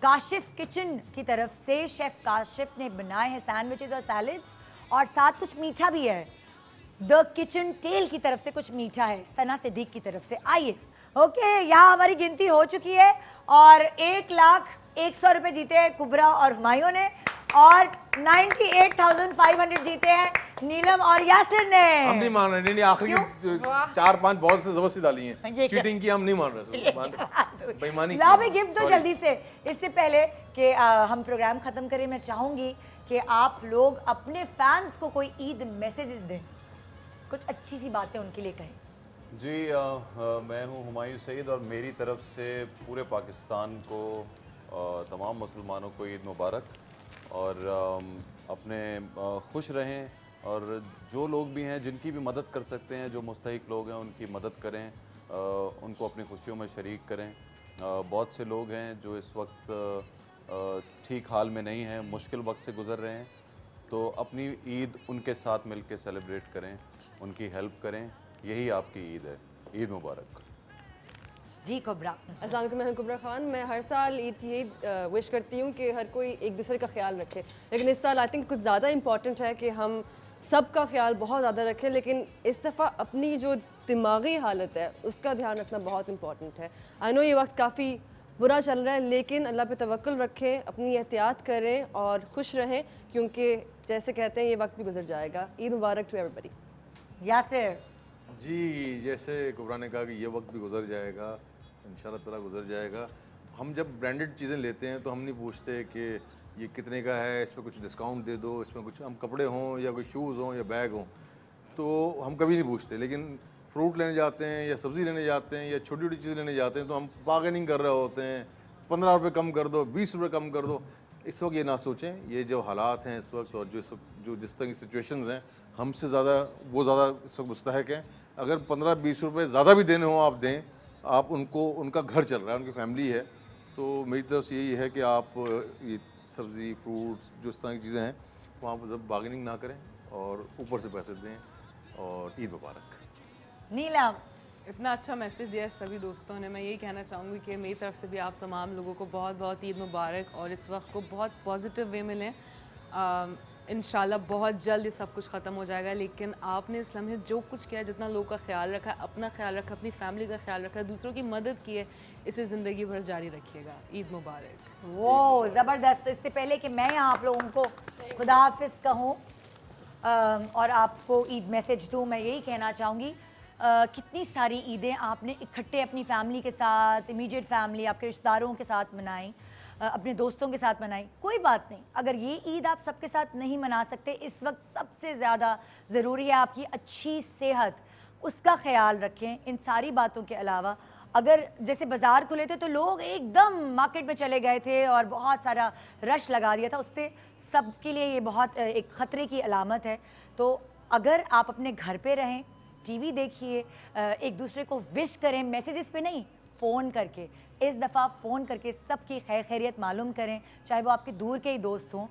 काशिफ किचन की तरफ से शेफ़ काशिफ ने बनाए हैं सैंडविचेस और सैलड्स, और साथ कुछ मीठा भी है। द किचन टेल की तरफ से कुछ मीठा है, सना सिद्दीक की तरफ से। आइए, ओके, यहाँ हमारी गिनती हो चुकी है और 1,01,00,000 रुपए जीते हैं कुबरा और हुमायूं ने, और 98,500 जीते हैं नीलम और यासिर ने। हम नहीं मान रहे, नहीं आखिरी 4-5 बॉल से जबरदस्ती डाली हैं, चीटिंग की हम नहीं मान रहे, बेईमानी ला भी गिफ्ट दो जल्दी से। इससे पहले कि हम प्रोग्राम खत्म करें, मैं चाहूंगी कि आप लोग अपने फैंस को कोई ईद मैसेजेस दें, कुछ अच्छी सी बातें उनके लिए कहें। जी मैं हूं हुमायूं सईद और मेरी तरफ से पूरे पाकिस्तान को तमाम मुसलमानों को ईद मुबारक, और अपने खुश रहें, और जो लोग भी हैं जिनकी भी मदद कर सकते हैं, जो मुस्तहिक लोग हैं उनकी मदद करें, उनको अपनी खुशियों में शरीक करें। बहुत से लोग हैं जो इस वक्त ठीक हाल में नहीं हैं, मुश्किल वक्त से गुज़र रहे हैं, तो अपनी ईद उनके साथ मिलकर सेलिब्रेट करें, उनकी हेल्प करें, यही आपकी ईद है। ईद मुबारक जी कुबरा। अस्सलाम वालेकुम, मैं हूं कुबरा खान। मैं हर साल ईद की विश करती हूँ कि हर कोई एक दूसरे का ख्याल रखे, लेकिन इस साल आई थिंक कुछ ज़्यादा इम्पॉर्टेंट है कि हम सबका ख्याल बहुत ज़्यादा रखें, लेकिन इस दफ़ा अपनी जो दिमागी हालत है उसका ध्यान रखना बहुत इम्पॉर्टेंट है। आई नो ये वक्त काफ़ी बुरा चल रहा है, लेकिन अल्लाह पे तवक्कुल रखें, अपनी एहतियात करें और खुश रहें, क्योंकि जैसे कहते हैं ये वक्त भी गुजर जाएगा। ईद मुबारक टू एवरीबॉडी। यासिर जी, जैसे कुबरा ने कहा कि ये वक्त भी गुजर जाएगा, इंशाल्लाह ताला गुजर जाएगा। हम जब ब्रांडेड चीज़ें लेते हैं तो हम नहीं पूछते कि ये कितने का है, इस पर कुछ डिस्काउंट दे दो, इसमें कुछ हम कपड़े हों या कोई शूज़ हों या बैग हों, तो हम कभी नहीं पूछते। लेकिन फ्रूट लेने जाते हैं या सब्ज़ी लेने जाते हैं या छोटी छोटी चीज़ें लेने जाते हैं तो हम बार्गेनिंग कर रहे होते हैं, 15 रुपये कम कर दो, 20 रुपये कम कर दो। इस वक्त ये ना सोचें, ये जो हालात हैं इस वक्त और जो जिस तरह की सिचुएशंस हैं, हमसे ज़्यादा वो ज़्यादा इस वक्त मुस्तहक हैं। अगर 15-20 रुपये ज़्यादा भी देने हो आप दें, आप उनको, उनका घर चल रहा है, उनकी फैमिली है, तो मेरी तरफ से यही है कि आप ये सब्ज़ी फ्रूट्स जो इस तरह की चीज़ें हैं वहाँ पर जब बार्गेनिंग ना करें और ऊपर से पैसे दें, और ईद मुबारक। नीलम, इतना अच्छा मैसेज दिया है सभी दोस्तों ने। मैं यही कहना चाहूँगी कि मेरी तरफ से भी आप तमाम लोगों को बहुत बहुत ईद मुबारक, और इस वक्त को बहुत पॉजिटिव वे में लें। इंशाल्लाह बहुत जल्द ये सब कुछ ख़त्म हो जाएगा, लेकिन आपने इस लम्हे जो कुछ किया, जितना लोगों का ख्याल रखा, अपना ख्याल रखा, अपनी फैमिली का ख्याल रखा, दूसरों की मदद की है, इसे ज़िंदगी भर जारी रखिएगा। ईद मुबारक। वो ज़बरदस्त। इससे पहले कि मैं यहाँ आप लोगों को खुदा हाफिज़ कहूँ और आपको ईद मैसेज दूँ, मैं यही कहना चाहूँगी, कितनी सारी ईदें आपने इकट्ठे अपनी फैमिली के साथ, इमीडिएट फैमिली, आपके रिश्तेदारों के साथ मनाई, अपने दोस्तों के साथ मनाई, कोई बात नहीं। अगर ये ईद आप सबके साथ नहीं मना सकते, इस वक्त सबसे ज़्यादा ज़रूरी है आपकी अच्छी सेहत, उसका ख्याल रखें। इन सारी बातों के अलावा अगर जैसे बाज़ार खुले थे तो लोग एकदम मार्केट में चले गए थे और बहुत सारा रश लगा दिया था, उससे सबके लिए ये बहुत एक ख़तरे की अलामत है। तो अगर आप अपने घर पे रहें, टीवी देखिए, एक दूसरे को विश करें, मैसेजेस पे नहीं, फ़ोन करके, इस दफ़ा फ़ोन करके सबकी खैर खैरियत मालूम करें, चाहे वो आपके दूर के ही दोस्त हों,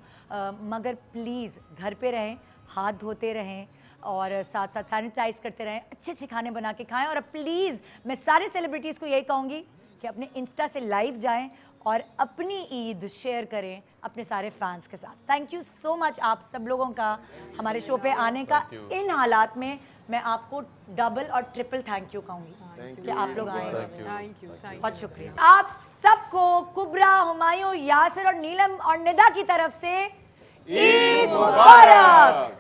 मगर प्लीज़ घर पे रहें, हाथ धोते रहें और साथ साथ सैनिटाइज़ करते रहें, अच्छे अच्छे खाने बना के खाएं। और प्लीज़ मैं सारे सेलिब्रिटीज़ को यही कहूँगी कि अपने इंस्टा से लाइव जाएं और अपनी ईद शेयर करें अपने सारे फैंस के साथ। थैंक यू सो मच आप सब लोगों का हमारे शो पे आने का। इन हालात में मैं आपको डबल और ट्रिपल थैंक यू कहूँगी कि आप लोग आए। Thank you. बहुत शुक्रिया आप सबको। कुबरा, हुमायूं, यासिर और नीलम और निदा की तरफ से ईद मुबारक।